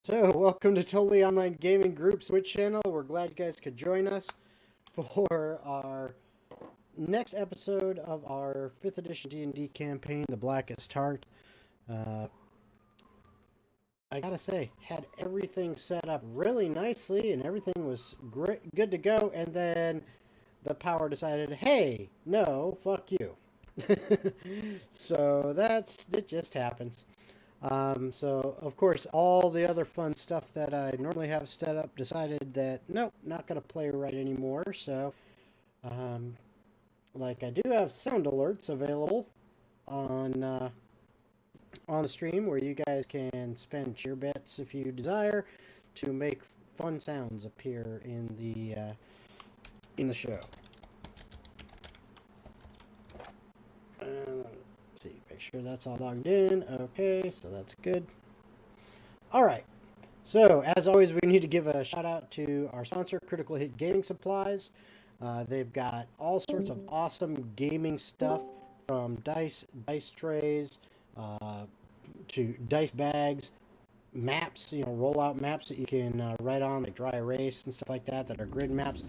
So, welcome to Totally Online Gaming Group's Twitch channel. We're glad you guys could join us for our next episode of our 5th edition D&D campaign, The Blackest Heart. I gotta say, had everything set up really nicely and everything was good to go, and then the power decided, hey, no, fuck you. So it just happens. So, of course, all the other fun stuff that I normally have set up decided that, nope, not going to play right anymore. So, like, I do have sound alerts available on the stream where you guys can spend cheer bits if you desire to make fun sounds appear in the show. See, make sure that's all logged in. Okay, so that's good. All right. So, as always, we need to give a shout out to our sponsor, Critical Hit Gaming Supplies. They've got all sorts of awesome gaming stuff, from dice trays, to dice bags, maps, rollout maps that you can write on, like dry erase and stuff like that are grid maps.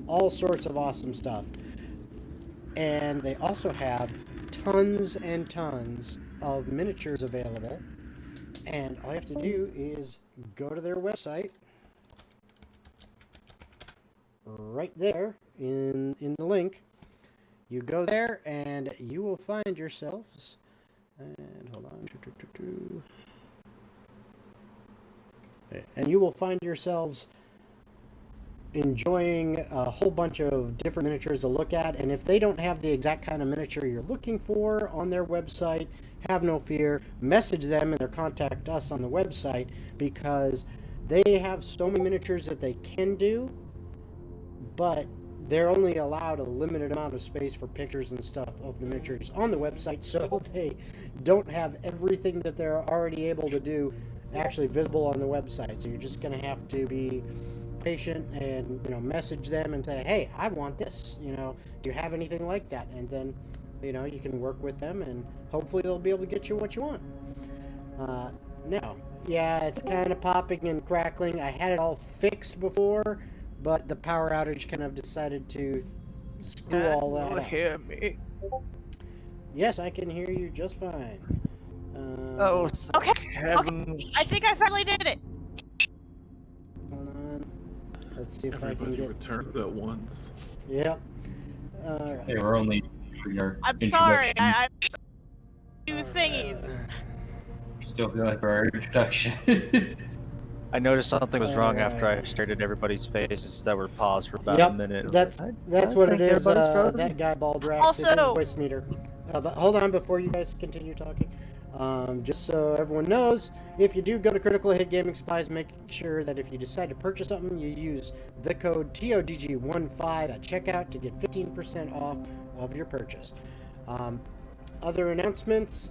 All sorts of awesome stuff. And they also have tons and tons of miniatures available, and all you have to do is go to their website right there in the link. You go there and you will find yourselves, and hold on, and you will find yourselves enjoying a whole bunch of different miniatures to look at. And if they don't have the exact kind of miniature you're looking for on their website, have no fear. Message them and they'll contact us on the website, because they have so many miniatures that they can do, but they're only allowed a limited amount of space for pictures and stuff of the miniatures on the website, so they don't have everything that they're already able to do actually visible on the website. So you're just going to have to be patient and message them and say, hey, I want this, do you have anything like that? And then you can work with them and hopefully they'll be able to get you what you want. Now, yeah, it's kind of popping and crackling. I had it all fixed before, but the power outage kind of decided to screw all that up. Hear me? Yes, I can hear you just fine. Oh, Okay. heavens. I think I finally did it. Hold on. Let's see if Everybody I can get... returned at once. Yep. Alright. They were only your I'm sorry. introduction. I do thingies. Still going for our introduction. I noticed something was wrong after I stared at everybody's faces that were paused for about Yep, a minute. that's I what it think is. everybody's frozen. That guy Baldrax, Also- it is voice meter. But hold on before you guys continue talking. Just so everyone knows, if you do go to Critical Hit Gaming Supplies, make sure that if you decide to purchase something, you use the code TOGG15 at checkout to get 15% off of your purchase. Other announcements,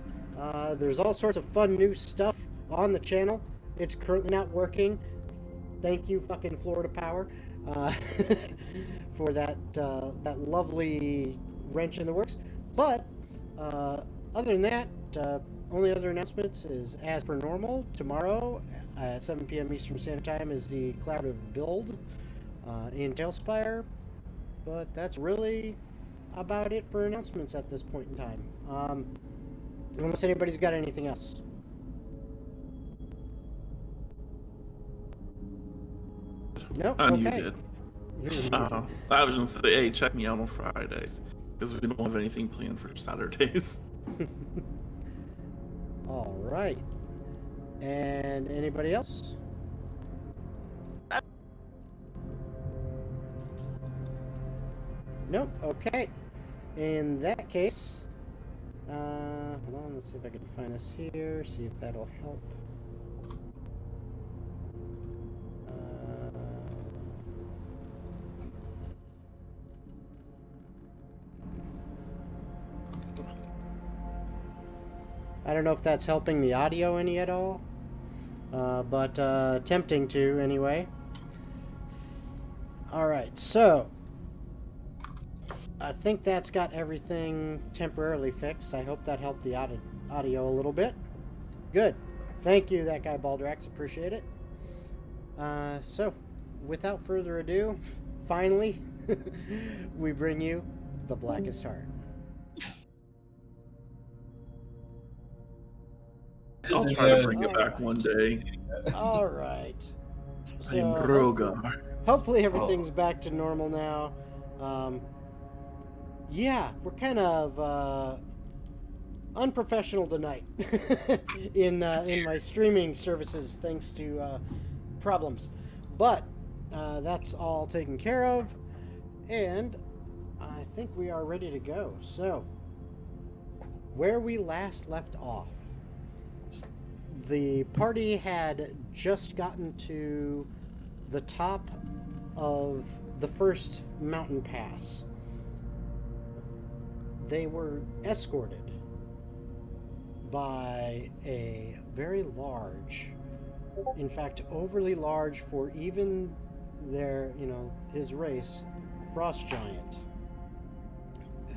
there's all sorts of fun new stuff on the channel. It's currently not working. Thank you, fucking Florida Power, for that lovely wrench in the works. But other than that, only other announcements is, as per normal, tomorrow at 7 p.m. Eastern Standard Time is the collaborative build in Tailspire. But that's really about it for announcements at this point in time. Unless anybody's got anything else. No? I knew Okay. you did. You're muted. I was gonna say, hey, check me out on Fridays, because we don't have anything planned for Saturdays. All right. And anybody else? Nope. Okay. In that case, hold on. Let's see if I can find this here. See if that'll help. I don't know if that's helping the audio any at all, but attempting to anyway. Alright, so I think that's got everything temporarily fixed. I hope that helped the audio a little bit. Good. Thank you, that guy Baldrax. Appreciate it. So, without further ado, finally, we bring you the Blackest Heart. I'll try to bring it back one day. All right. I am So, Brogar. hopefully everything's back to normal now. Yeah, we're kind of unprofessional tonight in my streaming services thanks to problems, but that's all taken care of, and I think we are ready to go. So, where we last left off, the party had just gotten to the top of the first mountain pass. They were escorted by a very large, in fact, overly large for even his race, frost giant,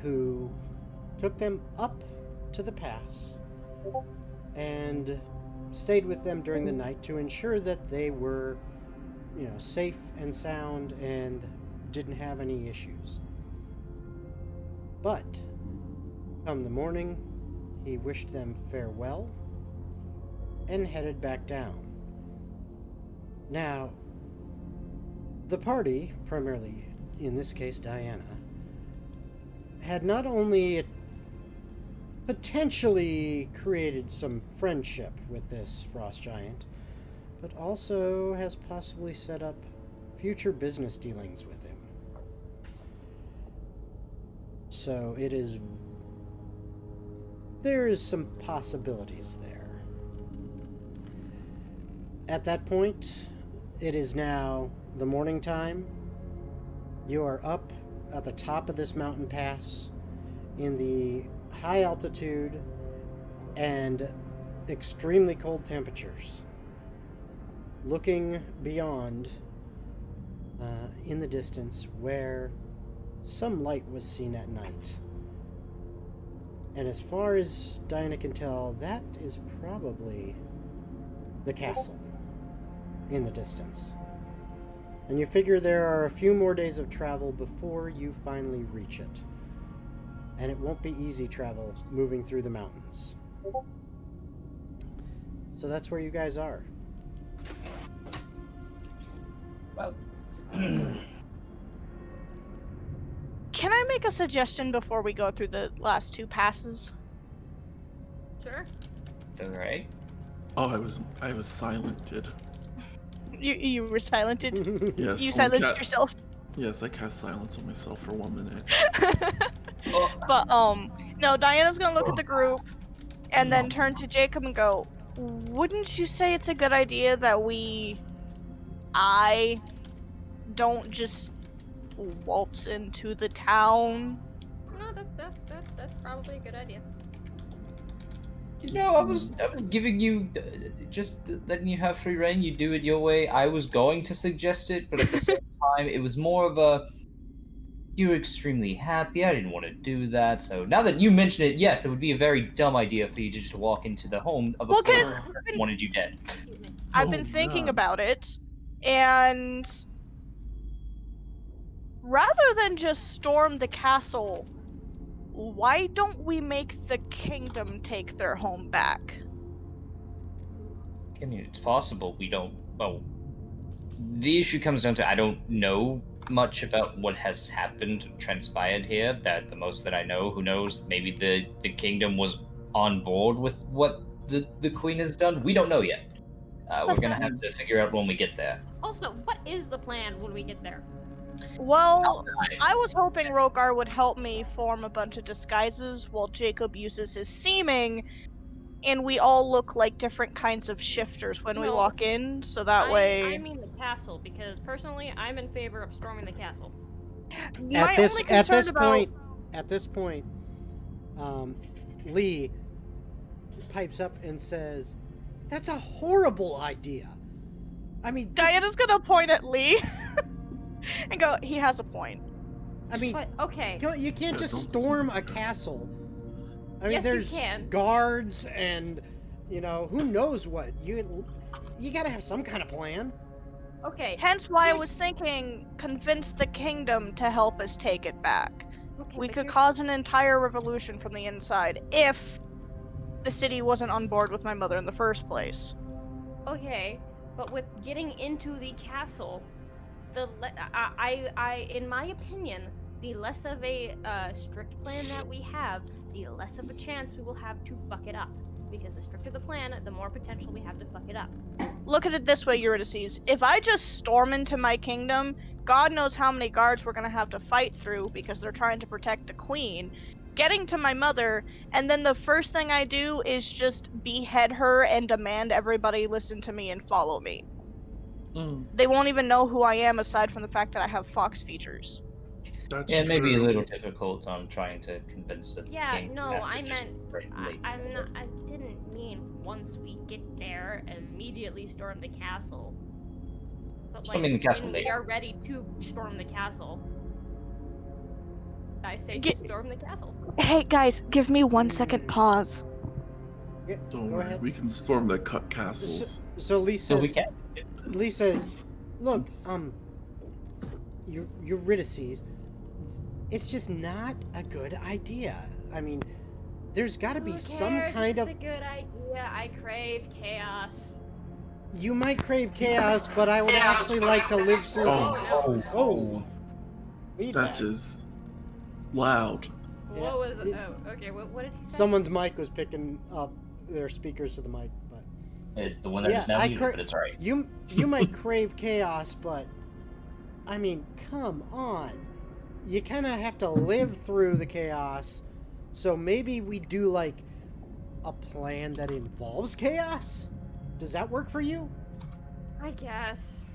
who took them up to the pass and stayed with them during the night to ensure that they were, safe and sound and didn't have any issues. But come the morning, he wished them farewell and headed back down. Now, the party, primarily in this case Diana, had not only potentially created some friendship with this frost giant, but also has possibly set up future business dealings with him. So there is some possibilities there. At that point, it is now the morning time. You are up at the top of this mountain pass in the high altitude and extremely cold temperatures, looking beyond in the distance where some light was seen at night. And as far as Diana can tell, that is probably the castle in the distance. And you figure there are a few more days of travel before you finally reach it. And it won't be easy travel moving through the mountains. So that's where you guys are. Well, Can I make a suggestion before we go through the last two passes? Sure. all right. Oh, I was silented. You were silented? Yes. You on silenced cat- yourself? Yes, I cast silence on myself for 1 minute. But no, Diana's gonna look at the group and then turn to Jacob and go, wouldn't you say it's a good idea that I don't just waltz into the town? No, that's probably a good idea. I was giving you just letting you have free reign. You do it your way. I was going to suggest it, but at the same time, it was more of a. You were extremely happy. I didn't want to do that. So now that you mention it, yes, it would be a very dumb idea for you to just walk into the home of a Well, 'cause person that wanted you dead. Excuse me. I've Oh, been thinking no. about it, and rather than just storm the castle, why don't we make the kingdom take their home back? I mean, it's possible. We don't. Well, the issue comes down to I don't know much about what has happened and transpired here. That the most that I know, who knows, maybe the kingdom was on board with what the queen has done. We don't know yet. We're gonna have to figure out when we get there. Also, what is the plan when we get there? Well, I was hoping Rogar would help me form a bunch of disguises while Jacob uses his seeming, and we all look like different kinds of shifters when we No. walk in, so that way... I mean the castle, because personally, I'm in favor of storming the castle. My only concern about... At this point, Lee pipes up and says, "That's a horrible idea." I mean, Diana's gonna point at Lee and go, he has a point. I mean, But, okay. you can't Yeah, just don't- storm a castle. I mean, Yes, you there's can. guards and who knows what. You gotta have some kind of plan. Okay. Hence why I was thinking convince the kingdom to help us take it back. Okay, We but could here's- cause an entire revolution from the inside if the city wasn't on board with my mother in the first place. Okay, but with getting into the castle, in my opinion, the less of a strict plan that we have, the less of a chance we will have to fuck it up. Because the stricter the plan, the more potential we have to fuck it up. Look at it this way, Eurydice. If I just storm into my kingdom, God knows how many guards we're gonna have to fight through because they're trying to protect the queen. Getting to my mother, and then the first thing I do is just behead her and demand everybody listen to me and follow me. They won't even know who I am aside from the fact that I have fox features. That's Yeah, it may be a true. little difficult on trying to convince the Yeah, king. no, after I just meant. blatantly- I didn't mean once we get there, immediately storm the castle. But like, Storming the castle when we later. are ready to storm the castle, I say Get- just storm the castle. Hey guys, give me 1 second pause. Yeah, Don't go worry, ahead. we can storm the cut castles. So Lee So we says, can. Lee says, look, Eurydice, it's just not a good idea. I mean, there's got to be Who some cares? kind It's of. a good idea. I crave chaos. You might crave chaos, but I would actually like to live through Oh. this. Oh, feedback. That is loud. Yeah, What was it? it- Oh, okay. What did he say? Someone's mic was picking up their speakers to the mic, but It's the one that is yeah, now I muted, but it's alright. you might crave chaos, but I mean, come on. You kind of have to live through the chaos. So maybe we do like a plan that involves chaos? Does that work for you? I guess.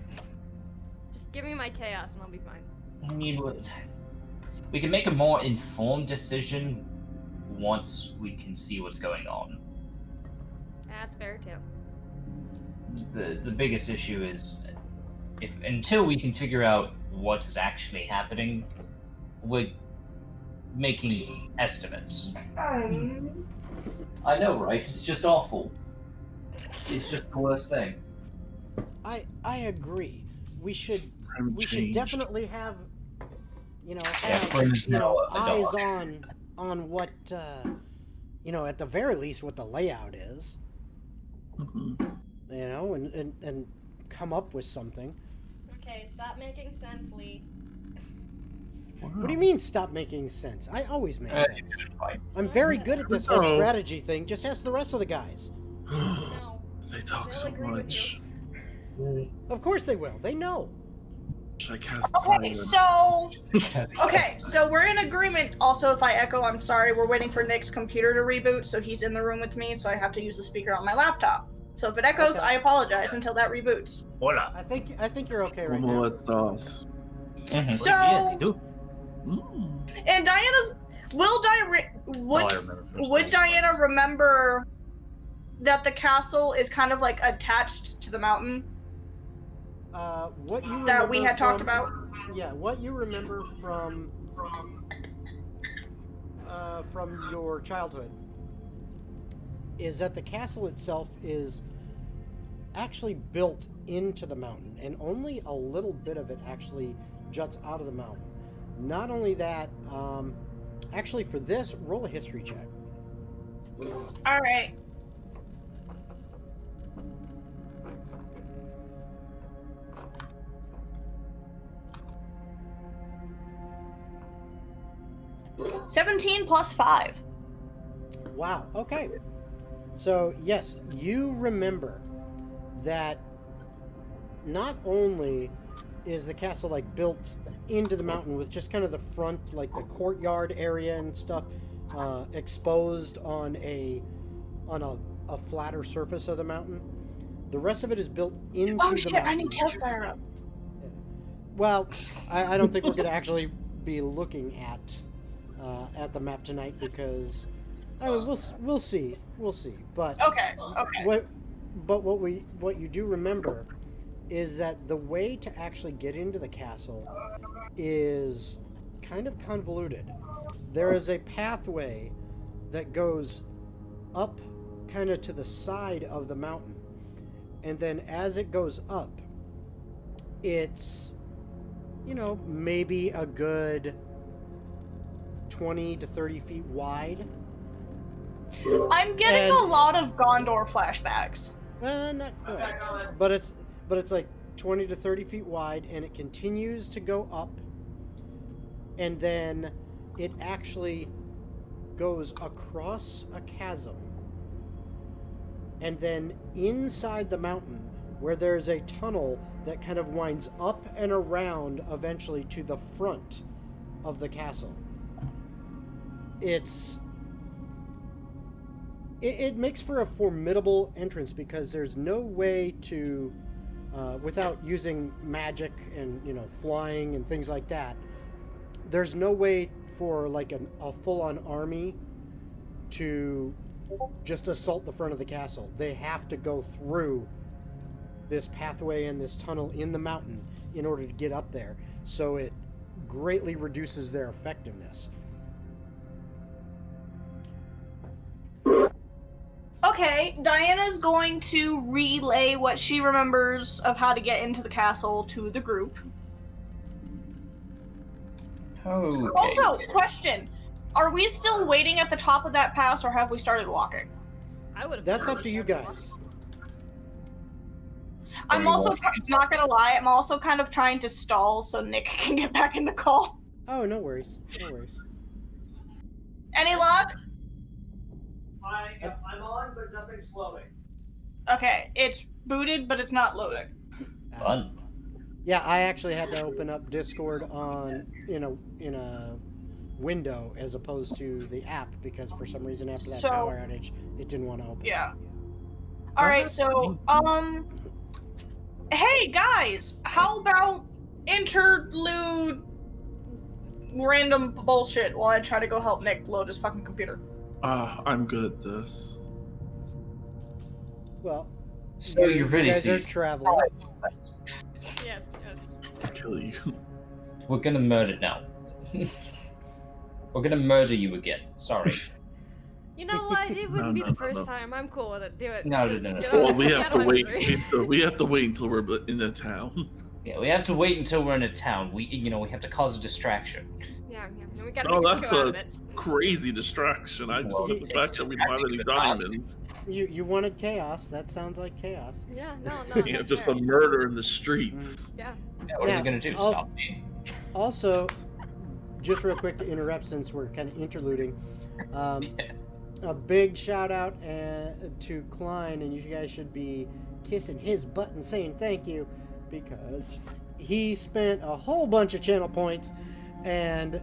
Just give me my chaos and I'll be fine. I mean, we can make a more informed decision once we can see what's going on. That's fair too. The biggest issue is until we can figure out what is actually happening, we're making estimates. I know, right? It's just awful. It's just the worst thing. I agree. We should Climate change. definitely have spring is now a eyes dog. on what at the very least what the layout is. Mhm. And come up with something. Okay, stop making sense, Lee. What do you mean stop making sense? I always make Uh, sense. Fine. I'm very good at this whole Oh. strategy thing. Just ask the rest of the guys. No. They talk They'll so agree with much. Of course they will. They know. Should I cast Okay, silence? so we're in agreement. Also, if I echo, I'm sorry. We're waiting for Nick's computer to reboot, so he's in the room with me, so I have to use the speaker on my laptop. So if it echoes, Okay. I apologize until that reboots. Hola. I think you're okay right Como now. estas? So, and Diana's would Diana remember that the castle is kind of like attached to the mountain What you that we remember had talked from- about? Yeah, what you remember from your childhood is that the castle itself is actually built into the mountain, and only a little bit of it actually juts out of the mountain. Not only that, actually for this, roll a history check. All right. $17 plus 5. Wow, okay. So, yes, you remember that not only is the castle like built into the mountain with just kind of the front, like the courtyard area and stuff, exposed on a flatter surface of the mountain. The rest of it is built into Oh the shit! mountain. I need Tailspire up. Well, I don't think we're going to actually be looking at the map tonight because I mean, we'll see, But Okay. what you do remember is that the way to actually get into the castle is kind of convoluted. There is a pathway that goes up kind of to the side of the mountain, and then as it goes up, it's, maybe a good 20 to 30 feet wide. I'm getting And- a lot of Gondor flashbacks. Not quite, but it's like 20 to 30 feet wide, and it continues to go up, and then it actually goes across a chasm, and then inside the mountain, where there's a tunnel that kind of winds up and around eventually to the front of the castle. It makes for a formidable entrance because there's no way to, without using magic and, flying and things like that, there's no way for like a full-on army to just assault the front of the castle. They have to go through this pathway and this tunnel in the mountain in order to get up there. So it greatly reduces their effectiveness. Okay, Diana's going to relay what she remembers of how to get into the castle to the group. Okay. Also, question. Are we still waiting at the top of that pass, or have we started walking? I would have. That's up to you guys. I'm also, not gonna lie, I'm also kind of trying to stall so Nick can get back in the call. Oh, no worries. No worries. Any luck? I'm on, but nothing's flowing. Okay, it's booted, but it's not loading. Fun. Yeah, I actually had to open up Discord in a window as opposed to the app because for some reason after that power outage it didn't want to open. Yeah. Alright, so, hey guys, how about interlude random bullshit while I try to go help Nick load his fucking computer? I'm good at this. Well, So you Eurydice, guys are traveling. Yes, yes. Let's kill you. we're gonna murder now. We're gonna murder you again. Sorry. You know what? It wouldn't be No, the no, first no. time. I'm cool with it. Do it. No, Just no, no, do no. it. Well, we have to Battle wait. misery. We have to wait until we're in the town. Yeah, we have to wait until we're in a town. We have to cause a distraction. Yeah, yeah. And we gotta Oh, make a that's show out of a it. crazy distraction. I just Well, like the fact that we don't have any it's diamonds. You wanted chaos. That sounds like chaos. Yeah, no. Yeah, that's just fair. a murder in the streets. Yeah. Yeah, what are Now, we gonna do? I'll- Stop me? Also, just real quick to interrupt since we're kind of interluding, a big shout out to Klein, and you guys should be kissing his butt and saying thank you because he spent a whole bunch of channel points. And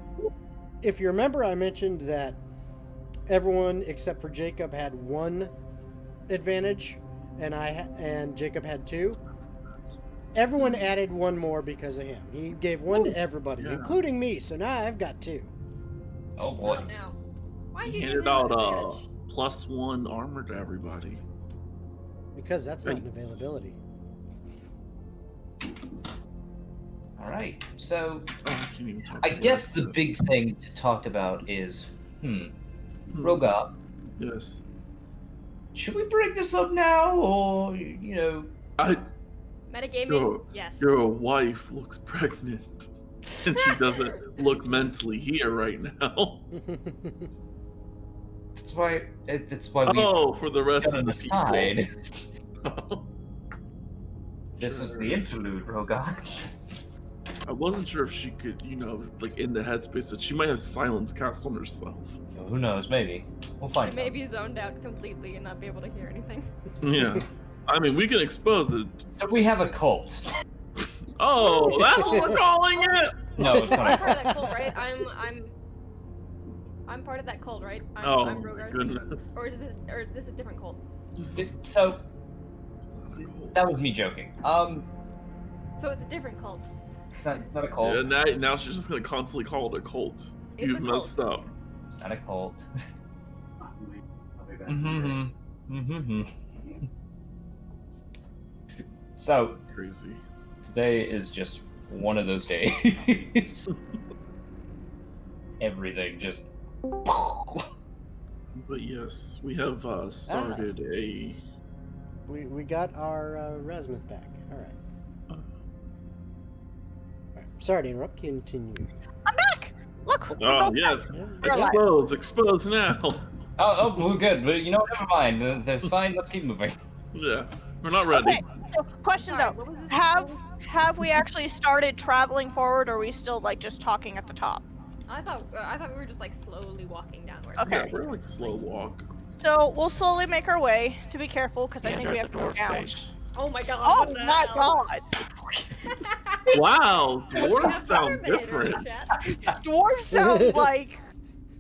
if you remember, I mentioned that everyone except for Jacob had one advantage, and Jacob had two. Everyone added one more because of him. He gave one to everybody, yeah. including me. So now I've got two. Oh boy. Not now. Why He did you handed give him out an advantage? +1 armor to everybody. Because that's not an Thanks. availability. All right. So Oh, I can't even talk. I about guess that. the big thing to talk about is, Rogar, Yes. should we bring this up now, or Metagaming? Yes. Your wife looks pregnant, and she doesn't look mentally here right now. That's why we Oh, for the rest got of an the aside. people. This is the interlude, Rogar. I wasn't sure if she could, in the headspace that she might have silence cast on herself. Who knows? Maybe we'll find She may out. be zoned out completely and not be able to hear anything. Yeah. I mean, we can expose it. So we have a cult. Oh, that's what we're calling it. No, it's I'm not. part of that cult, right? I'm part of that cult, right? Oh I'm my Rogar's- goodness. Or is this a different cult? So It's not a cult. that was me joking. So it's a different cult. It's not a cult. Yeah, now she's just gonna constantly call it a cult. It's You've a cult. messed up. It's not a cult. I'll be back. Mm-hmm. So Crazy. today is just one of those days. Everything just. But yes, we have started a. we got our Rasmuth back. All right. Sorry to interrupt. Continue. I'm back. Look. we're Oh both yes, back. We're alive. expose now. Oh, we're good. But you know, never mind. They're fine. Let's keep moving. Yeah, we're not ready. Okay. So, question Sorry, though: what was this? Have we actually started traveling forward, or are we still like just talking at the top? I thought we were just like slowly walking downwards. Okay. Yeah, we're like slow walk. So we'll slowly make our way. To be careful, because I think we have to go down. Oh my god. Oh what the my hell? god! Wow, We dwarves have sound Terminator in different. the chat. Dwarves sound like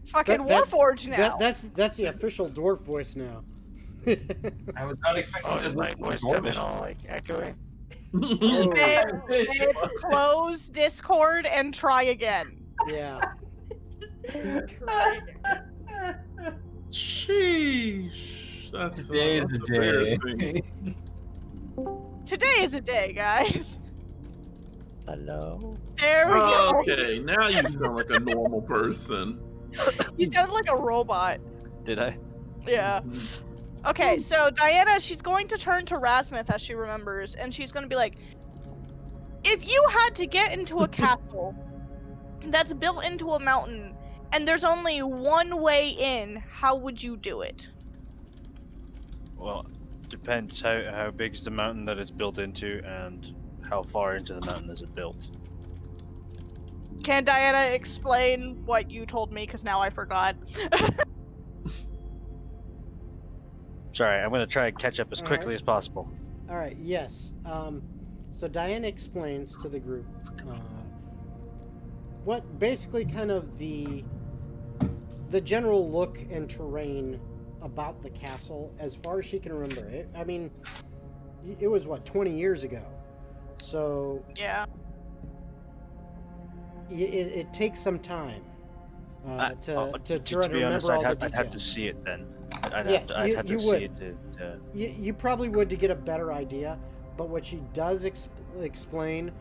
fucking That- Warforged now. That's the official dwarf voice now. I was not expecting to my look voice dwarvish. coming all like echoing. Oh, Babe, close Discord and try again. yeah. Try again. Sheesh. That's Today is the that's day. embarrassing. Today is a day, guys. Hello. There we go. Okay, now you sound like a normal person. You sounded like a robot. Did I? Yeah. Okay, so Diana, she's going to turn to Rasmuth as she remembers, and she's going to be like, if you had to get into a castle that's built into a mountain, and there's only one way in, how would you do it? Well, depends how big is the mountain that it's built into, and how far into the mountain is it built. Can Diana explain what you told me, because now I forgot. Sorry, I'm gonna try and catch up as quickly Alright. as possible. All right. Yes. So Diana explains to the group what basically kind of the general look and terrain about the castle as far as she can remember it. I mean, it was what, 20 years ago. So Yeah. it takes some time to to try to be honest, remember all the I'd details. have to see it then. I'd Yes, have you to see would. it to You probably would to get a better idea, but what she does explain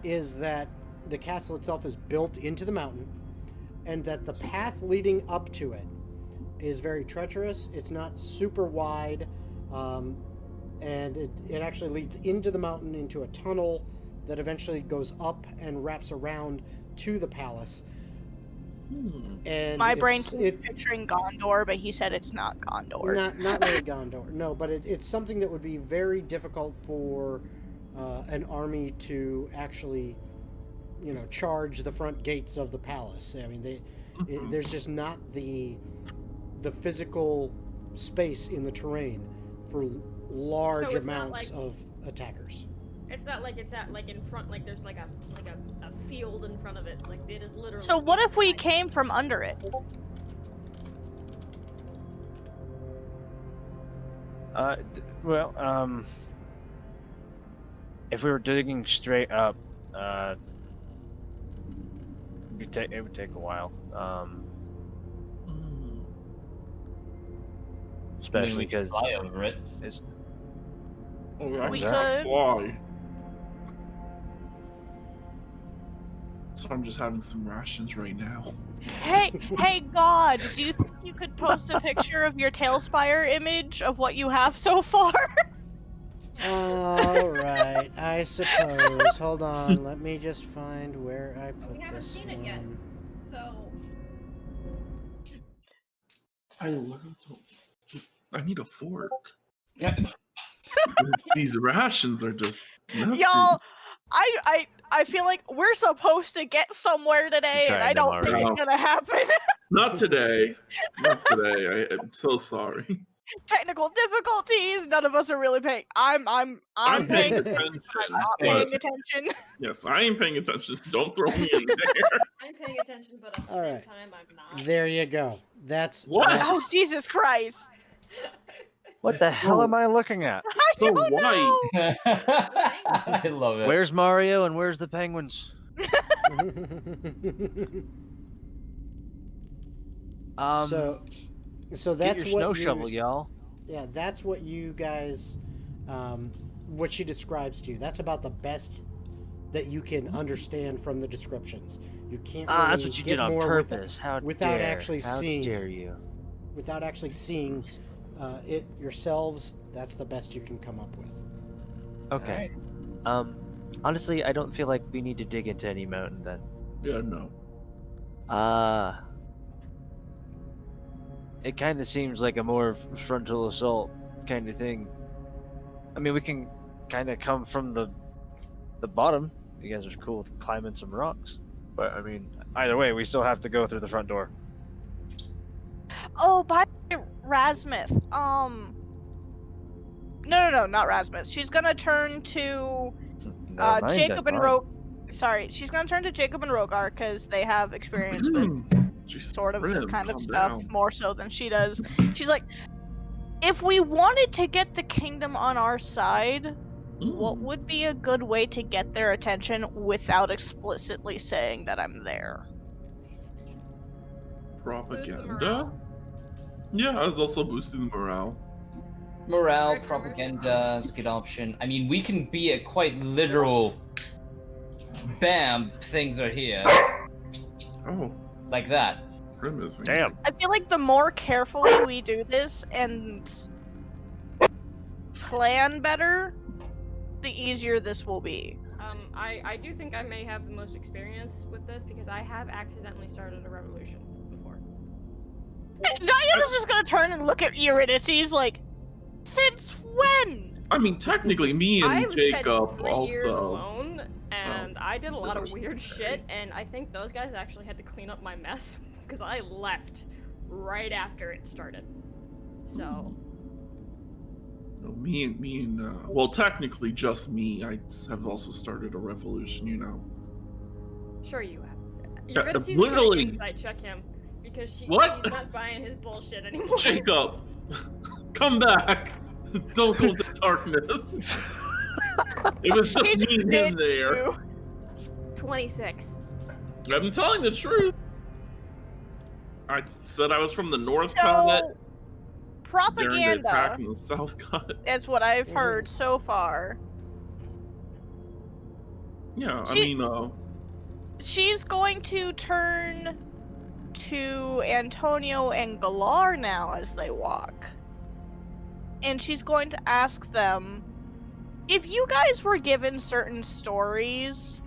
is that the castle itself is built into the mountain, and that the path leading up to it is very treacherous. It's not super wide, and it actually leads into the mountain into a tunnel that eventually goes up and wraps around to the palace. And My brain it's- keeps picturing Gondor, but he said it's not Gondor. Not really Gondor, no, but it's something that would be very difficult for an army to actually, charge the front gates of the palace. I mean, there's just not the physical space in the terrain for large So it's not amounts like- of attackers. It's not like it's at like in front, like there's like a field in front of it. Like it is literally. So what if we inside. came from under it? If we were digging straight up, it would take a while. Especially because fly over it. Oh, yeah, We that's could. why. So I'm just having some rations right now. Hey, God, do you think you could post a picture of your Tailspire image of what you have so far? All right, I suppose. Hold on, let me just find where I put We haven't this seen it yet. one. So I literally don't. I need a fork. Yeah. These rations are just nothing. Y'all, I feel like we're supposed to get somewhere today, and Trying I don't them think already. it's gonna happen. Not today. Not today. I'm so sorry. Technical difficulties. None of us are really paying. I'm I'm paying paying. attention. I'm not but- paying attention. Yes, I am paying attention. Don't throw me in there. I'm paying attention, but at the All same right. time, I'm not. There you go. That's What? that's- Oh Jesus Christ! what the hell am I looking at? I So don't white. know. I love it. Where's Mario and where's the penguins? so get that's your what snow you- shovel, y'all. Yeah, that's what you guys, what she describes to you. That's about the best that you can understand from the descriptions. You can't. Ah, that's really what you get did on more purpose. How without dare? actually How seeing- dare you? without actually seeing it yourselves. That's the best you can come up with. Okay. Honestly, I don't feel like we need to dig into any mountain then. Yeah, no. It kind of seems like a more frontal assault kind of thing. I mean, we can kind of come from the bottom. You guys are cool with climbing some rocks. But, I mean, either way, we still have to go through the front door. Oh, by Rasmuth. No, not Rasmuth. She's gonna turn to Never mind, Jacob I'm and fine. Sorry, she's gonna turn to Jacob and Rogar because they have experience with Jeez, sort of this Grim, kind of calm stuff down. more so than she does. She's like, if we wanted to get the kingdom on our side, what would be a good way to get their attention without explicitly saying that I'm there? Propaganda? morale. Yeah, I was also boosting the morale. Morale, Very propaganda is a good option. I mean, we can be a quite literal. Bam! Things are here, Oh, like that. Grim is. Damn. I feel like the more carefully we do this and plan better, the easier this will be. I do think I may have the most experience with this because I have accidentally started a revolution before. Diana's just gonna turn and look at Eurydice. He's like, since when? I mean, technically, me and I've Jacob spent 3 years also. alone, and I did a lot of Reverse weird okay. shit, and I think those guys actually had to clean up my mess because I left right after it started. So, No, me and well, technically just me. I have also started a revolution, you know. sure you have. Yeah, You're gonna literally- insight check him because she's What? not buying his bullshit anymore. Jacob, come back! Don't go to darkness. It was just me and him there. 26. I'm telling the truth. I said I was from the North So, Cut during the attack propaganda in the South Cut. is what I've heard so far. Yeah, She- I mean, She's going to turn to Antonio and Galar now as they walk. And she's going to ask them, if you guys were given certain stories,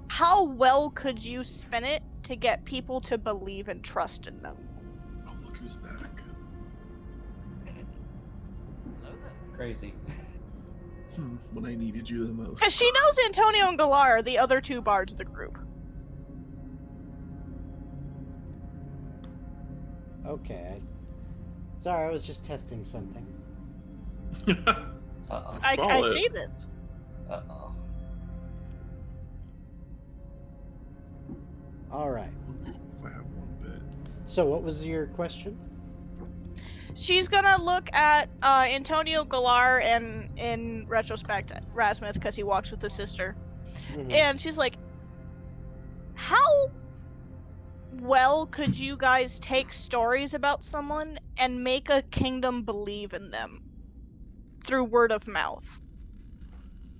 how well could you spin it to get people to believe and trust in them? oh, look who's back. Crazy. When I needed you the most. Because she knows Antonio and Galar are the other two bards of the group. Okay. Sorry, I was just testing something. Uh-oh. I Solid. see this. Uh-oh. All right. If I have one bit. So, what was your question? She's gonna look at Antonio Galar and, in retrospect, Rasmuth, because he walks with his sister. Mhm. And she's like, how well could you guys take stories about someone and make a kingdom believe in them through word of mouth?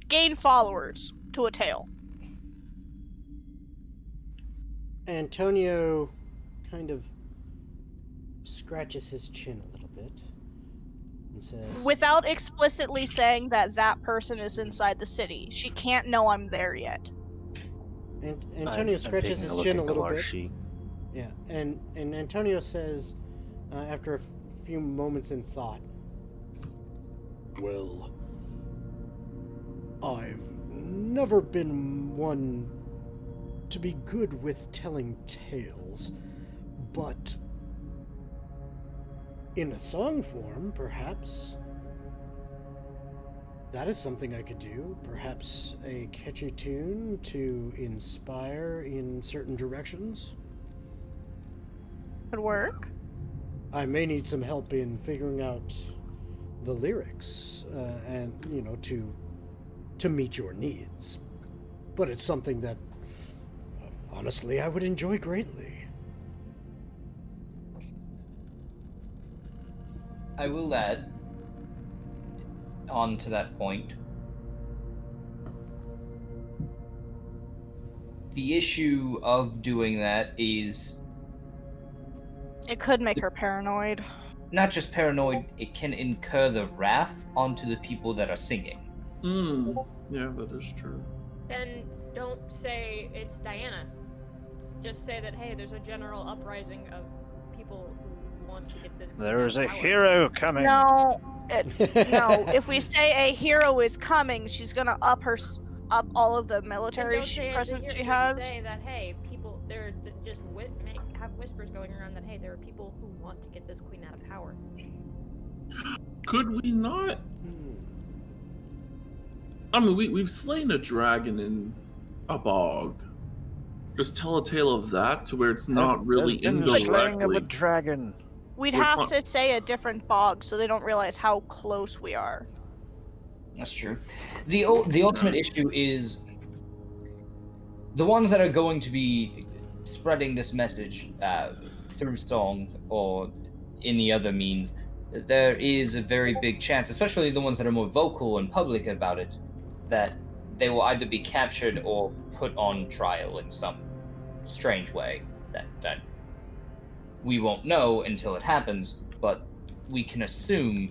Gain followers to a tale. Antonio kind of scratches his chin a little bit and says, Without explicitly saying that that person is inside the city. She can't know I'm there yet. and Antonio I'm scratches taking his a look chin a at little Galar's bit. sheet. Yeah, and Antonio says, after a few moments in thought, well, I've never been one to be good with telling tales, but in a song form, perhaps. That is something I could do. Perhaps a catchy tune to inspire in certain directions. Could work. I may need some help in figuring out the lyrics, and to meet your needs. But it's something that, honestly, I would enjoy greatly. I will add on to that point. The issue of doing that is It could make her paranoid. not just paranoid, it can incur the wrath onto the people that are singing. Yeah, that is true. Then don't say it's Diana. Just say that, hey, there's a general uprising of people who want to get this. There's a power. hero coming. No, no. If we say a hero is coming, she's gonna up all of the And military don't say presence just she has. say that, hey, people, just have whispers going around that, hey, there are people who want to get this queen out of power. Could we not? I mean, we've slain a dragon in a bog. Just tell a tale of that to where it's not really There's been slaying of a indirectly. dragon. We'd We're have talk- to say a different bog so they don't realize how close we are. That's true. The ultimate issue is the ones that are going to be spreading this message through song or any other means. There is a very big chance, especially the ones that are more vocal and public about it, that they will either be captured or put on trial in some strange way that we won't know until it happens, but we can assume.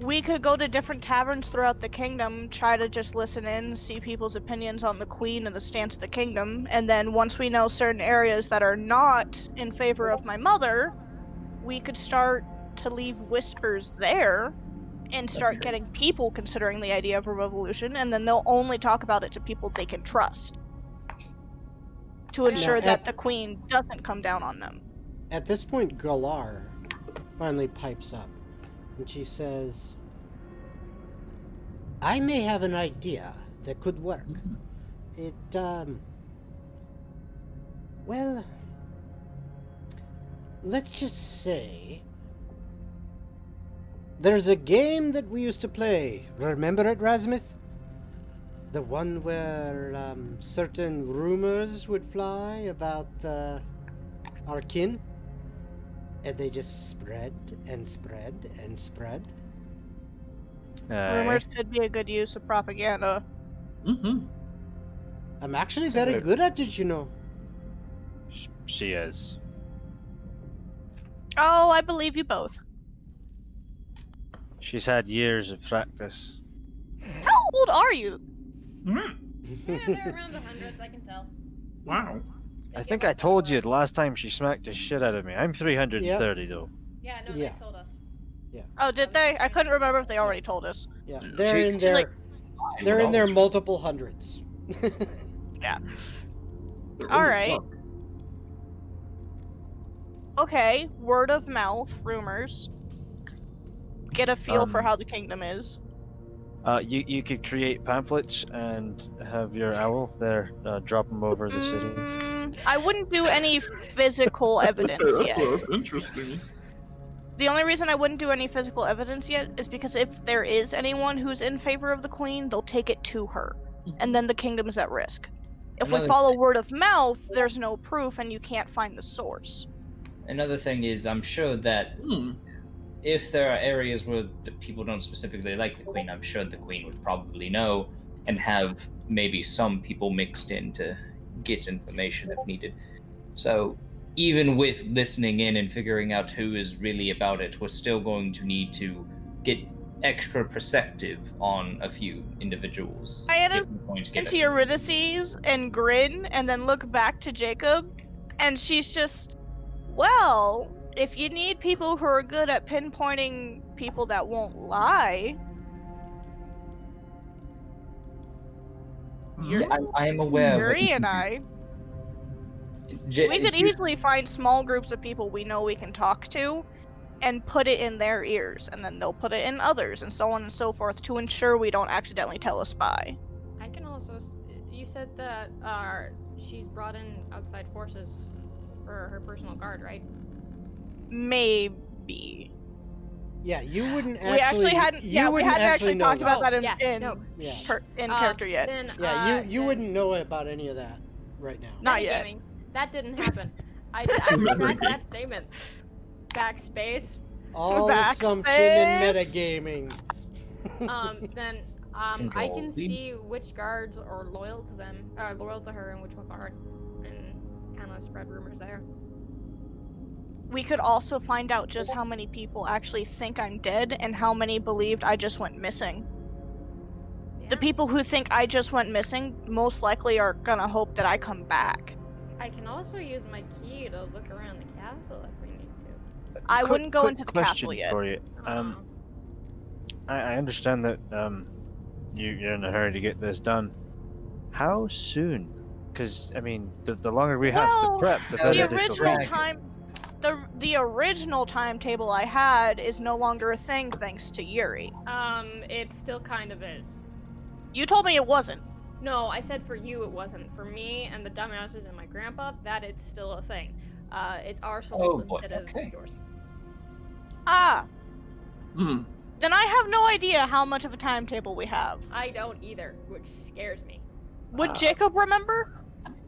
We could go to different taverns throughout the kingdom, try to just listen in, see people's opinions on the queen and the stance of the kingdom, and then once we know certain areas that are not in favor of my mother, we could start to leave whispers there and start getting people considering the idea of a revolution, and then they'll only talk about it to people they can trust to ensure Now, that the queen doesn't come down on them. At this point, Galar finally pipes up, and she says, I may have an idea that could work. It, well, let's just say there's a game that we used to play. Remember it, Razmith? The one where certain rumors would fly about our kin? And they just spread and spread and spread. Rumors could be a good use of propaganda. Mm-hmm. I'm actually very good at it, you know. She is. Oh, I believe you both. She's had years of practice. How old are you? Yeah, they're around the hundreds, I can tell. Wow. I think I told you the last time she smacked the shit out of me. I'm 330 though. Yeah, no, Yeah. they told us. Oh, did they? I couldn't remember if they already told us. Yeah, they're in their like- they're in their multiple hundreds. Yeah. They're All almost right. done. Okay, word of mouth, rumors. Get a feel for Um, how the kingdom is. You could create pamphlets and have your owl there drop them over the city. I wouldn't do any physical evidence Okay, yet. that's interesting. The only reason I wouldn't do any physical evidence yet is because if there is anyone who's in favor of the queen, they'll take it to her, and then the kingdom is at risk. If we Another follow thing- word of mouth, there's no proof and you can't find the source. Another thing is, I'm sure that if there are areas where the people don't specifically like the queen, I'm sure the queen would probably know and have maybe some people mixed in to get information if needed. So even with listening in and figuring out who is really about it, we're still going to need to get extra perceptive on a few individuals. Diana's if we're going to get into it. Eurydice and grin and then look back to Jacob, and she's just, well, if you need people who are good at pinpointing people that won't lie, Yeah, I am aware. Yuri and I, we could easily find small groups of people we know we can talk to and put it in their ears, and then they'll put it in others, and so on and so forth, to ensure we don't accidentally tell a spy. I can also. You said that she's brought in outside forces for her personal guard, right? Maybe. Yeah, you wouldn't actually. We actually hadn't. you Yeah, we wouldn't hadn't actually know talked that. about that in yeah, no. Yeah, character yet. Then, yeah, you then- wouldn't know about any of that right now. Not yet. Metagaming. That didn't happen. I retract that statement. Backspace. All assumption and metagaming. Then I Control can Z. see which guards are loyal to them, loyal to her, and which ones aren't, and kind of spread rumors there. We could also find out just how many people actually think I'm dead and how many believed I just went missing. Yeah. The people who think I just went missing most likely are gonna hope that I come back. I can also use my key to look around the castle if we need to. I Quick- wouldn't go quick into the question castle yet. For you. Uh, I understand that you're in a hurry to get this done. How soon? Because I mean, the longer we have to Well, prep, the the better The this will original be. time, the original timetable I had is no longer a thing thanks to Yuri. it still kind of is. You told me it wasn't. No, I said for you it wasn't. For me and the dumbasses and my grandpa, that it's still a thing. It's our souls Oh, boy, instead okay. of yours. Ah, Hmm. then I have no idea how much of a timetable we have. I don't either, which scares me. Would Jacob remember?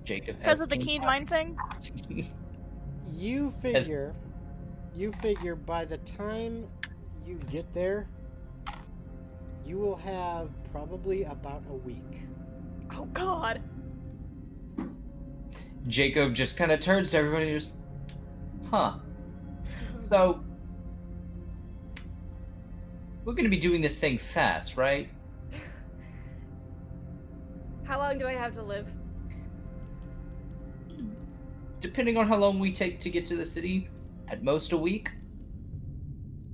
Jacob Because has of the seen keen mind thing? You figure by the time you get there, you will have probably about a week. Oh God. Jacob just kind of turns to everybody and just, huh. So, we're going to be doing this thing fast, right? How long do I have to live? Depending on how long we take to get to the city, at most a week.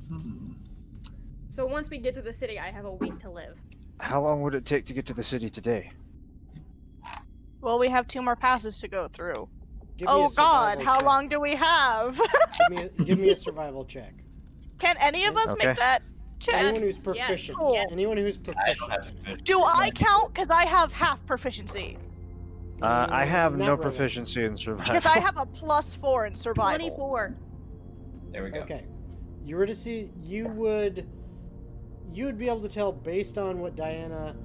Hmm. So once we get to the city, I have a week to live. How long would it take to get to the city today? Well, we have 2 more passes to go through. Give me Oh a God, survival how check. long do we have? Give me a survival check. Can any of us Okay. make that check? Anyone who's Yes, proficient. yes. Anyone who's I don't proficient. have to finish. Do I count? Because I have half proficiency. I have Not no really. proficiency in survival. Because I have a +4 in survival. 24. There we go. Okay. Eurydice, you would be able to tell based on what Diana,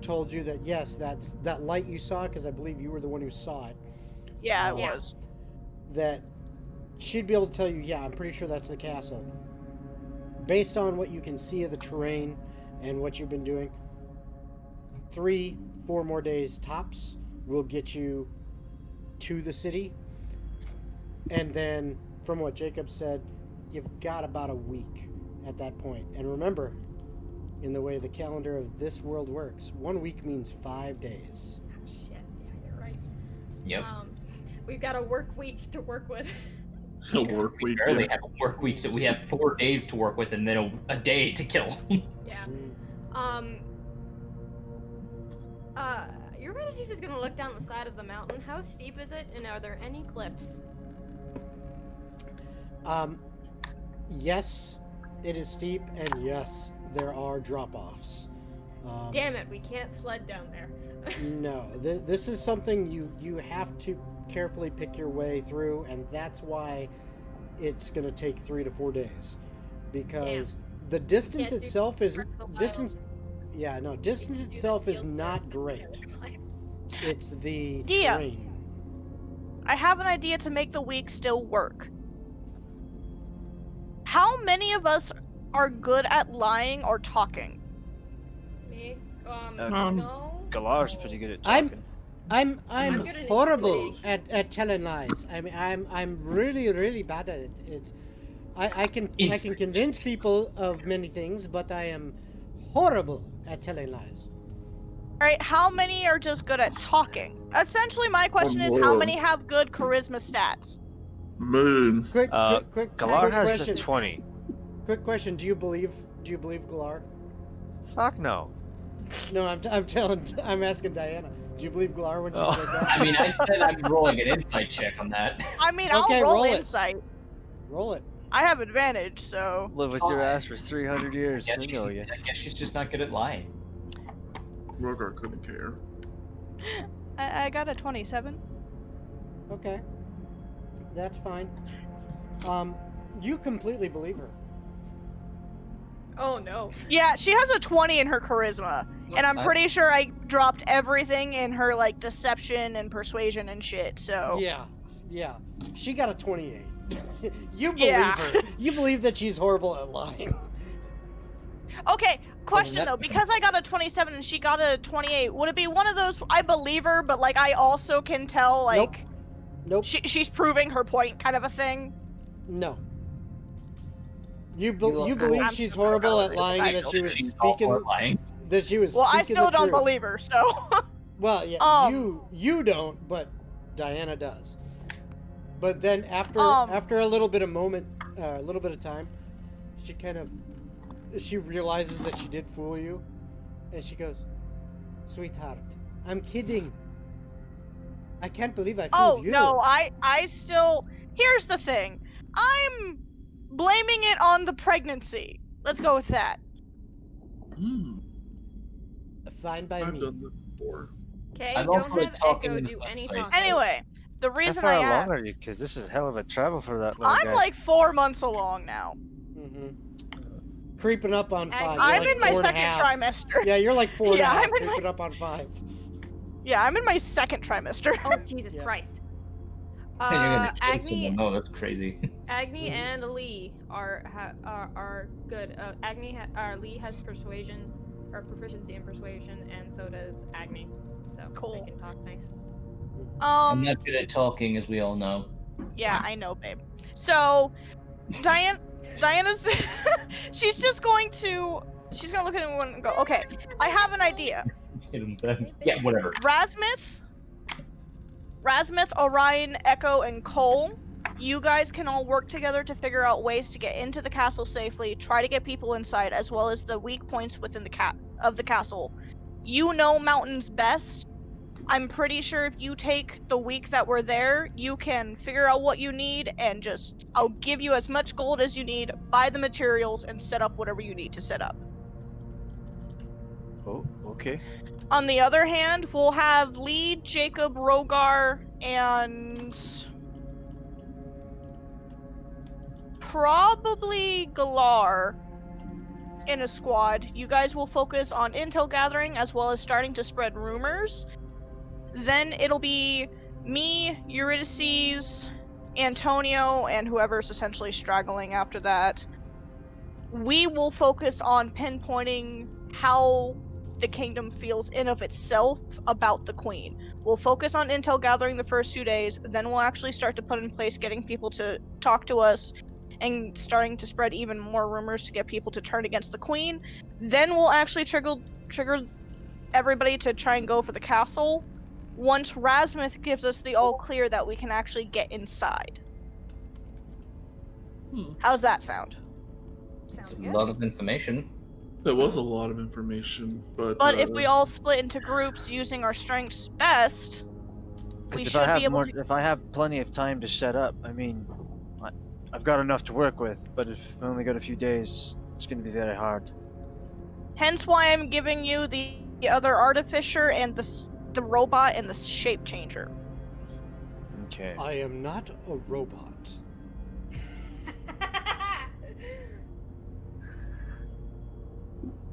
told you that yes, that light you saw, because I believe you were the one who saw it. Yeah, it Yeah. was. That she'd be able to tell you, yeah, I'm pretty sure that's the castle. Based on what you can see of the terrain and what you've been doing, 3-4 more days tops will get you to the city. And then, from what Jacob said, you've got about a week at that point. And remember, in the way the calendar of this world works, 1 week means 5 days. Shit, yeah, you're right. Yep. We've got a work week to work with. A work We week. barely yeah. have a work week, so we have 4 days to work with and then a day to kill. Yeah. Mm. Eurydice is gonna look down the side of the mountain. How steep is it, and are there any cliffs? Yes, it is steep, and yes, there are drop-offs. Damn it, we can't sled down there. No, this is something you have to carefully pick your way through, and that's why it's going to take 3 to 4 days, because the distance Can't do itself is Breath of the distance. Yeah, no, distance Just do the itself is field not trip. great. It's the Dia. terrain. I have an idea to make the week still work. How many of us are good at lying or talking? Me? Um, Galar's pretty good at I'm- talking. I'm I'm good at horrible intimidation. at telling lies. I mean, I'm really bad at it. It's I can convince people of many things, but I am horrible at telling lies. Alright, how many are just good at talking? Essentially, my question is how Lord. many have good charisma stats? Moon. Quick Galar has question. just 20. Quick question. Do you believe Galar? Fuck no. No, I'm asking Diana. Do you believe Galar when she Oh. said that? I mean, I said I'm rolling an insight check on that. I mean, Okay, I'll roll roll it. insight. Roll it. I have advantage, so. Live with your ass for 300 years. I know you. I guess she's just not good at lying. Rogar couldn't care. I got a 27. Okay. That's fine. You completely believe her. Oh no. Yeah, she has a 20 in her charisma. And I'm pretty sure I dropped everything in her, like, deception and persuasion and shit, so. Yeah. She got a 28. You believe Yeah. her. You believe that she's horrible at lying. Okay, question that- though, because I got a 27 and she got a 28, would it be one of those I believe her, but like I also can tell like Nope. she's proving her point kind of a thing? No. You You believe I'm she's super horrible at validated. lying I and that know she was She's awful speaking. at lying. That she was. Well, I speaking still the don't truth. believe her, so. Well, yeah, Um, you don't, but Diana does. But then after a little bit of time, she realizes that she did fool you, and she goes, "Sweetheart, I'm kidding. I can't believe I fooled you." no, I still. Here's the thing. I'm blaming it on the pregnancy. Let's go with that. Fine by I've me. done that before. Okay, I'm don't also have talking Echo in the do first any place. talking. Anyway, the How reason far I along asked. are you? Because this is hell of a travel for that little guy. I'm like 4 months along now. Mm-hmm. Creeping up on 5. You're I'm like in my 4 and a second half. trimester. Yeah, you're like 4 and a Yeah, half, I'm in my- creeping up on 5. Yeah, I'm in my second trimester. Oh Jesus Yeah. Christ! You're gonna kill Agni, someone. No, that's crazy. Agni Mhm. and Lee are good. Lee has persuasion or proficiency in persuasion, and so does Agni. So Cool. they can talk nice. I'm not good at talking, as we all know. Yeah, I know, babe. So, Diana's she's gonna look at everyone and go, okay, I have an idea. Yeah, whatever. Rasmuth, Orion, Echo, and Cole, you guys can all work together to figure out ways to get into the castle safely, try to get people inside, as well as the weak points within the castle. You know mountains best. I'm pretty sure if you take the week that we're there, you can figure out what you need and I'll give you as much gold as you need, buy the materials, and set up whatever you need to set up. Oh, okay. On the other hand, we'll have Lee, Jacob, Rogar, and probably Galar in a squad. You guys will focus on intel gathering as well as starting to spread rumors. Then it'll be me, Eurydice, Antonio, and whoever's essentially straggling after that. We will focus on pinpointing how the kingdom feels in of itself about the queen. We'll focus on intel gathering the first 2 days, then we'll actually start to put in place getting people to talk to us and starting to spread even more rumors to get people to turn against the queen. Then we'll actually trigger everybody to try and go for the castle once Rasmuth gives us the all clear that we can actually get inside. How's that sound? Sounds It's a good. lot of information. That was a lot of information, but If we all split into groups using our strengths best, we Because should be able to. if I have plenty of time to set up, I mean, I've got enough to work with. But if I only got a few days, it's going to be very hard. Hence why I'm giving you the other artificer and the robot and the shape changer. Okay. I am not a robot.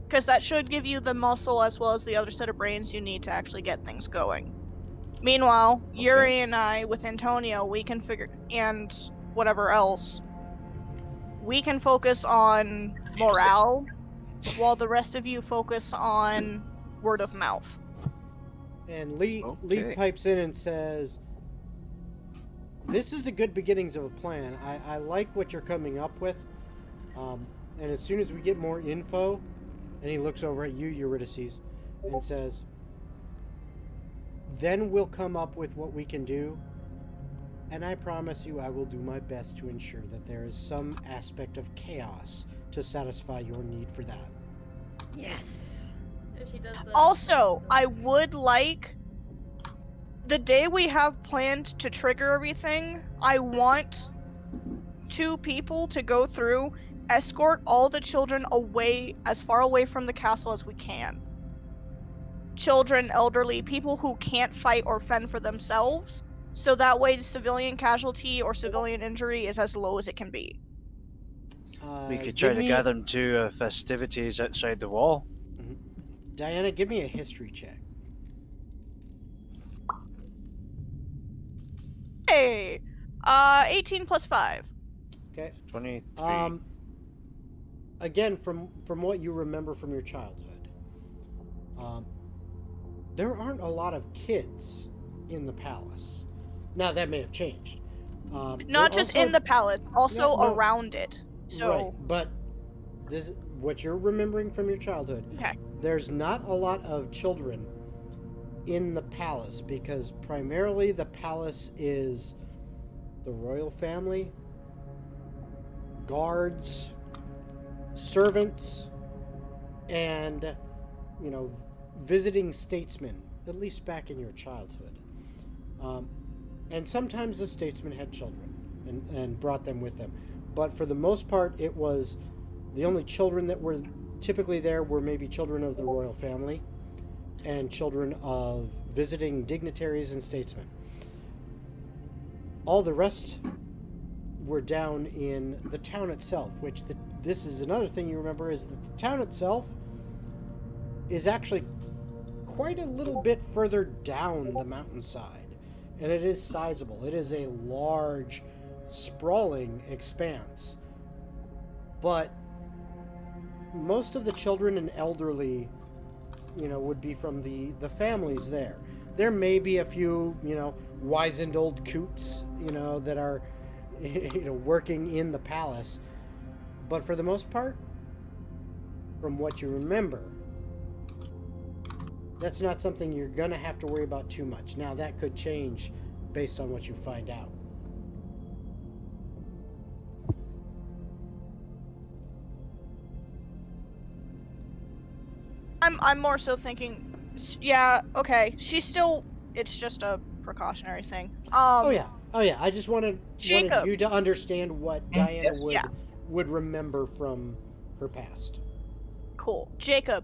Because that should give you the muscle as well as the other set of brains you need to actually get things going. Meanwhile, Yuri and I, with Antonio, we can figure, and whatever else, we can focus on morale, while the rest of you focus on word of mouth. And Lee Okay. pipes in and says, "This is a good beginnings of a plan. I like what you're coming up with. And as soon as we get more info," and he looks over at you, Eurydice, and says, "Then we'll come up with what we can do. And I promise you I will do my best to ensure that there is some aspect of chaos to satisfy your need for that." Yes. And she does the. Also, I would like, the day we have planned to trigger everything, I want 2 people to go through, escort all the children away, as far away from the castle as we can. Children, elderly, people who can't fight or fend for themselves, so that way civilian casualty or civilian injury is as low as it can be. We could try give to me- gather them to festivities outside the wall. Diana, give me a history check. Hey! 18 plus 5. Okay. 23. Again, from what you remember from your childhood, there aren't a lot of kids in the palace. Now that may have changed. Not just in the palace, also No. around it. So Right, but this what you're remembering from your childhood. Okay. There's not a lot of children in the palace because primarily the palace is the royal family, guards, servants, and visiting statesmen, at least back in your childhood. And sometimes the statesmen had children and brought them with them. But for the most part, it was the only children that were typically there were maybe children of the royal family and children of visiting dignitaries and statesmen. All the rest were down in the town itself, which this is another thing you remember is that the town itself is actually quite a little bit further down the mountainside, and it is sizable. It is a large, sprawling expanse. But most of the children and elderly, would be from the families there. There may be a few, wizened old coots, that are, working in the palace. But for the most part, from what you remember, that's not something you're going to have to worry about too much. Now, that could change based on what you find out. I'm more so thinking, yeah, okay. It's just a precautionary thing. Oh yeah. I just wanted you to understand what Diana would remember from her past. Cool. Jacob,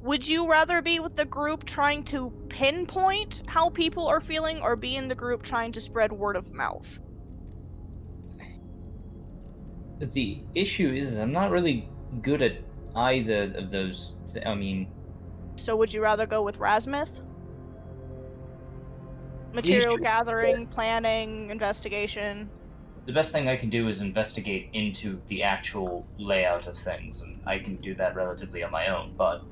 would you rather be with the group trying to pinpoint how people are feeling or be in the group trying to spread word of mouth? The issue is I'm not really good at either of those. I mean... So would you rather go with Razmith? Material gathering, planning, investigation. The best thing I can do is investigate into the actual layout of things, and I can do that relatively on my own, but...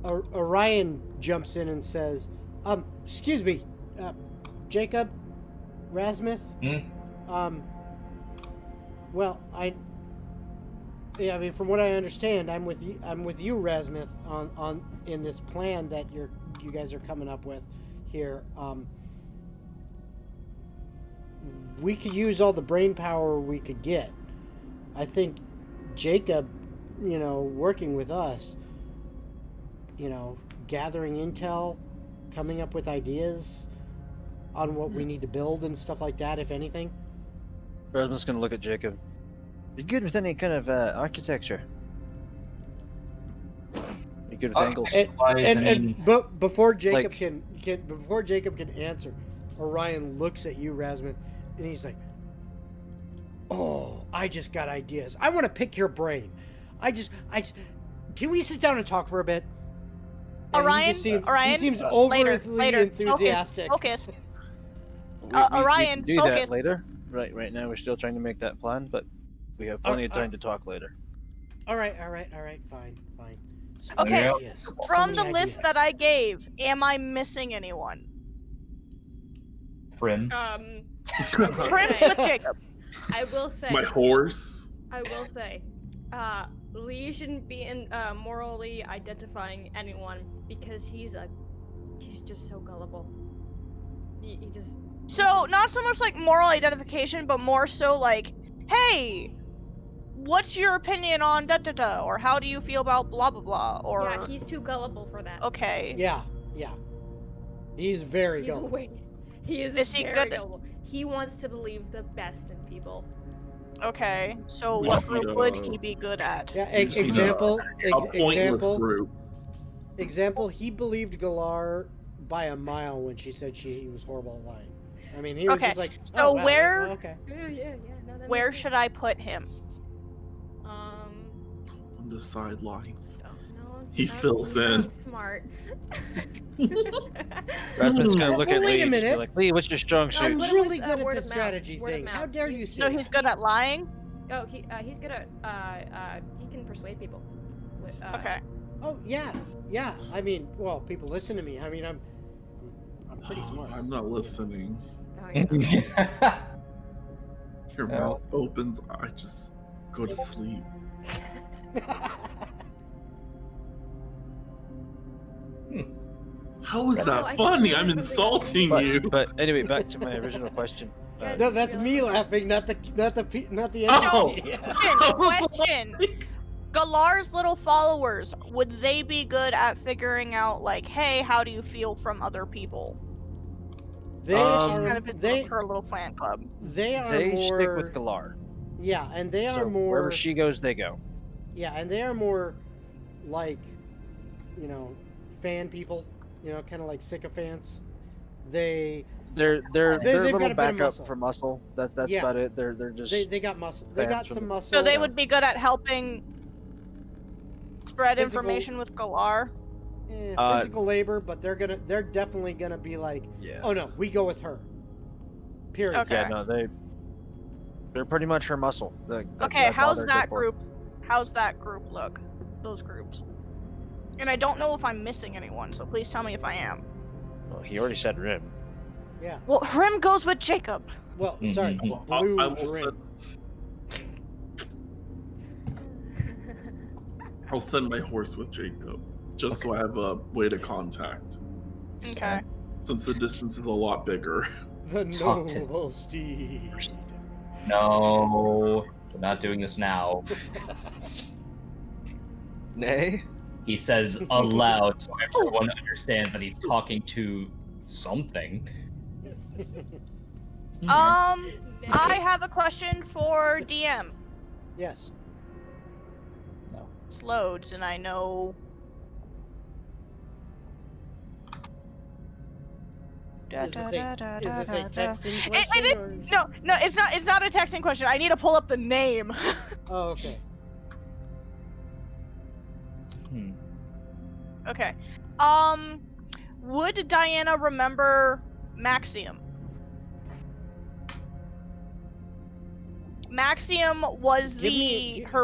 Orion jumps in and says, excuse me, Jacob, Razmith? Well, from what I understand, I'm with you, Razmith, on in this plan that you guys are coming up with here. We could use all the brain power we could get. I think Jacob, working with us, gathering intel, coming up with ideas on what we need to build and stuff like that, if anything. Rasmus gonna look at Jacob. You good with any kind of architecture? You good with angles? But before Jacob can answer, Orion looks at you, Razmith, and he's like, "Oh, I just got ideas. I want to pick your brain. Can we sit down and talk for a bit?" And Orion, he seems overly enthusiastic. Focus. we Orion, can do focus. that later. Right now we're still trying to make that plan, but we have plenty of time to talk later. All right, fine. So Okay, ideas. from So the many list that I gave, am I missing anyone? Prim. Prim's with Jacob. I will say. My horse. I will say, Lee shouldn't be morally identifying anyone because he's just so gullible. He just. So not so much like moral identification, but more so like, hey, what's your opinion on da da da, or how do you feel about blah blah blah, or Yeah, he's too gullible for that. okay. Yeah. He's very He's gullible. He is Is he very good? gullible. He wants to believe the best in people. Okay, so We what just need group a- would he be good at? Yeah. You see Example. A pointless group. Example. He believed Galar by a mile when she said he was horrible at lying. I mean, he was Okay, just like, so oh, wow, where- okay. Yeah. No, that Where makes should I put him? sense. On the sidelines. No, He not fills really in. Smart. Rasmus is gonna look Well, at wait Lee. a and just be minute. like, Lee, what's your strong suit? I'm But it really was, good at word the of mouth. strategy Word of thing. mouth. How dare you He's- say So that? he's good at lying? Oh, he's good at he can persuade people. Okay. Oh yeah. I mean, well, people listen to me. I mean, I'm pretty smart. I'm not listening. No, you're not. Your mouth opens, I just go to sleep. How is No, I that just funny? remembered I'm something insulting you. But anyway, back to my original question. Guys, No, that's me laughing, not the Oh. NPC. Question. Galar's little followers, would they be good at figuring out, like, hey, how do you feel from other people? They She's are kind of her little fan club. they are They more stick with Galar. Yeah, and they are So more wherever she goes, they go. Yeah, and they are more like, fan people, kind of like sycophants. They're they've a got a little bit of backup muscle. for muscle. That's Yeah. about it. They're just They got muscle. They got fans some from- muscle. So they would be good at helping spread Physical- information with Galar. Physical labor, but they're definitely gonna be like, yeah. oh no, we go with her. Period. Okay. Yeah, no, they're pretty much her muscle. Okay, all how's they're that good for. group? How's that group look? Those groups. And I don't know if I'm missing anyone, so please tell me if I am. Well, he already said Rim. Yeah. Well, Rim goes with Jacob. Well, sorry, Mhm. blue I will rim. I'll send my horse with Jacob, just so I have a way to contact. Okay. Since the distance is a lot bigger. The Talk to- noble steed. No, we're not doing this now. Nay. He says aloud so everyone understands that he's talking to something. I have a question for DM. Yes. No. It's loads, and I know. Is this a texting It question? Or... No, it's not. It's not a texting question. I need to pull up the name. Oh, okay. Okay. Would Diana remember Maxium? Maxium was her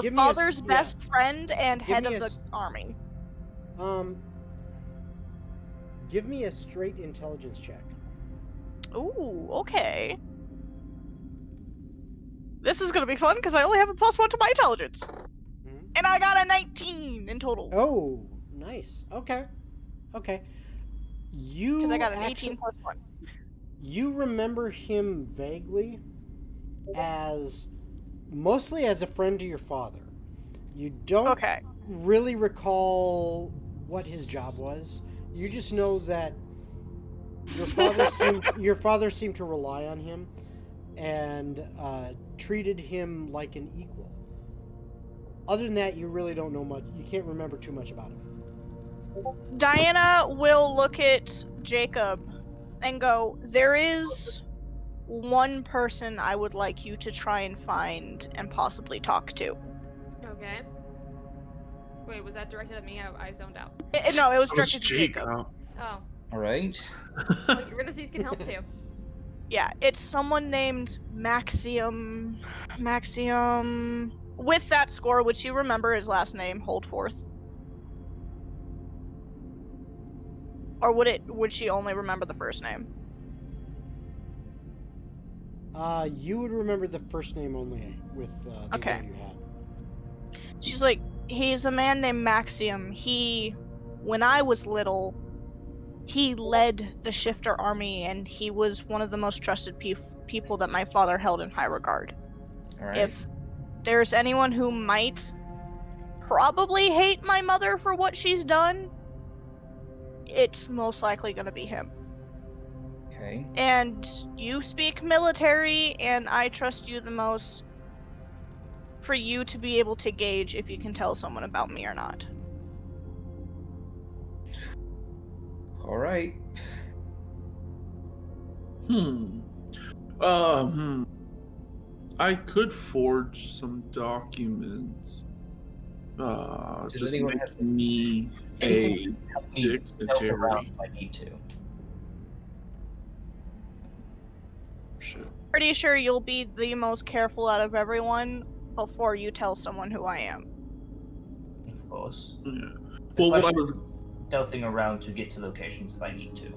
give me father's yeah. best friend and Give head me of a the army. Give me a straight intelligence check. Ooh, okay. This is gonna be fun because I only have a +1 to my intelligence, and I got a 19 in total. Oh, nice. Okay. You Because I got an actually, 18 +1. You remember him vaguely as mostly as a friend to your father. You don't really recall what his job was. You just know that your father seemed to rely on him and treated him like an equal. Other than that, you really don't know much. You can't remember too much about him. Diana will look at Jacob and go, there is one person I would like you to try and find and possibly talk to. Okay. Wait, was that directed at me? I zoned out. No, it was That was directed to Jacob. Oh. Alright. Well, Eurydice can help too. Yeah, it's someone named Maxium. With that score, which you remember his last name, Holdforth. Or would she only remember the first name? You would remember the first name only with the Okay. one you had. She's like, he's a man named Maxium. When I was little, he led the Shifter army, and he was one of the most trusted people that my father held in high regard. Alright. If there's anyone who might probably hate my mother for what she's done, it's most likely going to be him. Okay. And you speak military, and I trust you the most for you to be able to gauge if you can tell someone about me or not. Alright. I could forge some documents. Does Just anyone make have me anything a help me stealth around dictionary. if I need to? Shit. Pretty sure you'll be the most careful out of everyone before you tell someone who I am. Of course. Yeah. The Well, what I question was is stealthing around to get to locations if I need to.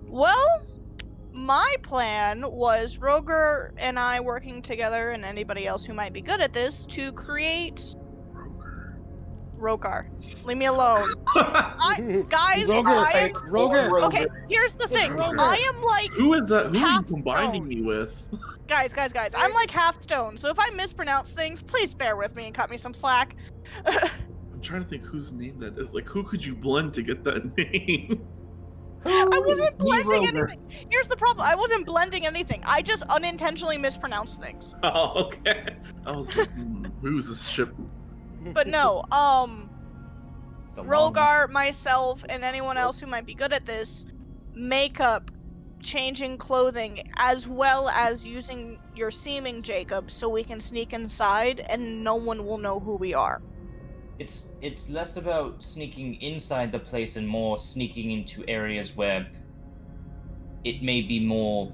Well, my plan was Roger and I working together, and anybody else who might be good at this, to create Rogar. Leave me alone. Guys, Roger, I am Roger. okay. Here's the thing. Roger. I am like Who is that? Who are you half combining stone. me with? Guys. I'm like half stone, so if I mispronounce things, please bear with me and cut me some slack. I'm trying to think whose name that is. Like, who could you blend to get that name? I wasn't Me, blending Roger. anything. Here's the problem. I wasn't blending anything. I just unintentionally mispronounced things. Oh, okay. I was like, who's this ship? But no, It's a long one. Rogar, myself, and anyone else who might be good at this, makeup, changing clothing, as well as using your seeming Jacob so we can sneak inside and no one will know who we are. It's less about sneaking inside the place and more sneaking into areas where it may be more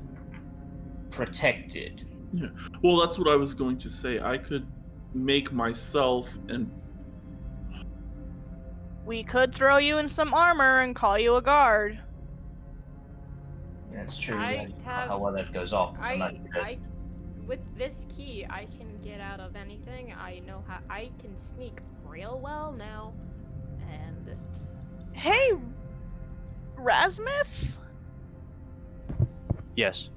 protected. Well, that's what I was going to say. I could make myself and We could throw you in some armor and call you a guard. That's true. I I don't know have- how well that goes off. So I'm not good. I, with this key, I can get out of anything. I know how I can sneak real well now, and Hey, Rasmuth? Yes.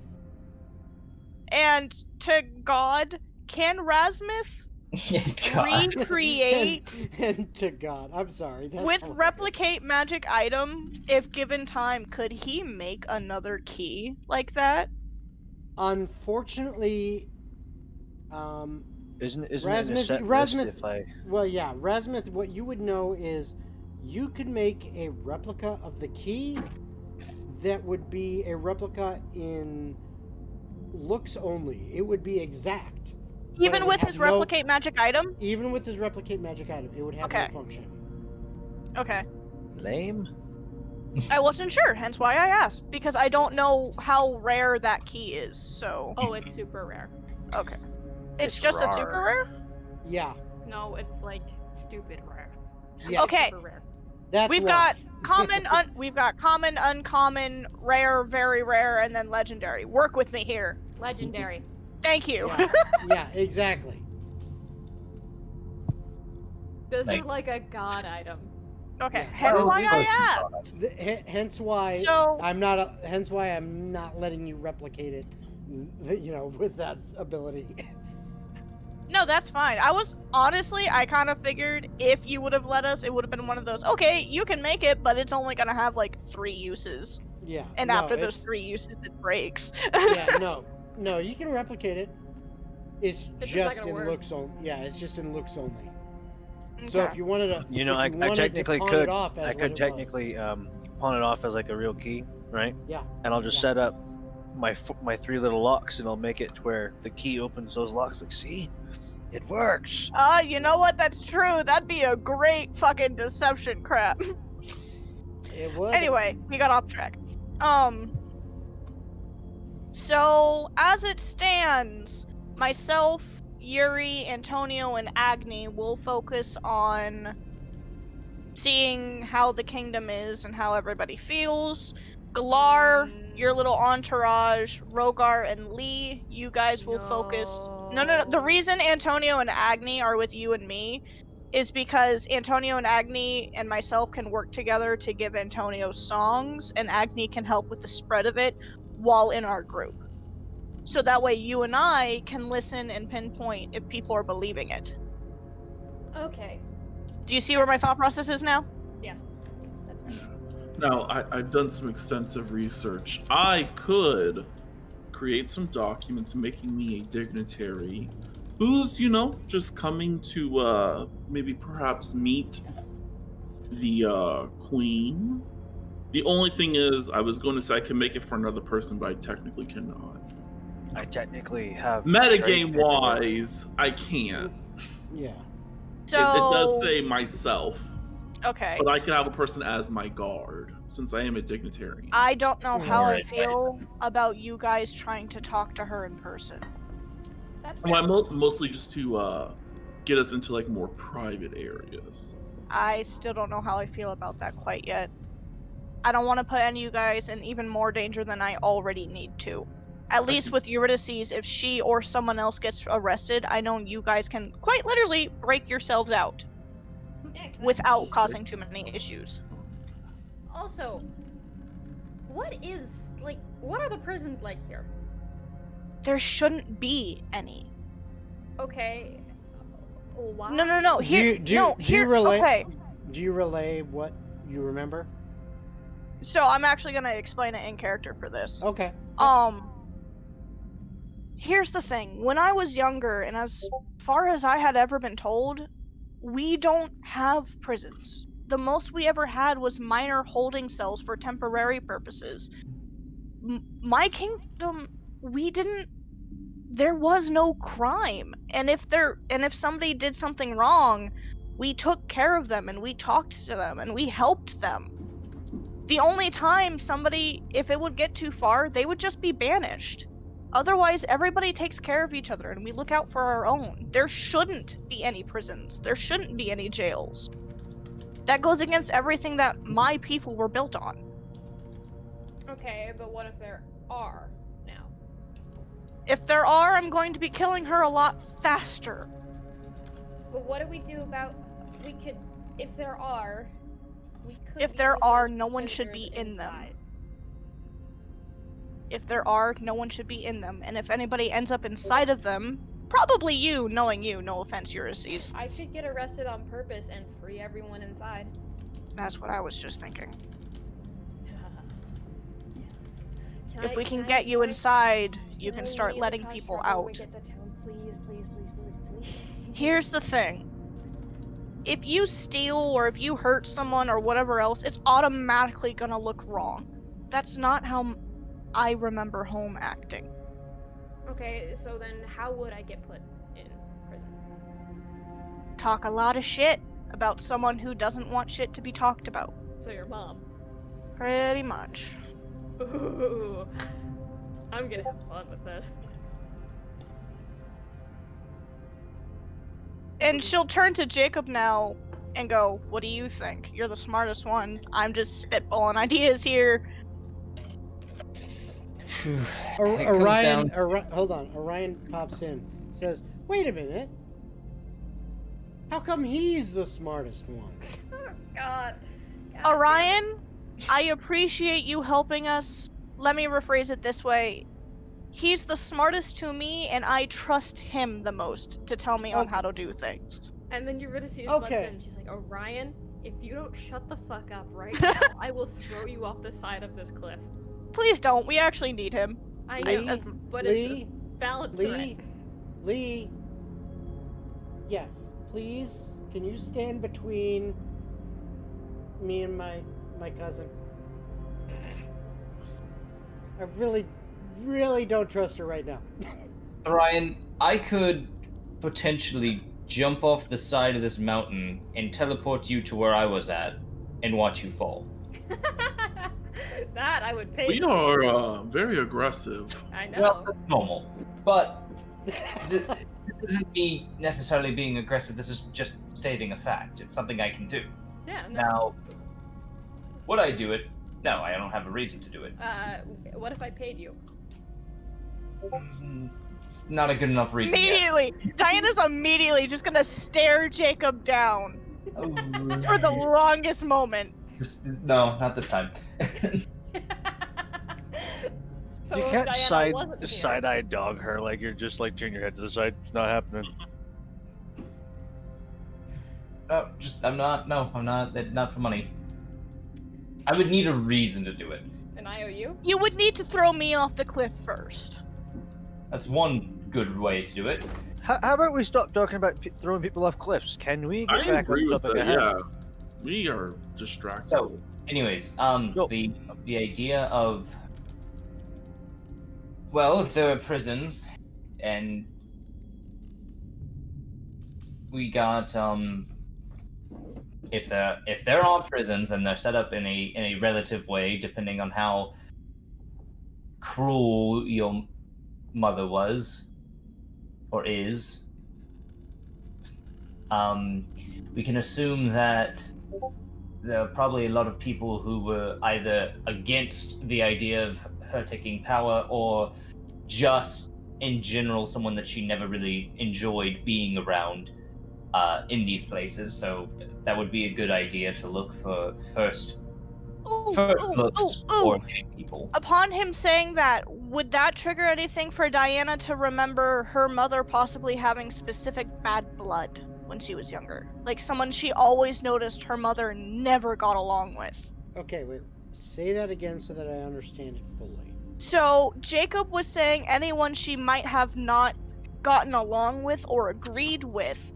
And to God, can Rasmuth God. recreate and to God, I'm sorry. That's with hilarious. replicate magic item? If given time, could he make another key like that? Unfortunately, Isn't it a Rasmus- set Rasmus- list if I... well, yeah, Rasmuth, what you would know is you could make a replica of the key that would be a replica in looks only. It would be exact. but Even it would with have his no- replicate magic item? Even with his replicate magic item, it would have Okay. no function. Okay. Lame? I wasn't sure, hence why I asked. Because I don't know how rare that key is, so... oh, it's super rare. Okay. It's It's just a rare. super rare? Yeah, No, it's like stupid rare. yeah. Okay. Super rare. That's We've why. got common, we've got common, uncommon, rare, very rare, and then legendary. Work with me here. Legendary. Thank you. Yeah, yeah, exactly. This Like- is like a god item. Okay, Yeah. hence Oh, why this I is- asked. Hence why So- hence why I'm not letting you replicate it. You know, with that ability. No, that's fine. I kind of figured if you would have let us, it would have been one of those, okay, you can make it, but it's only gonna have like 3 uses. Yeah. And no, after those it's- 3 uses, it breaks. Yeah, no, you can replicate it. It's It's just not just gonna in work. looks only. Yeah, it's just in looks only. So if Okay. you wanted to, You know, if I, you I wanted to technically pawn could. it off as I what could it technically pawn it off as like a real key, right? Yeah. And I'll just Yeah. set up my 3 little locks, and I'll make it to where the key opens those locks. Like, see, it works. You know what? That's true. That'd be a great fucking deception crap. It would. Anyway, we got off track. So as it stands, myself, Yuri, Antonio, and Agni will focus on seeing how the kingdom is and how everybody feels. Galar, your little entourage, Rogar and Lee, you guys will focus. No. The reason Antonio and Agni are with you and me is because Antonio and Agni and myself can work together to give Antonio songs, and Agni can help with the spread of it while in our group. So that way you and I can listen and pinpoint if people are believing it. Okay. Do you see where my thought process is now? Yes. That's right. Now, I've done some extensive research. I could create some documents making me a dignitary who's, just coming to maybe perhaps meet the queen. The only thing is, I was going to say I can make it for another person, but I technically cannot. I technically have. Metagame trade wise, I can't. Yeah. So It does say myself, okay. but I can have a person as my guard since I am a dignitary. I don't know how I Right. feel about you guys trying to talk to her in person. That's Well, fair. mostly just to get us into like more private areas. I still don't know how I feel about that quite yet. I don't want to put any of you guys in even more danger than I already need to. At least with Eurydice, if she or someone else gets arrested, I know you guys can quite literally break yourselves out Yeah, 'cause that's without me. causing too many issues. Also, what are the prisons like here? There shouldn't be any. Okay. Why? No. Here, Do you relay? Okay. Do you relay what you remember? So I'm actually gonna explain it in character for this. Okay. Here's the thing. When I was younger, and as far as I had ever been told, we don't have prisons. The most we ever had was minor holding cells for temporary purposes. My kingdom, we didn't. There was no crime, and if somebody did something wrong, we took care of them and we talked to them and we helped them. The only time somebody, if it would get too far, they would just be banished. Otherwise, everybody takes care of each other and we look out for our own. There shouldn't be any prisons. There shouldn't be any jails. That goes against everything that my people were built on. Okay, but what if there are now? If there are, I'm going to be killing her a lot faster. But what do we do about? If there are, we could. If be there using are, those no one should be prisoners in them. inside. If there are, no one should be in them. And if anybody ends up inside of them, probably you, knowing you, no offense, Eurydice. I could get arrested on purpose and free everyone inside. That's what I was just thinking. Yes. If we can get you inside, you can I start really letting cause people trouble when we out. get to town? Please. Here's the thing. If you steal or if you hurt someone or whatever else, it's automatically gonna look wrong. That's not how I remember home acting. Okay, so then how would I get put in prison? Talk a lot of shit about someone who doesn't want shit to be talked about. So your mom. Pretty much. Ooh, I'm gonna have fun with this. And she'll turn to Jacob now and go, "What do you think? You're the smartest one. I'm just spitballing ideas here." Orion, hold on. Orion pops in, says, "Wait a minute. How come he's the smartest one?" Oh God. Orion, I appreciate you helping us. Let me rephrase it this way. He's the smartest to me, and I trust him the most to tell me on how to do things. And then Eurydice butts Okay. in. She's like, "Orion, if you don't shut the fuck up right now, I will throw you off the side of this cliff." Please don't. We actually need him. I Lee, know, but Lee, it's a valid threat. Lee. Yeah, please. Can you stand between me and my cousin? I really don't trust her right now. Ryan, I could potentially jump off the side of this mountain and teleport you to where I was at and watch you fall. That I would pay. We to see. are very aggressive. I know. Well, that's normal. But this isn't me necessarily being aggressive. This is just stating a fact. It's something I can do. Yeah. No. Now, would I do it? No, I don't have a reason to do it. What if I paid you? It's not a good enough reason yet. Immediately! Diana's immediately just gonna stare Jacob down for the longest moment. No, not this time. So You if can't Diana wasn't here- side-eye dog her like you're just like turn your head to the side. It's not happening. I'm not for money. I would need a reason to do it. An IOU? You would need to throw me off the cliff first. That's one good way to do it. How about we stop talking about throwing people off cliffs? Can we get I back agree on with topic that. ahead? Yeah, we are distracted. So, anyways, the idea of, well, if there are prisons, and we got if there are prisons and they're set up in a relative way, depending on how cruel your mother was or is, we can assume that there are probably a lot of people who were either against the idea of her taking power or just in general someone that she never really enjoyed being around in these places. So that would be a good idea to look for first looks for hitting people. Upon him saying that, would that trigger anything for Diana to remember her mother possibly having specific bad blood when she was younger? Like someone she always noticed her mother never got along with. Okay, wait. Say that again so that I understand it fully. So Jacob was saying anyone she might have not gotten along with or agreed with.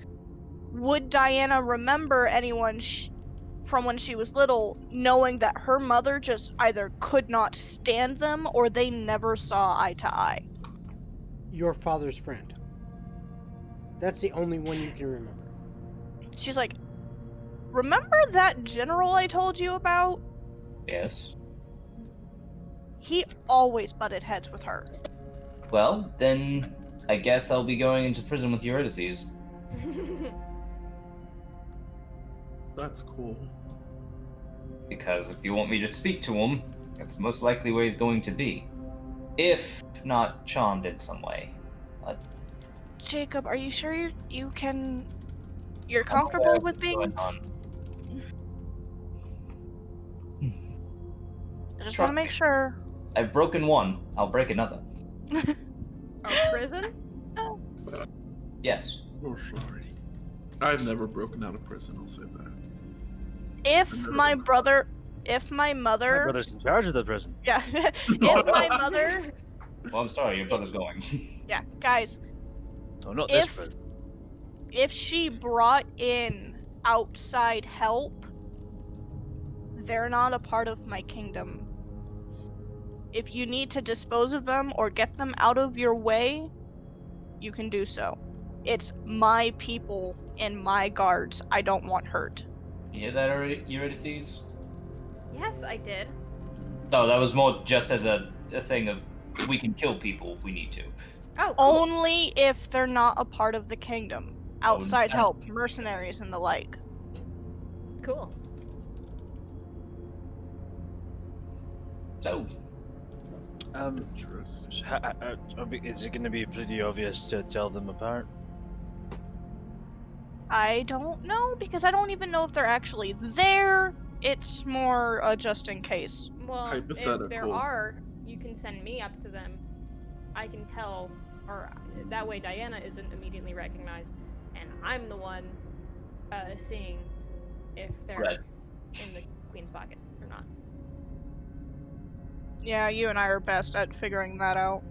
Would Diana remember anyone from when she was little, knowing that her mother just either could not stand them or they never saw eye to eye? Your father's friend. That's the only one you can remember. She's like, remember that general I told you about? Yes. He always butted heads with her. Well, then I guess I'll be going into prison with Eurydice. That's cool. Because if you want me to speak to him, that's the most likely way he's going to be. If not charmed in some way. Jacob, are you sure you're comfortable with being... I just want to make sure. I've broken one, I'll break another. Oh, prison? Yes. Oh, sorry. I've never broken out of prison, I'll say that. If my mother... My brother's in charge of the prison. Yeah. If my mother... Well, I'm sorry, your brother's going. Yeah, guys. Oh, not this prison. If she brought in outside help, they're not a part of my kingdom. If you need to dispose of them or get them out of your way, you can do so. It's my people and my guards I don't want hurt. You hear that, Eurydice? Yes, I did. No, that was more just as a thing of we can kill people if we need to. Oh, cool. Only if they're not a part of the kingdom. Outside no. help, mercenaries and the like. Cool. So, Interesting. Is it going to be pretty obvious to tell them apart? I don't know, because I don't even know if they're actually there. It's more just in case. Well, if there Hypothetical. are, you can send me up to them. I can tell, or that way Diana isn't immediately recognized, and I'm the one seeing if they're Right. in the queen's pocket or not. Yeah, you and I are best at figuring that out.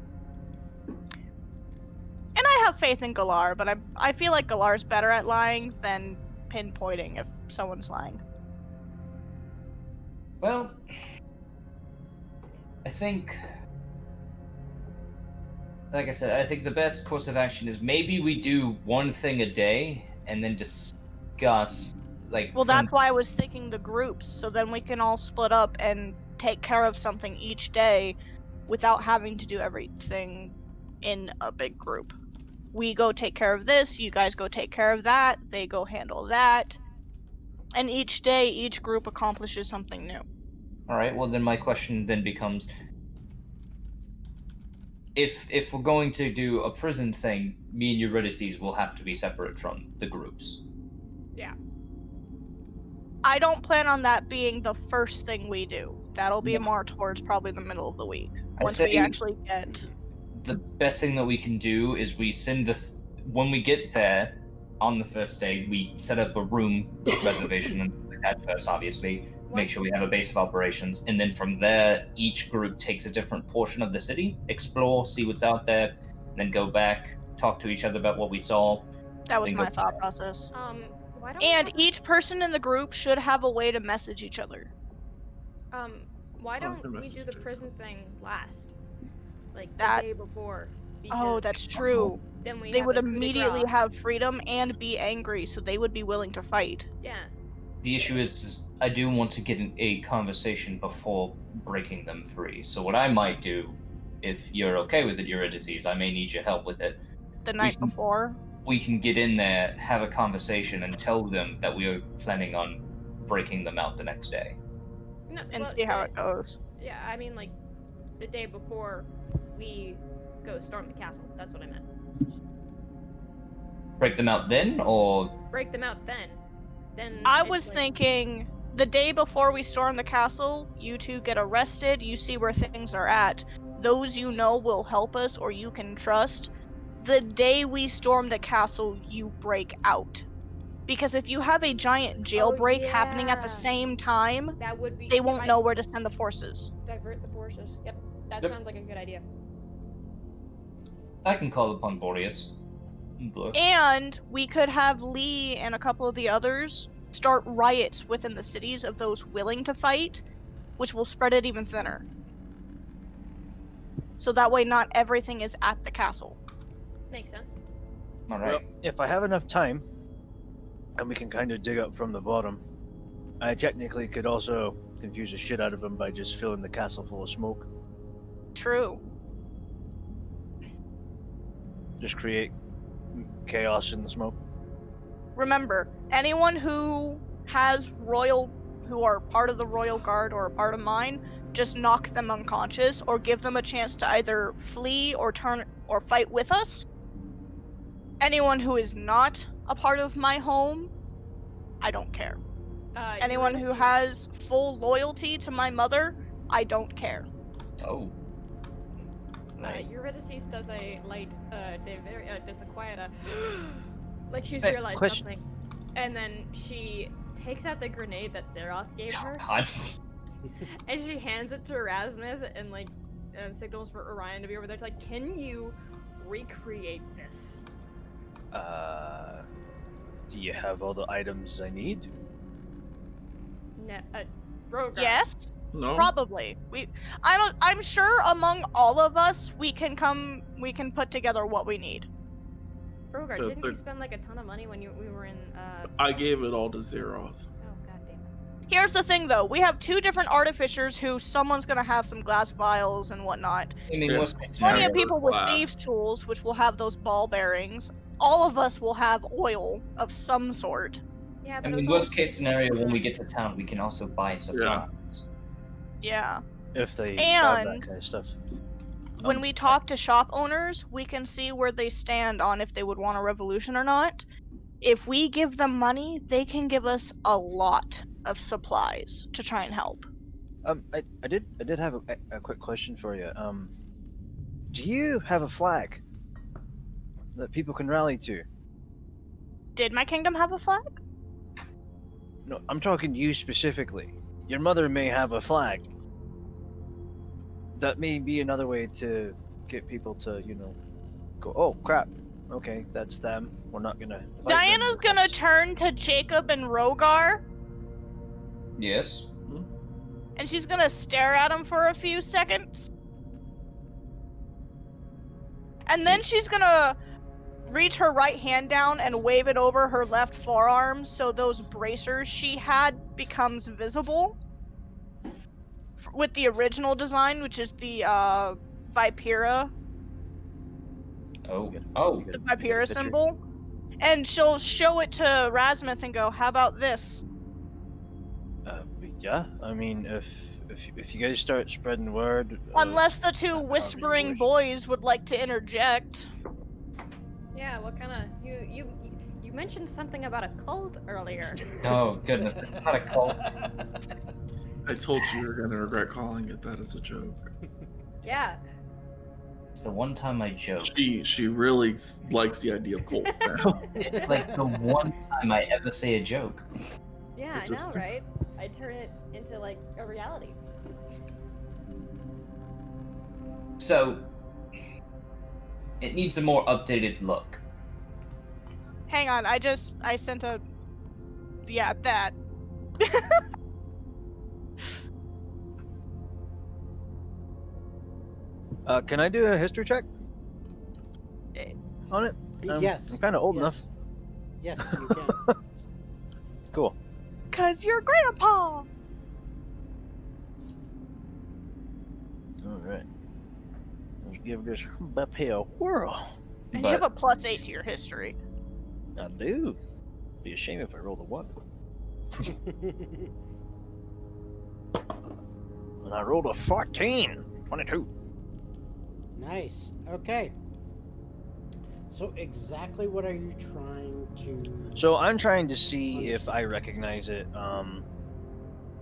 And I have faith in Galar, but I feel like Galar's better at lying than pinpointing if someone's lying. well, I think, like I said, I think the best course of action is maybe we do one thing a day and then discuss, like... Well, that's why I was thinking the groups, so then we can all split up and take care of something each day without having to do everything in a big group. We go take care of this, you guys go take care of that, they go handle that. And each day, each group accomplishes something new. Alright, well then my question then becomes, if we're going to do a prison thing, me and Eurydice will have to be separate from the groups. Yeah. I don't plan on that being the first thing we do. That'll be Yeah. more towards probably the middle of the week. I Once we say- actually get... The best thing that we can do is we send when we get there on the first day, we set up a room reservation and stuff like that first, obviously. Make sure we have a base of operations, and then from there, each group takes a different portion of the city, explore, see what's out there, and then go back, talk to each other about what we saw. That was Then my go- thought process. Why don't And we each person in the group should have a way to message each other. why don't can we message do the Jacob. prison thing last? Like That- the day before. Oh, because that's true. then we They have would a coup de immediately grace. have freedom and be angry, so they would be willing to fight. Yeah. The issue is I do want to get a conversation before breaking them free. So what I might do, if you're okay with it, Eurydice, I may need your help with it. The night can- before. We can get in there, have a conversation, and tell them that we are planning on breaking them out the next day. No, and well, see how it goes. Yeah, I mean, like, the day before we go storm the castle. That's what I meant. Break them out then, or Break them out then. Then I it's was like- thinking the day before we storm the castle, you two get arrested, you see where things are at. Those you know will help us or you can trust. The day we storm the castle, you break out. Because if you have a giant jailbreak happening at the yeah. same time, That would be. they won't know where to send the forces. Divert the forces. Yep, that Yep. sounds like a good idea. I can call upon Boreas. Look. And we could have Lee and a couple of the others start riots within the cities of those willing to fight, which will spread it even thinner. So that way not everything is at the castle. Makes sense. All Well, right. if I have enough time, and we can kind of dig up from the bottom, I technically could also confuse the shit out of them by just filling the castle full of smoke. True. Just create chaos in the smoke. Remember, anyone who who are part of the royal guard or a part of mine, just knock them unconscious or give them a chance to either flee or turn or fight with us. Anyone who is not a part of my home, I don't care. Anyone who has full loyalty to my mother, I don't care. Oh. Right. Eurydice does a light, does the quiet, like she's Hey, realized question. something, and then she takes out the grenade that Zeroth gave her, God. and she hands it to Erasmus, and like signals for Orion to be over there. Like, can you recreate this? Do you have all the items I need? Rogar. Yes, No. probably. I'm sure among all of us we can put together what we need. Rogar, The- didn't the- you spend like a ton of money when we were in? I gave it all to Zeroth. Oh god damn it. Here's the thing though, we have two different artificers who someone's gonna have some glass vials and whatnot. I mean, Yeah. worst case Plenty scenario, of people with glass. thieves' tools, which will have those ball bearings. All of us will have oil of some sort. Yeah, I but it mean, was worst case scenario, when we get to town, we can also buy supplies. Yeah. If they have that And- kind of stuff. When we talk to shop owners, we can see where they stand on if they would want a revolution or not. If we give them money, they can give us a lot of supplies to try and help. I did have a quick question for you. Do you have a flag that people can rally to? Did my kingdom have a flag? No, I'm talking you specifically. Your mother may have a flag. That may be another way to get people to, go, oh crap, okay, that's them. We're not gonna. fight them Diana's gonna because-" turn to Jacob and Rogar, Yes. and she's gonna stare at him for a few seconds. And then she's gonna reach her right hand down and wave it over her left forearm so those bracers she had becomes visible. With the original design, which is the Vipera, Oh. You Oh. get- the you get a Vipera picture. symbol. And she'll show it to Rasmuth and go, how about this? Yeah, I mean, if you guys start spreading word. Unless the two however you whispering wish. boys would like to interject. Yeah, what kind of you mentioned something about a cult earlier. Oh goodness, it's not a cult. I told you were gonna regret calling it that as a joke. Yeah. It's the one time I joke. She really likes the idea of cults now. It's like the one time I ever say a joke. Yeah, It I just- know, right? I turn it into like a reality. So it needs a more updated look. Hang on, I sent a. Yeah, that. Can I do a history check on it? Yes. I'm kind of old yes. enough. Yes, you can. Cool. Cause you're grandpa! All right. Let's give this puppy a whirl. And you have a +8 to your history. I do. Be a shame if I rolled a 1. And I rolled a 14. 22. Nice. Okay. So exactly what are you trying to... So I'm trying to see if I recognize it,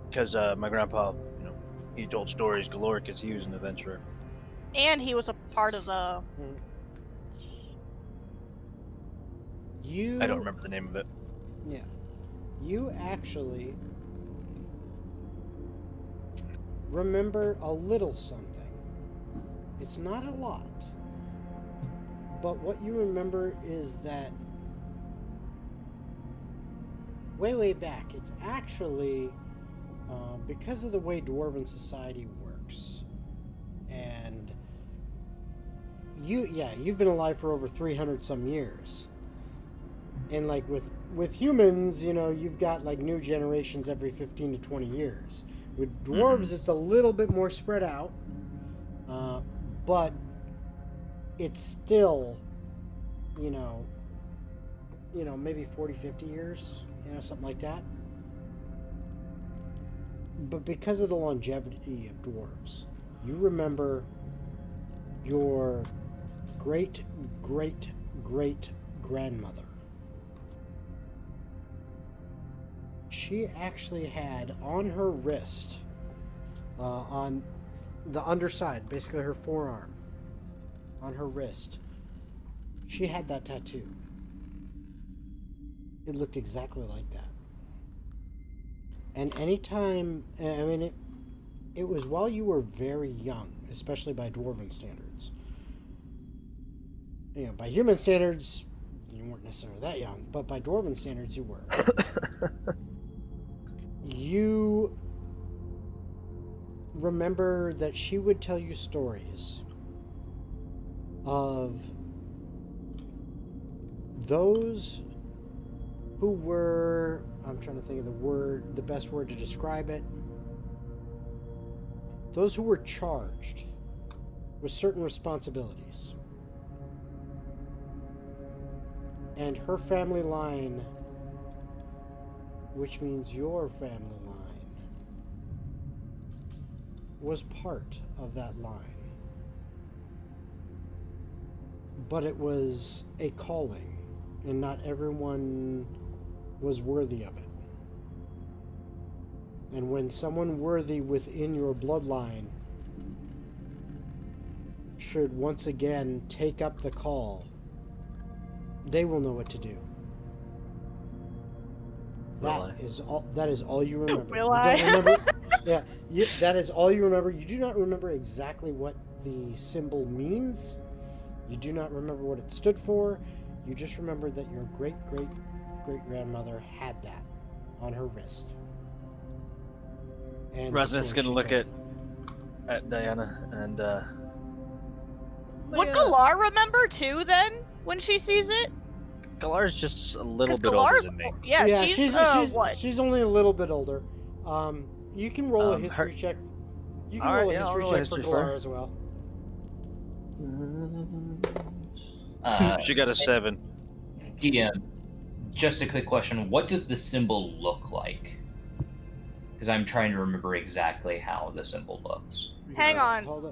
because my grandpa, he told stories galore because he was an adventurer. And he was a part of the. You... I don't remember the name of it. Yeah. You actually remember a little something. It's not a lot. But what you remember is that way back, it's actually because of the way Dwarven society works. And you've been alive for over 300 some years. And like with humans, you've got like new generations every 15 to 20 years. With dwarves, it's a little bit more spread out. But it's still, maybe 40, 50 years, something like that. But because of the longevity of dwarves, you remember your great-great-great-grandmother. She actually had on her wrist, on the underside, basically her forearm, on her wrist, she had that tattoo. It looked exactly like that. And anytime, it was while you were very young, especially by Dwarven standards. By human standards, you weren't necessarily that young, but by Dwarven standards, you were. You remember that she would tell you stories of those who were, I'm trying to think of the best word to describe it, those who were charged with certain responsibilities. And her family line, which means your family line, was part of that line. But it was a calling, and not everyone was worthy of it. And when someone worthy within your bloodline should once again take up the call, they will know what to do. That is all you remember. Will you I? Don't remember, yeah, that is all you remember. You do not remember exactly what the symbol means. You do not remember what it stood for. You just remember that your great-great-great-grandmother had that on her wrist. And Resnick's gonna look at Diana and Would Galar remember too then when she sees it? Galar's just a little 'Cause bit Galar's, older than me. yeah, she's what? She's only a little bit older. You can roll a history her- check. You can Alright, roll a yeah, I'll history roll a check for history for her. Galar as well. She got a 7. DM, just a quick question. What does the symbol look like? Because I'm trying to remember exactly how the symbol looks. Hang on. Hold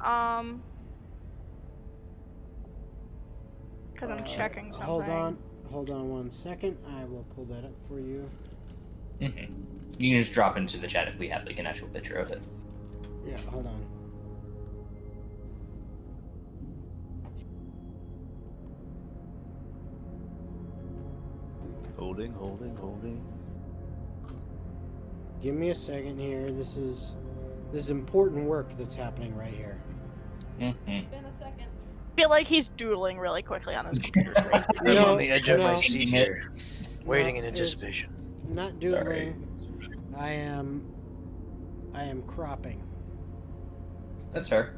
Because I'm checking something. Hold on 1 second. I will pull that up for you. Mm-hmm. You can just drop into the chat if we have like an actual picture of it. Yeah, hold on. Holding. Give me a second here. This is important work that's happening right here. Mm-hmm. Been a second. Feel like he's doodling really quickly on his computer screen. I'm No, on the edge of my no. seat here, waiting in it's anticipation. Not Sorry. doodling. I am cropping. That's fair.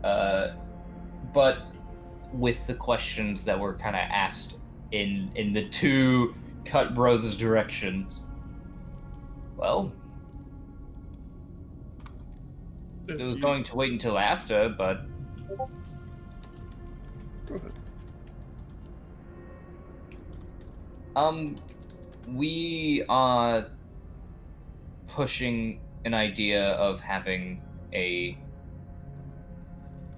But with the questions that were kind of asked in the two cut bros' directions, well, it was going to wait until after, but Go ahead. we are pushing an idea of having a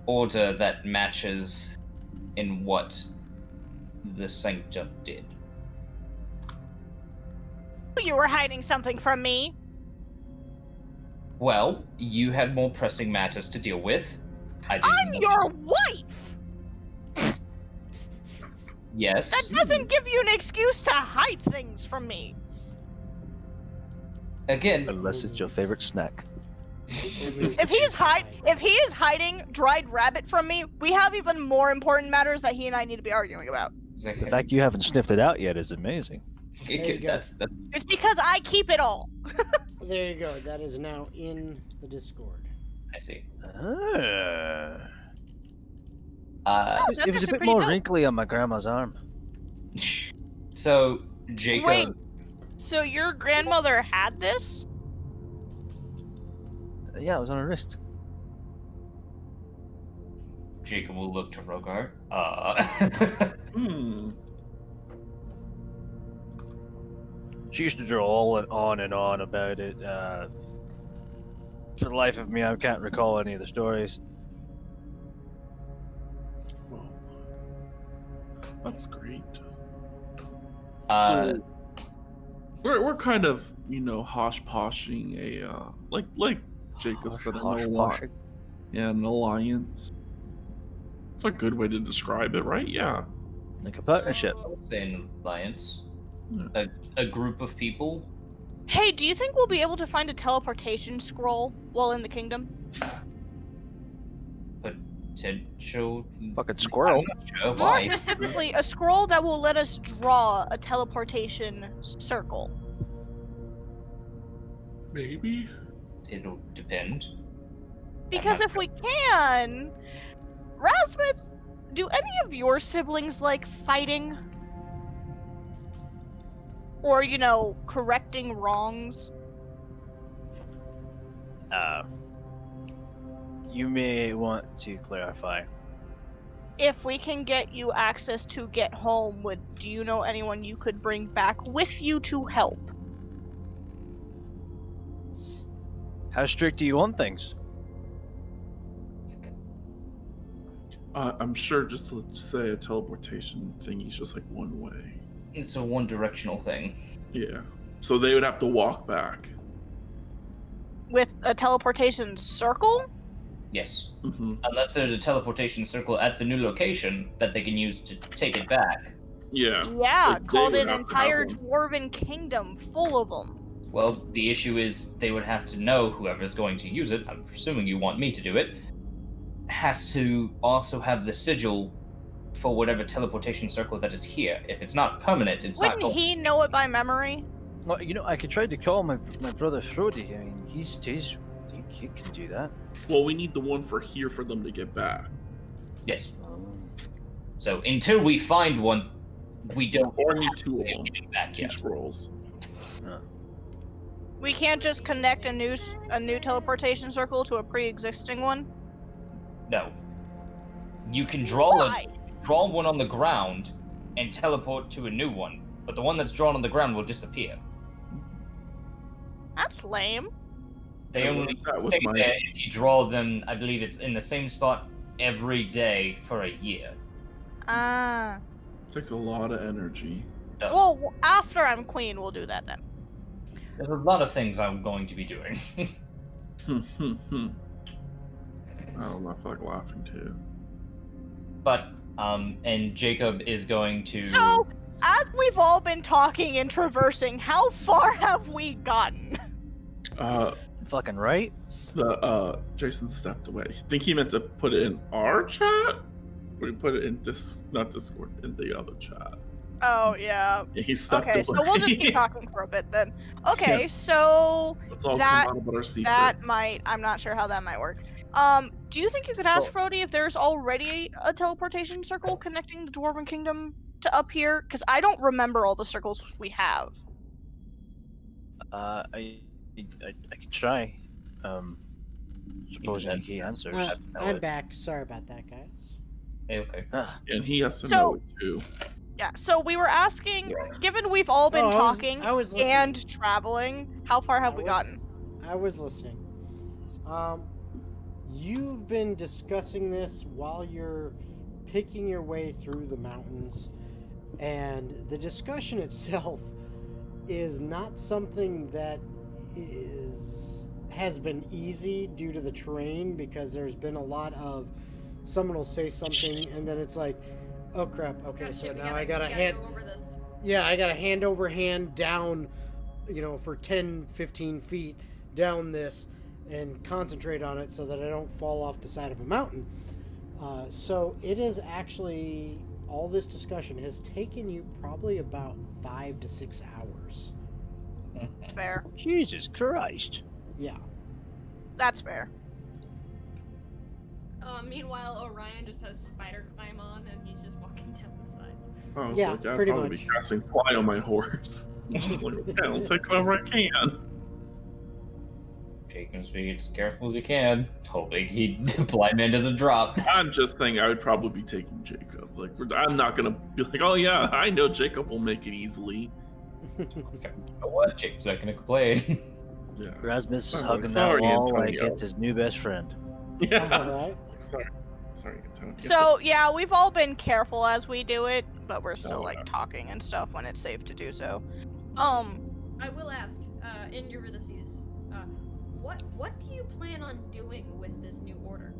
order that matches in what the Sanctum did. You were hiding something from me. Well, you had more pressing matters to deal with. I'm your wife! Yes. That doesn't give you an excuse to hide things from me. Again, Unless it's your favorite snack. If he is hiding dried rabbit from me, we have even more important matters that he and I need to be arguing about. The fact you haven't sniffed it out yet is amazing. There you go. that's It's because I keep it all. There you go. That is now in the Discord. I see. Ah. Uh, That's It was a actually bit pretty more dope. wrinkly on my grandma's arm. so Jacob. Wait, so your grandmother had this? Yeah, it was on her wrist. Jacob will look to Rogar. Hmm. She used to draw on and on about it. For the life of me, I can't recall any of the stories. Well, that's great. Uh, So, we're kind of hosh poshing a like Jacob said, Hosh-poshing. an alliance. It's a good way to describe it, right? Yeah. Like a partnership. I would say an alliance. Yeah. A group of people. Hey, do you think we'll be able to find a teleportation scroll while in the kingdom? Potential. Fucking squirrel. I'm not sure More why. specifically, a scroll that will let us draw a teleportation circle. Maybe. It'll depend. Because if we can, Rasmuth, do any of your siblings like fighting? Or, correcting wrongs? You may want to clarify. If we can get you access to get home, do you know anyone you could bring back with you to help? How strict do you want things? I'm sure just to say a teleportation thing is just like one way. It's a one-directional thing. Yeah. So they would have to walk back. With a teleportation circle? Yes. Mm-hmm. Unless there's a teleportation circle at the new location that they can use to take it back. Yeah. Yeah, Like, they called would an have to have entire one. dwarven kingdom full of them. Well, the issue is they would have to know whoever's going to use it, I'm presuming you want me to do it, has to also have the sigil for whatever teleportation circle that is here. If it's not permanent, it's not Wouldn't going. he know it by memory? Well, I could try to call my brother Frody. I mean, he can do that. Well, we need the one for here for them to get back. Yes. So until we find one, we don't Or need two of get them. it back Two yet. scrolls. We can't just connect a new teleportation circle to a pre-existing one? No. You can draw one on the ground and teleport to a new one, but the one that's drawn on the ground will disappear. That's lame. They That only was stay my- there if you draw them. I believe it's in the same spot every day for a year. Ah. Takes a lot of energy. Does. Well, after I'm queen, we'll do that then. There's a lot of things I'm going to be doing. I don't know, I feel like laughing too. But and Jacob is going to. So, as we've all been talking and traversing, how far have we gotten? Fucking right. Jason stepped away. I think he meant to put it in our chat? Or he put it in not Discord, in the other chat. Oh, yeah. Yeah, he stepped Okay, away. so we'll just keep talking for a bit then. Okay, so Let's all that- come out about our secrets. that might, I'm not sure how that might work. Do you think you could ask Frody if there's already a teleportation circle connecting the Dwarven Kingdom to up here? Because I don't remember all the circles we have. I could try. Supposing he answers. I'm back. Sorry about that, guys. Hey, okay. Ah, And he has to So- know it too. Yeah, so we were asking, Yeah. given we've all been Oh, talking I was listening. and traveling, how far have we gotten? I was listening. You've been discussing this while you're picking your way through the mountains, and the discussion itself is not something that has been easy due to the terrain, because there's been a lot of someone will say something and then it's like, oh crap, okay, Oh, so shit, we now I gotta go hand over this. I gotta hand over hand down, for 10-15 feet down this and concentrate on it so that I don't fall off the side of a mountain. So it is actually, all this discussion has taken you probably about 5 to 6 hours. Fair. Jesus Christ. Yeah. That's fair. Meanwhile, Orion just has spider climb on, and he's just walking down the sides. I was Yeah, like, I'd pretty probably much. be casting fly on my horse. Just like, okay, I'll take whatever I can. Jacob's being as careful as he can, hoping the blind man doesn't drop. I'm just thinking I would probably be taking Jacob. Like, I'm not gonna be like, oh yeah, I know Jacob will make it easily. You know what? Jacob's not gonna complain. Yeah. Rasmus is Oh, hugging that sorry, wall like Antonio. it's his new best friend. Yeah. Alright. Sorry, Antonio. So, yeah, we've all been careful as we do it, but we're still, Oh, like, yeah. talking and stuff when it's safe to do so. I will ask, in Eurydice, what do you plan on doing with this new order?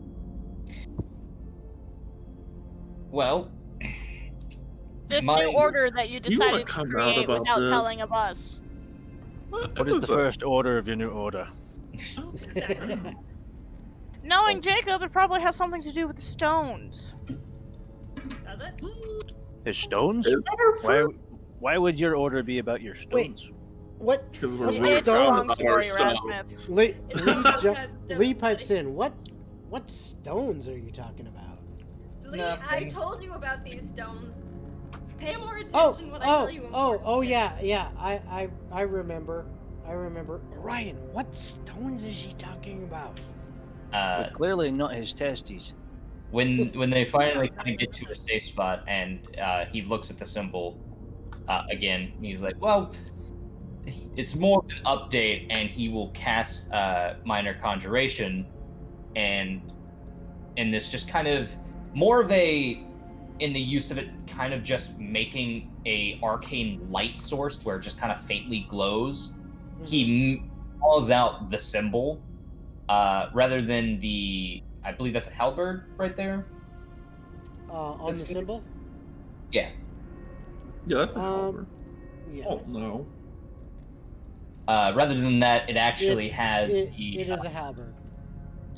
Well, This My- new order that you wanna decided to come out create about without this? telling of us. What is the first order of your new order? Exactly. Knowing Jacob, it probably has something to do with the stones. Does it? His stones? Is that our Why? first? Why would your order be about your Wait. stones? What? Because we're It's really a proud long about our story, stones. Rasmus. Lee, It's Lee, not ju- because it's Lee different. pipes in. What stones are you talking about? Lee, I Nothing. told you about these stones. Pay more attention Oh, when I tell you important oh, shit. yeah. I remember. Orion, what stones is she talking about? But clearly not his testes. when they finally kind of get to a safe spot and he looks at the symbol again, he's like, well, it's more of an update, and he will cast minor conjuration, and this just kind of more of a, in the use of it, kind of just making a arcane light source where it just kind of faintly glows. He calls out the symbol rather than the, I believe that's a halberd right there. On the That's- symbol? Yeah. Yeah, that's a Um, halberd. Yeah. Oh no. Rather than that, it actually It's- has it the is a halberd.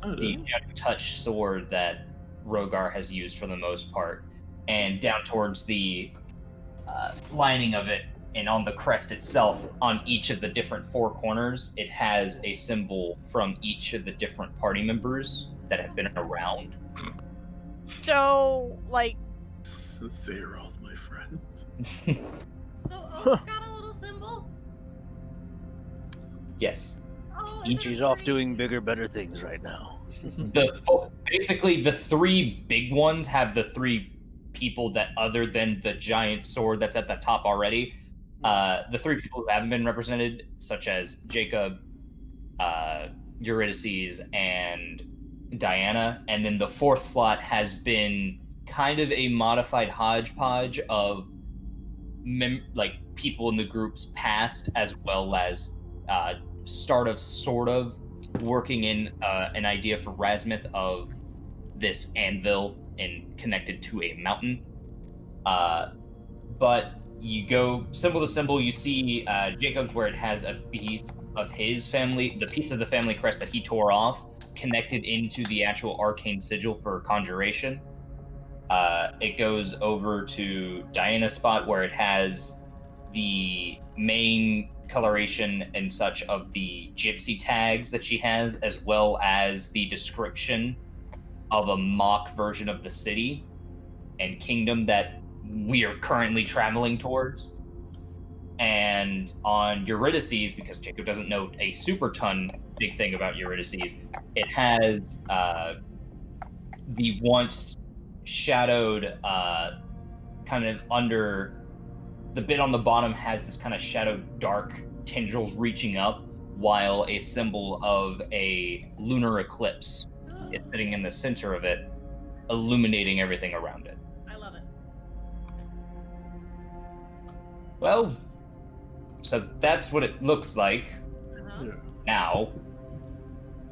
Oh, it the is? Shadow Touch sword that Rogar has used for the most part, and down towards the lining of it and on the crest itself, on each of the different four corners, it has a symbol from each of the different party members that have been around. So, like, Zeroth, my friend. So Oak got a little symbol? Yes. Oh, Each is it He's off free? doing bigger, better things right now. Basically, the three big ones have the three people that, other than the giant sword that's at the top already, the three people who haven't been represented, such as Jacob, Eurydice, and Diana, and then the fourth slot has been kind of a modified hodgepodge of people in the group's past, as well as sort of working in an idea for Rasmuth of this anvil and connected to a mountain. But you go symbol to symbol, you see Jacob's, where it has a piece of his family, the piece of the family crest that he tore off, connected into the actual arcane sigil for conjuration. It goes over to Diana's spot, where it has the main coloration and such of the gypsy tags that she has, as well as the description of a mock version of the city and kingdom that we are currently traveling towards. And on Eurydice's, because Jacob doesn't know a super ton big thing about Eurydice's, it has the once shadowed kind of under the bit on the bottom has this kind of shadowed dark tendrils reaching up, while a symbol of a lunar eclipse is sitting in the center of it, illuminating everything around it. I love it. Well, so that's what it looks like Uh-huh. Yeah. now.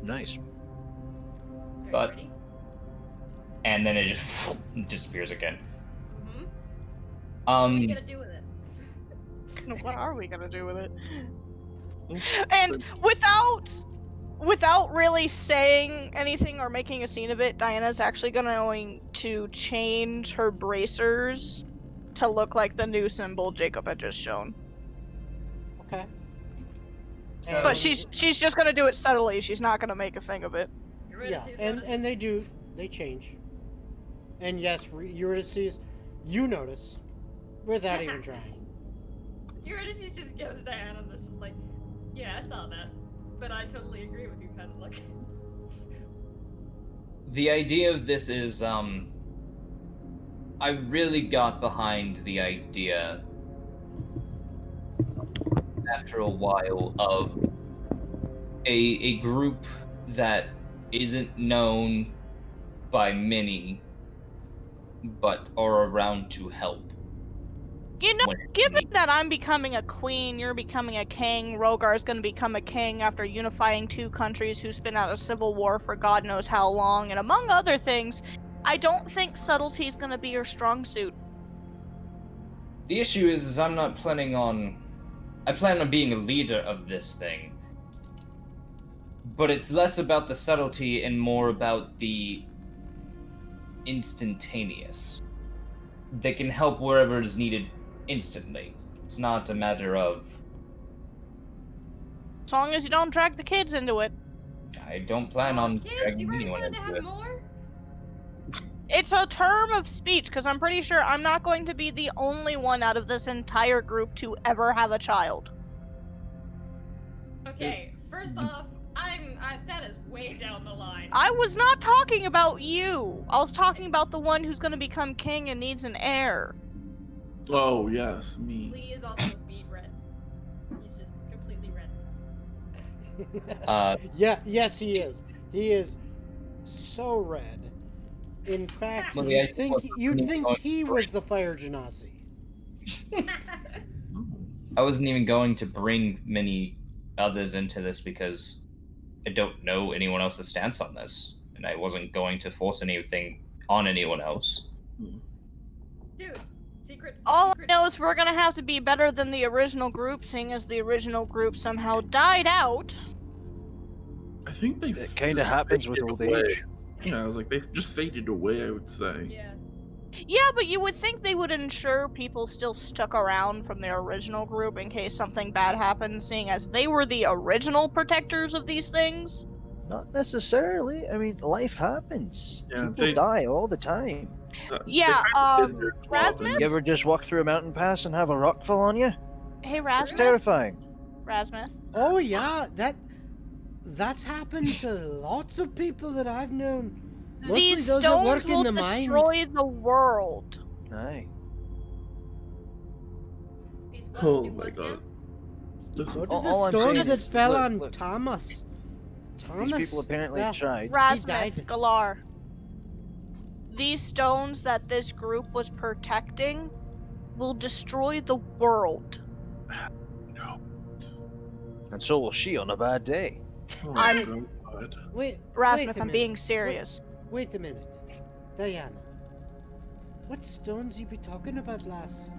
Nice. Very But- pretty. And then it just disappears again. Mhm. What are you Um, gonna do with it? What are we gonna do with it? Mm. And without really saying anything or making a scene of it, Diana's actually going to change her bracers to look like the new symbol Jacob had just shown. Okay. So- But she's just gonna do it subtly. She's not gonna make a thing of it. Yeah, Eurydice and notices. they change. And yes, Eurydice, you notice, without even trying. Eurydice just gives Diana and it's just like, yeah, I saw that. But I totally agree with you, kind of like. the idea of this is, I really got behind the idea after a while of a group that isn't known by many, but are around to help. You know, when it's given needed. that I'm becoming a queen, you're becoming a king, Rogar's gonna become a king after unifying two countries who spin out a civil war for God knows how long, and among other things, I don't think subtlety is gonna be your strong suit. The issue is I'm not planning on. I plan on being a leader of this thing. But it's less about the subtlety and more about the instantaneous. They can help wherever is needed instantly. It's not a matter of. As long as you don't drag the kids into it. I don't plan on Kids, you dragging already anyone wanted to into have it. more? It's a term of speech, because I'm pretty sure I'm not going to be the only one out of this entire group to ever have a child. Okay, first off, that is way down the line. I was not talking about you. I was talking about the one who's going to become king and needs an heir. Oh yes, me. Lee is also beet red. He's just completely red. Yeah, yes, he is. He is so red. In fact, Well, the idea was you'd I'm think going he to was the fire genasi. I wasn't even going to bring many others into this because I don't know anyone else's stance on this, and I wasn't going to force anything on anyone else. Dude, secret. All I secret- know is we're going to have to be better than the original group, seeing as the original group somehow died out. I think they. It kind of just happens with faded old away. age. Yeah, I was like, they've just faded away. I would say. Yeah. Yeah, but you would think they would ensure people still stuck around from their original group in case something bad happened, seeing as they were the original protectors of these things. Not necessarily. I mean, life happens. Yeah, People they- die all the time. They Yeah, kinda did their job, Rasmus? and- You ever just walk through a mountain pass and have a rock fall on you? Hey, It's Rasmus? terrifying. Rasmus? Oh yeah, that's happened to lots of people that I've known. Mostly These those that stones work in will the mines. destroy the world. Aye. These bugs Oh do my what's god. This So is did All- the all I'm saying stones that is, fell look, on look. Thomas. These people apparently yeah. tried. Rasmus, died. Galar. These stones that this group was protecting will destroy the world. no. And so will she on a bad day. Oh I'm- god. Wait, Rasmus, wait a I'm minute. being serious. Wait a minute, Diana. What stones you be talking about, lass?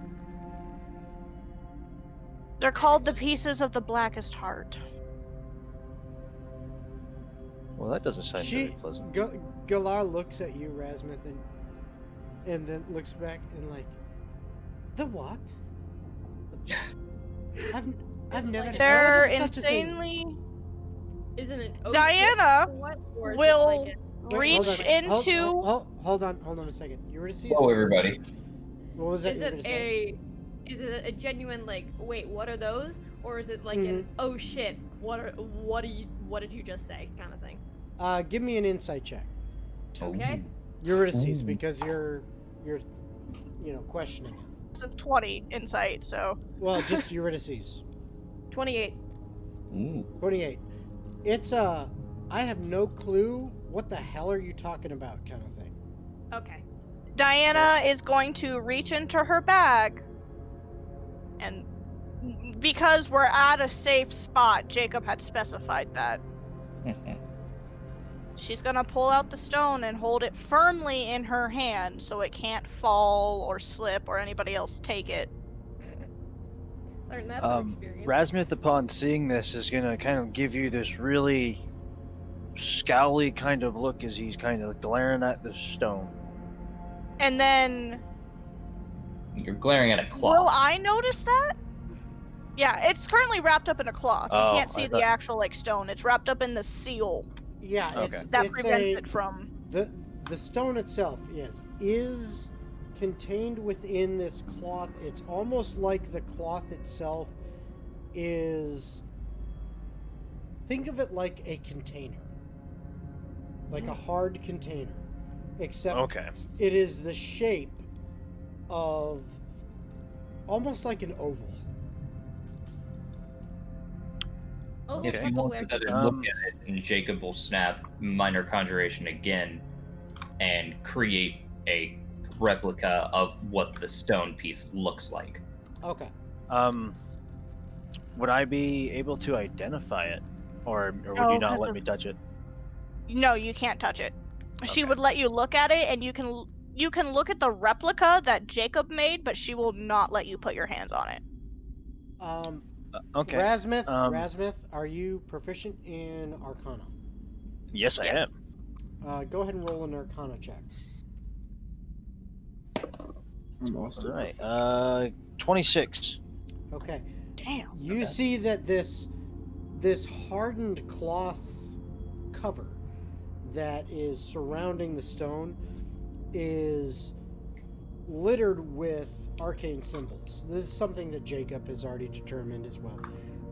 They're called the pieces of the blackest heart. Well, that doesn't sound She, very pleasant. Galar looks at you, Rasmuth, and then looks back and like, the what? I've never Like They're heard of such a thing. insanely. Isn't it? Oh, Diana shit, what? Or is it will like a- Wait, reach into. Hold on a second. Eurydice. Hello, everybody. What was that? Is you were it gonna say? a genuine like? Wait, what are those? Or is it like Mm-hmm. an oh shit? What did you just say kind of thing? Give me an insight check. Okay. Eurydice, Ooh. because questioning him. It's a 20 insight, so. Well, just Eurydice. 28. Ooh. 28. It's I have no clue what the hell are you talking about kind of thing. Okay. Diana is going to reach into her bag, and because we're at a safe spot, Jacob had specified that. She's gonna pull out the stone and hold it firmly in her hand so it can't fall or slip or anybody else take it. Learn that from experience. Razmith, upon seeing this, is gonna kind of give you this really scowly kind of look as he's kind of glaring at the stone. And then, You're glaring at a cloth. will I notice that? Yeah, it's currently wrapped up in a cloth. Oh, You can't see I the thought- actual stone. It's wrapped up in the seal Yeah, Okay. that it's prevents a it from. the stone itself, yes, is contained within this cloth. It's almost like the cloth itself is. Think of it like a container, like a hard container, except Okay. it is the shape of almost like an oval. Oh, If Okay. you want to Um, look at it, and Jacob will snap minor conjuration again and create a replica of what the stone piece looks like. Okay. Would I be able to identify it, or would No, you not 'cause let of- me touch it? No, you can't touch it. She Okay. would let you look at it, and you can look at the replica that Jacob made, but she will not let you put your hands on it. Okay. Razmith, are you proficient in Arcana? Yes, I Yes. am. Go ahead and roll an Arcana check. I'm also All right. proficient. 26. Okay. Damn. You Okay. see that this hardened cloth cover that is surrounding the stone is littered with arcane symbols. This is something that Jacob has already determined as well.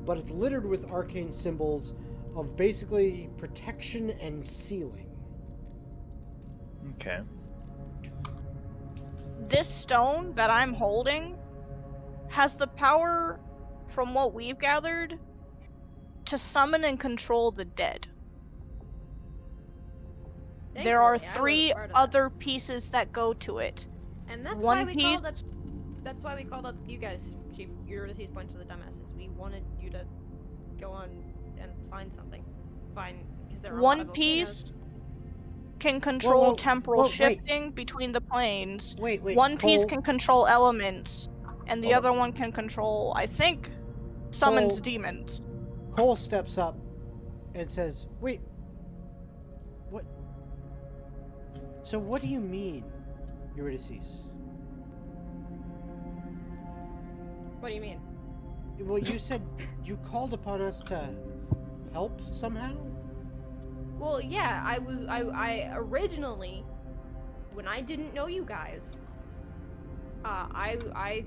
But it's littered with arcane symbols of basically protection and sealing. Okay. This stone that I'm holding has the power, from what we've gathered, to summon and control the dead. There are Thankfully, I 3 wasn't part of that. other pieces that go to it. And that's one why we piece- called up. That's why we called up you guys. Eurydice, bunch of the dumbasses. We wanted you to go on and find something. Because there are a lot One of volcanoes. piece can control whoa, temporal whoa, wait. shifting between the planes. Wait. One piece Cole, can control elements, and the Hold other one can control, I think, summons Cole- demons. Cole steps up and says, "Wait. What? So what do you mean, Eurydice? What do you mean? Well, you said you called upon us to help somehow? Well, yeah, I originally, when I didn't know you guys, I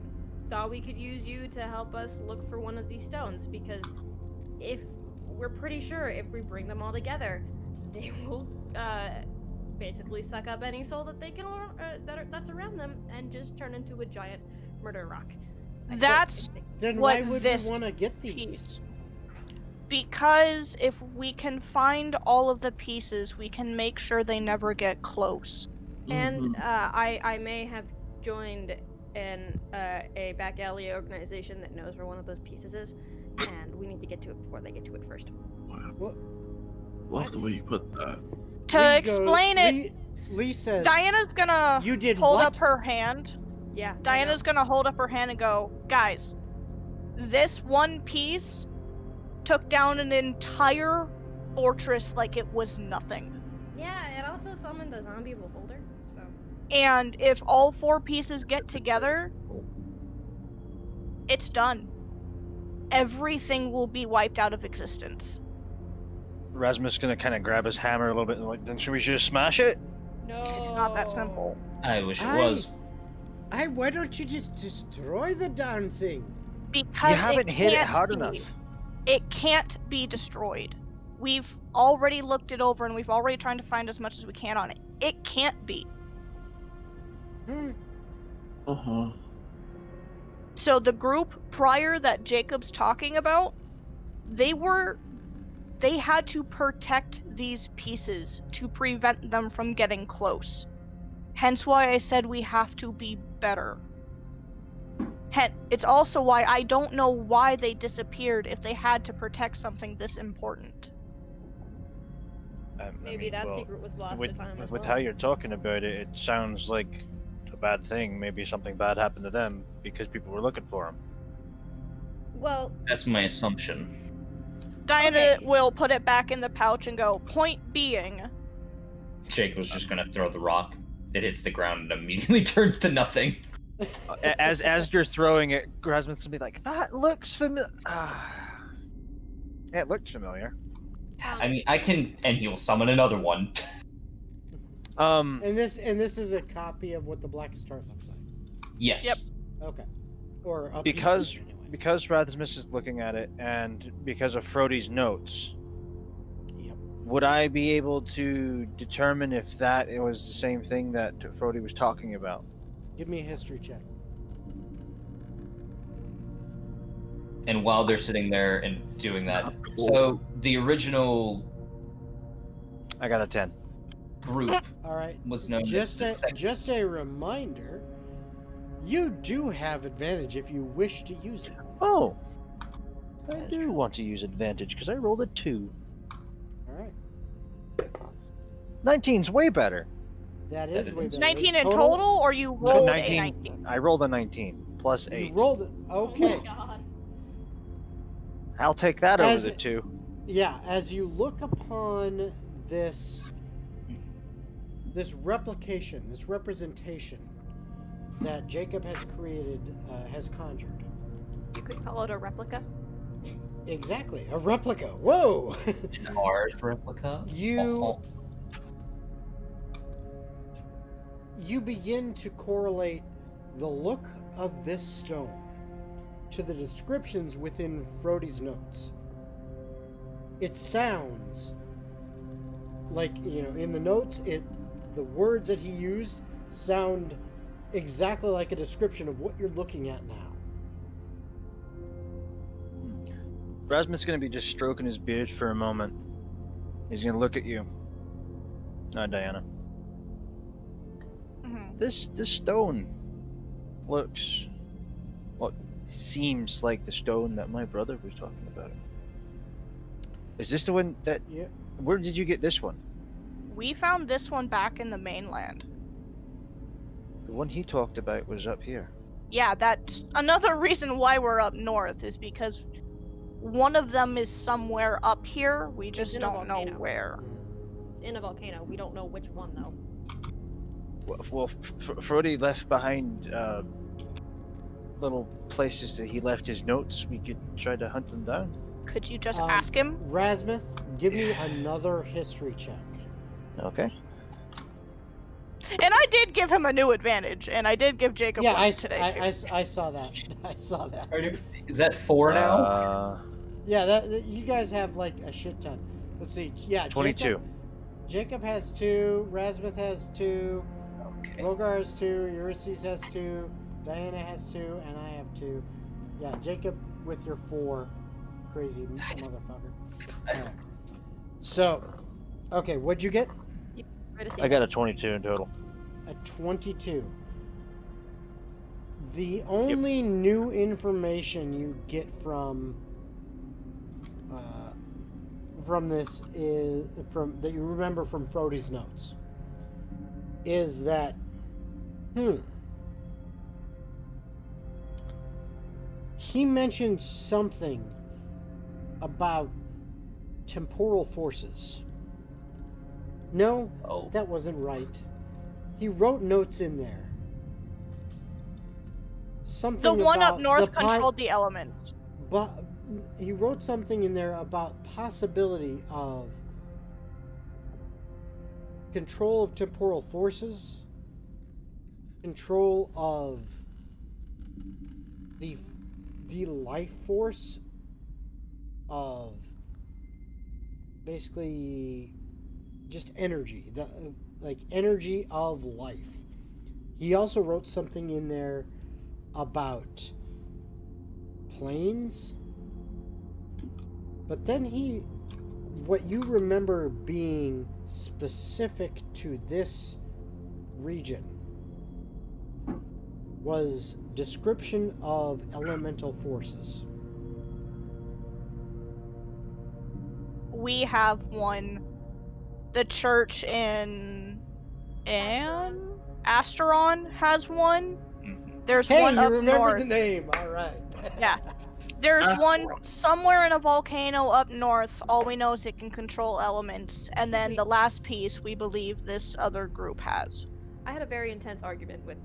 thought we could use you to help us look for one of these stones, because if we're pretty sure if we bring them all together, they will basically suck up any soul that they can that's around them and just turn into a giant murder rock. That's Then what why would this we want to get these? piece. Because if we can find all of the pieces, we can make sure they never get close. And Mhm. I may have joined a back alley organization that knows where one of those pieces is, and we need to get to it before they get to it first. Wow. What? Love the way you put that. To Lee explain it, Lee says, Diana's gonna "You did hold what?" up her hand. Yeah. I know. Diana's gonna hold up her hand and go, guys, this one piece took down an entire fortress like it was nothing. Yeah, it also summoned a zombie beholder, so. And if all 4 pieces get together, it's done. Everything will be wiped out of existence. Rasmus gonna kind of grab his hammer a little bit and like, then should we just smash it? No. It's not that simple. I wish it was. Why don't you just destroy the darn thing? Because You haven't hit it can't hard be. enough. It can't be destroyed. We've already looked it over and we've already tried to find as much as we can on it. It can't be. Uh-huh. So the group prior that Jacob's talking about, they had to protect these pieces to prevent them from getting close. Hence why I said we have to be better. It's also why I don't know why they disappeared if they had to protect something this important. Maybe that secret was lost with, to time as with well. how you're talking about it, it sounds like a bad thing. Maybe something bad happened to them because people were looking for them. Well, That's my assumption. Diana Okay. will put it back in the pouch and go, point being, Jake was just gonna throw the rock. It hits the ground and immediately turns to nothing. As you're throwing it, Rasmus's gonna be like, "That looks familiar." It looks familiar. I mean, I can, and he will summon another one. And this is a copy of what the Blackest Heart looks like. Yes. Yep. Okay. Or a because piece of it anyway. because Rasmus is looking at it, and because of Frody's notes, Yep. would I be able to determine if that it was the same thing that Frody was talking about? Give me a history check. And while they're sitting there and doing that, so the original I got a 10. group All right. was known Just as the just a reminder. You do have advantage if you wish to use it. Oh, I do want to use advantage because I rolled a 2. All right. 19's way better. That is way better. 19 in total, or you rolled a 19. 19? I rolled a 19 plus You 8. rolled it. Okay. Oh my god. I'll take that over As- the 2. Yeah, as you look upon this replication, this representation that Jacob has created, has conjured. You could call it a replica. Exactly, a replica. Whoa! an large replica. You begin to correlate the look of this stone to the descriptions within Frody's notes. It sounds like, in the notes, the words that he used sound exactly like a description of what you're looking at now. Rasmus is going to be just stroking his beard for a moment. He's going to look at you. Diana. Mhm. This stone looks what seems like the stone that my brother was talking about. Is this the one that? Yeah. Where did you get this one? We found this one back in the mainland. The one he talked about was up here. Yeah, that's another reason why we're up north, is because one of them is somewhere up here. We just in a don't know volcano. where. In a volcano. We don't know which one though. Well, Frody left behind little places that he left his notes. We could try to hunt them down. Could you just ask him? Rasmuth, give me another history check. Okay. And I did give him a new advantage, and I did give Jacob Yeah, one I today too. saw that. I saw that. Is that 4 now? Yeah, that you guys have like a shit ton. Let's see. Yeah, 22. Jacob has 2. Rasmuth has 2. Okay. Rogar has 2. Eurydice has 2. Diana has 2, and I have 2. Yeah, Jacob with your 4. Crazy motherfucker. Alright. So, okay, what'd you get? I got a 22 in total. A 22. The only new information you get from this is that you remember from Frody's notes is that he mentioned something about temporal forces. No, Oh. that wasn't right. He wrote notes in there. Something The one up about north the controlled the elements. But he wrote something in there about possibility of control of temporal forces, control of the life force of basically just energy, the like energy of life. He also wrote something in there about planes. But then what you remember being specific to this region was description of elemental forces. We have one. The church in Asteron has one. There's Hey, one you up remember north. the name. All right. Yeah. There's one Asteron. somewhere in a volcano up north. All we know is it can control elements. And then the last piece we believe this other group has. I had a very intense argument with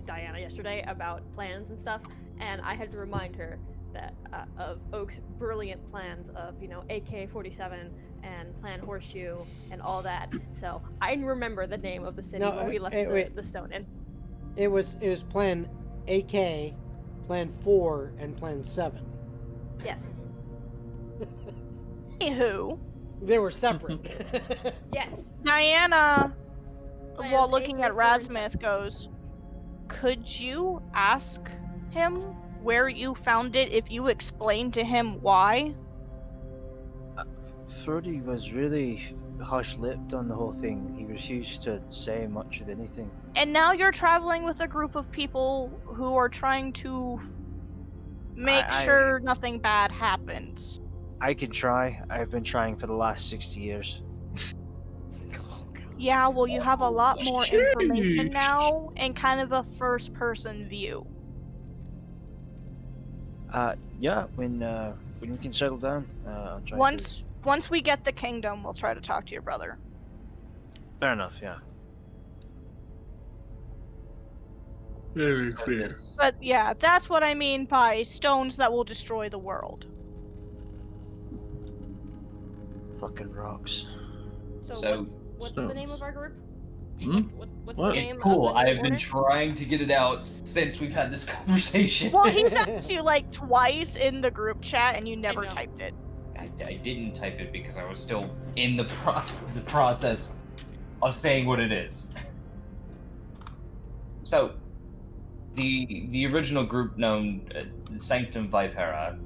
Diana yesterday about plans and stuff, and I had to remind her that of Oak's brilliant plans of, you know, AK-47 and Plan Horseshoe and all that. So I remember the name of the city No, where we left wait. the stone in. It was Plan AK, Plan 4, and Plan 7. Yes. Anywho, They were separate. Yes. Diana, Plans while looking at AK-47. Rasmuth, goes, could you ask him where you found it if you explain to him why? Frody was really hush-lipped on the whole thing. He refused to say much of anything. And now you're traveling with a group of people who are trying to make sure nothing bad happens. I can try. I've been trying for the last 60 years. Yeah, well, you have a lot more information Sheesh. now and kind of a first-person view. Yeah, when we can settle down, I'll try Once we get the kingdom, we'll try to talk to your brother. Fair enough, yeah. Very fair. But yeah, that's what I mean by stones that will destroy the world. Hmm? Fucking rocks. So what's the name of our group? Hmm? What's What? the name It's cool. of the I've been order? trying to get it out since we've had this conversation. Well, he's asked you like twice in the group chat and you never know. typed it. I didn't type it because I was still in the process of saying what it is. So, the original group known Sanctum Vipera,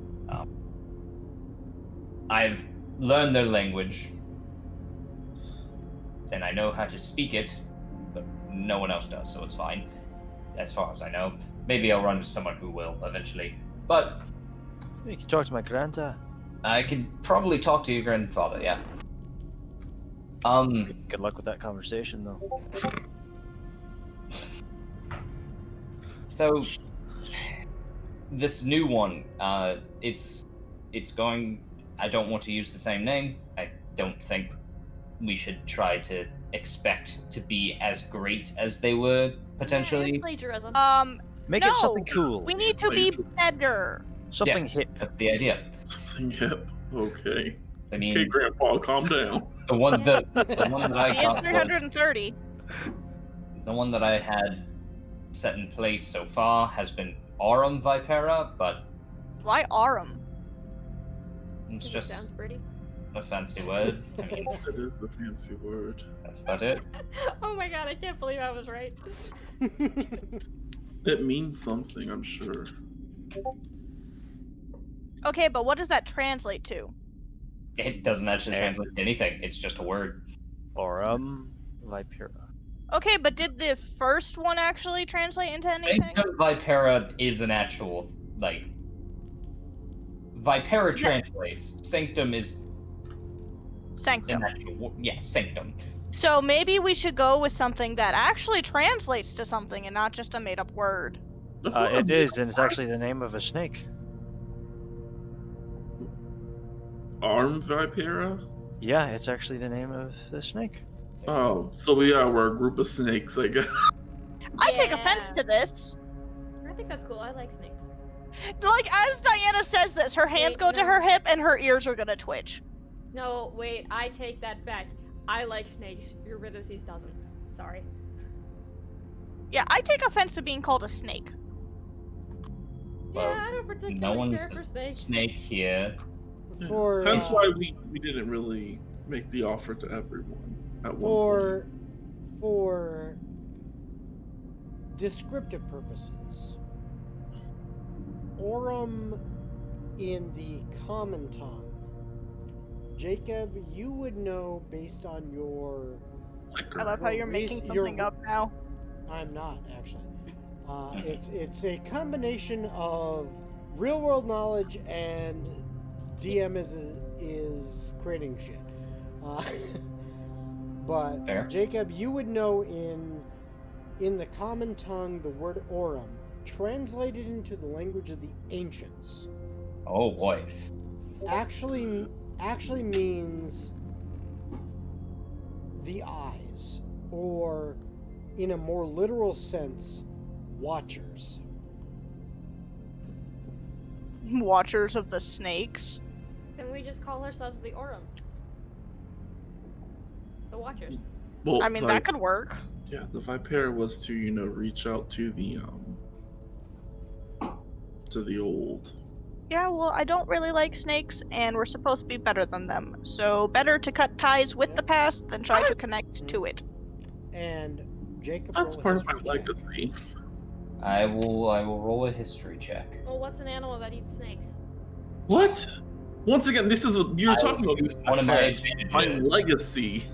I've learned their language, and I know how to speak it, but no one else does, so it's fine, as far as I know. Maybe I'll run into someone who will eventually, but You can talk to my granddad. I could probably talk to your grandfather, yeah. Good luck with that conversation, though. So this new one, it's going. I don't want to use the same name. I don't think we should try to expect to be as great as they were potentially. Plagiarism. Make No, it something cool. we need to be better. Something Yes, hip. That's the idea. Something hip. Okay. I mean, Okay, Grandpa, calm down. the one that I He is got was- 330. the one that I had set in place so far has been Aurum Vipera, but Why Arum? it's It just sounds pretty. a fancy word. I mean, That is the fancy word. that's about it. Oh my god, I can't believe I was right. It means something, I'm sure. Okay, but what does that translate to? It doesn't actually translate to anything. It's just a word. Or Vipera. Okay, but did the first one actually translate into anything? Sanctum Vipera is an actual, like... Vipera translates. Sanctum is Sanctum. an actual... Yeah, Sanctum. So maybe we should go with something that actually translates to something and not just a made-up word. That's not a It is, and it's actually the name of a snake. Arm Vipera? Yeah, it's actually the name of the snake. Oh, so we're a group of snakes, I guess. I take offense Yeah. to this. I think that's cool. I like snakes. Like, as Diana says this, her hands Wait, go to no. her hip and her ears are gonna twitch. No, wait, I take that back. I like snakes. Eurydice doesn't. Sorry. Yeah, I take offense to being called a snake. Well, Yeah, I don't particularly No one's care for a snakes. snake here. For Hence why we didn't really make the offer to everyone at one point. for descriptive purposes, Aurum in the common tongue. Jacob, you would know based on your... I love how you're making something up now. I'm not, actually. It's a combination of real-world knowledge and DM is creating shit. But Fair. Jacob, you would know in the common tongue the word Aurum, translated into the language of the ancients, Oh boy. actually means the eyes, or in a more literal sense, watchers. Watchers of the snakes. Then we just call ourselves the Aurum. The Watchers. Well, I mean, that could work. Yeah, the Vipera was to, reach out to the old. Yeah, well, I don't really like snakes, and we're supposed to be better than them. So better to cut ties with the past than try to connect to it. And Jacob, That's roll a part of my history check. legacy. I will roll a history check. Well, what's an animal that eats snakes? What? Once again, you're talking about use one of my my advantages. legacy.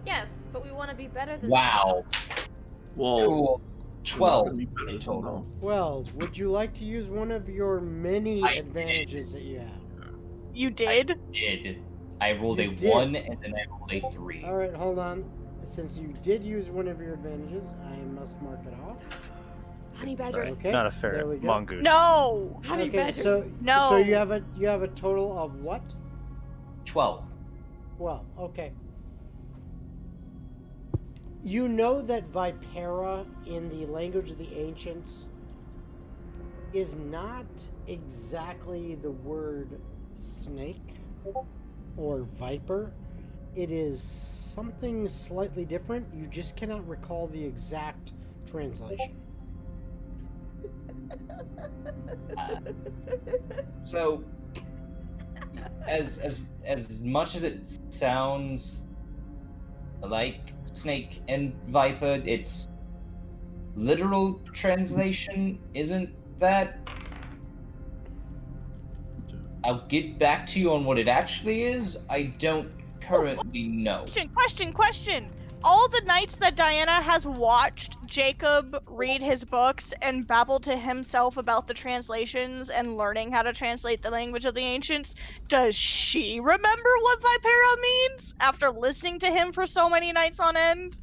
Yes, but we want to be better than Wow. snakes. Well, Cool. we're not 12 gonna be better in than total. them. 12. Would you like to use one of your many I advantages that you have? You did? I rolled You a did. 1 and then I rolled a 3. All right, hold on. Since you did use one of your advantages, I must mark it off. Honey badgers. Okay. Not a there fair we go. mongoose. No! Honey Okay, badgers. so No. So you have a total of what? 12. 12. Okay. You know that Vipera in the language of the ancients is not exactly the word snake or viper. It is something slightly different. You just cannot recall the exact translation. So, as much as it sounds like snake and viper, its literal translation isn't that. I'll get back to you on what it actually is. I don't currently know. Question. All the nights that Diana has watched Jacob read his books and babble to himself about the translations and learning how to translate the language of the ancients, does she remember what Vipera means after listening to him for so many nights on end?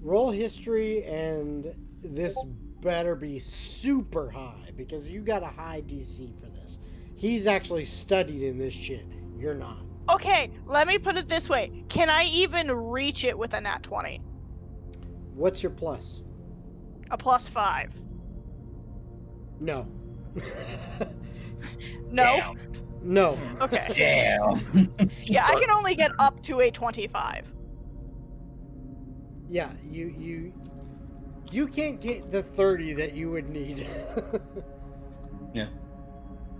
Roll history, and this better be super high because you got a high DC for this. He's actually studied in this shit. You're not. Okay, let me put it this way. Can I even reach it with a nat 20? What's your plus? A +5. No. No? Damn. No. Okay. Damn. Yeah, I can only get up to a 25. Yeah, you can't get the 30 that you would need. Yeah.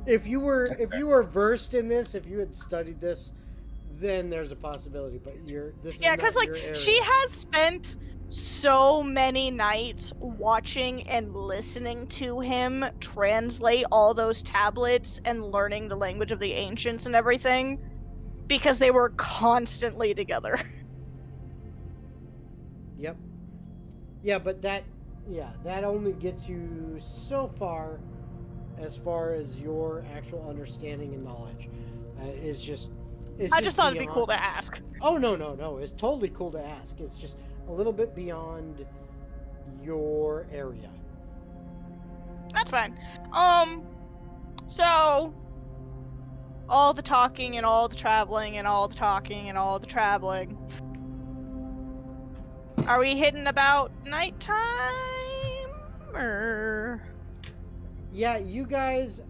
If you were versed in this, if you had studied this, then there's a possibility. But this is Yeah, not because like your area. she has spent so many nights watching and listening to him translate all those tablets and learning the language of the ancients and everything because they were constantly together. Yep. Yeah, but that only gets you so far as your actual understanding and knowledge. I just thought it'd be cool to ask. Oh no! It's totally cool to ask. It's just a little bit beyond your area. That's fine. So all the talking and all the traveling and all the talking and all the traveling. Are we hitting about nighttime or? Yeah, you guys,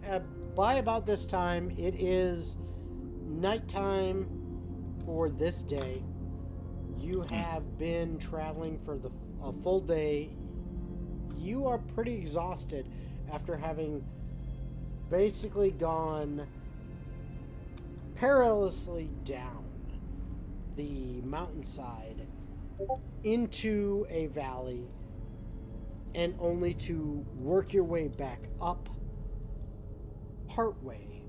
by about this time, it is nighttime for this day. You have been traveling for a full day. You are pretty exhausted after having basically gone perilously down the mountainside into a valley and only to work your way back up partway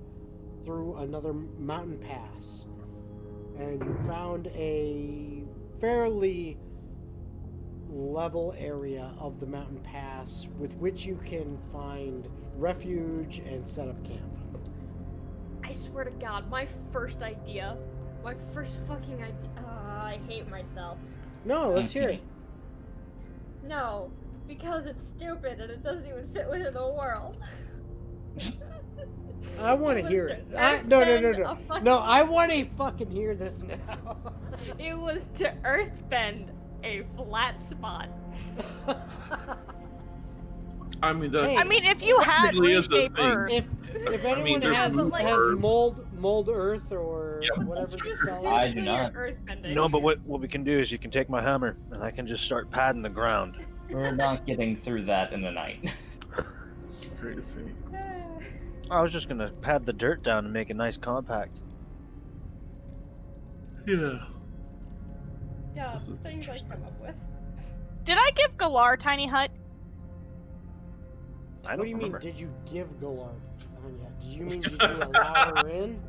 through another mountain pass. And you found a fairly level area of the mountain pass with which you can find refuge and set up camp. I swear to God, my first fucking idea. I hate myself. No, let's hear it. No, because it's stupid and it doesn't even fit within the world. I want to hear it. No. No, I want to fucking hear this now. It was to earthbend a flat spot. I mean, that, Hey, I mean, if you had technically is the reshape thing. Earth, If anyone there's has mold mold earth or Yeah. whatever you Just call I it. do not. Earthbending. No, but what we can do is you can take my hammer and I can just start padding the ground. We're not getting through that in a night. crazy. I was just gonna pad the dirt down and make it nice compact. Yeah. Yeah, This is things I come up with. did I give Galar tiny hut? I don't What do you remember. mean, did you give Galard Anya? Did you mean, did you allow her in?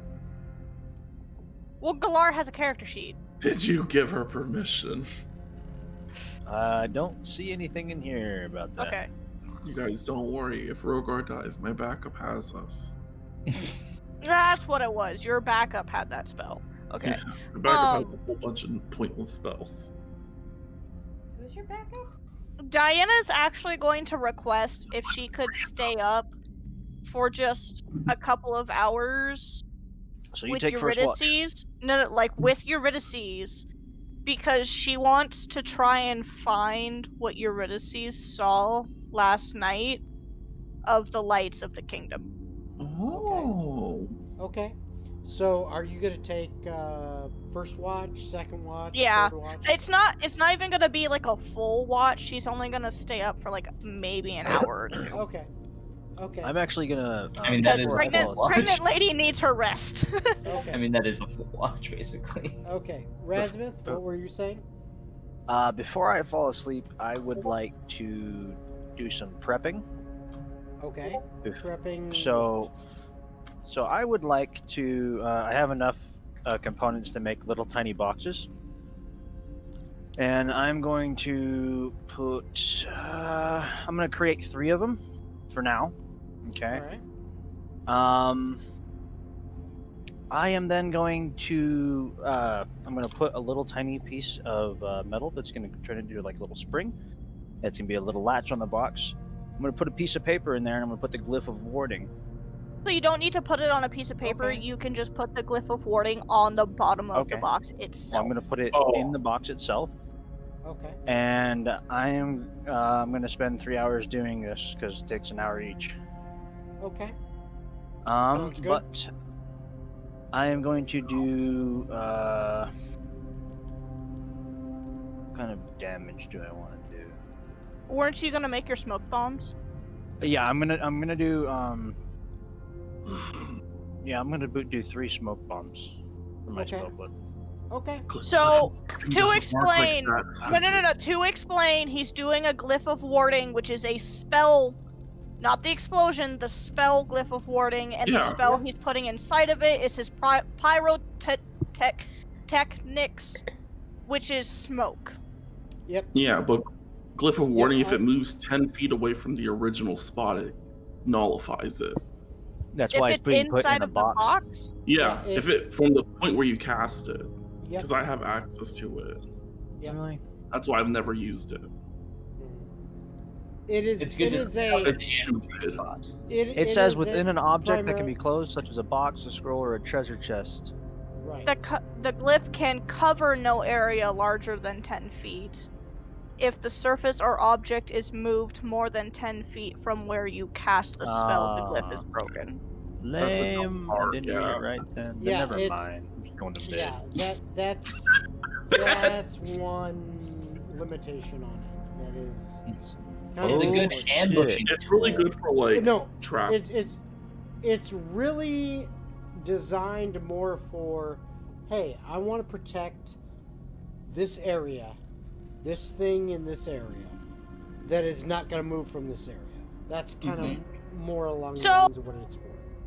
Well, Galar has a character sheet. Did you give her permission? I don't see anything in here about that. Okay. You guys don't worry. If Rogar dies, my backup has us. That's what it was. Your backup had that spell. Okay. Yeah, my backup has a whole bunch of pointless spells. Who's your backup? Diana's actually going to request if she could stay up for just a couple of hours So you with take first watch. Eurydice. No, like with Eurydice, because she wants to try and find what Eurydice saw last night of the lights of the kingdom. Oh. Okay. So, are you gonna take first watch, second watch, Yeah, third watch? It's not even gonna be like a full watch. She's only gonna stay up for like maybe an hour or two. Okay. Okay. I'm actually gonna. I mean, that Because is a pregnant full watch. pregnant lady needs her rest. Okay. I mean, that is a full watch, basically. Okay. Razmith, what were you saying? Before I fall asleep, I would like to do some prepping. Okay. Bef- Prepping. So I would like to. I have enough components to make little tiny boxes, and I'm going to put. I'm going to create 3 of them, for now. Okay. All right. I am then going to. I'm going to put a little tiny piece of metal that's going to turn into like a little spring. It's going to be a little latch on the box. I'm going to put a piece of paper in there, and I'm going to put the glyph of warding. So you don't need to put it on a piece of paper. Okay. You can just put the glyph of warding on the bottom of the Okay. box So itself. I'm going to put it Oh. in the box itself. Okay. And I'm going to spend 3 hours doing this because it takes an hour each. Okay. Sounds good. But I am going to do what kind of damage do I want to do? Weren't you gonna make your smoke bombs? Yeah, I'm gonna do yeah, I'm gonna do 3 smoke bombs for my Okay. spell book. Okay. So, It to doesn't work explain- like that. No. To explain, he's doing a glyph of warding, which is a spell, not the explosion, the spell glyph of warding, and the Yeah. spell he's putting inside of it is his pyrotechnics, which is smoke. Yep. Yeah, but Glyph of Warning, if I- it moves 10 feet away from the original spot, it nullifies it. That's If why it's it's being put inside in a of the box. box, Yeah, Yeah, if it's- it from the point where you cast it, Yep. because I have access to it. Yeah. Really? That's why I've never used it. It is. It's good it to is see a. how It's the animal stupid. spot. It says is within a an object that can primary- be closed, such as a box, a scroll, or a treasure chest. Right. the glyph can cover no area larger than 10 feet. If the surface or object is moved more than 10 feet from where you cast the spell, the glyph is Ah. broken. That's a dumb Lame. I part, didn't read yeah. it right then. But Yeah, never it's- mind. I'm just going to bed. Yeah. That's one limitation on it. That is. kind It's a of good unfortunate. ambushing It's really tool. good for like No, trap. it's really designed more for, hey, I want to protect this area, this thing in this area. that is not going to move from this area. That's kind of more along the So- lines of what it's for.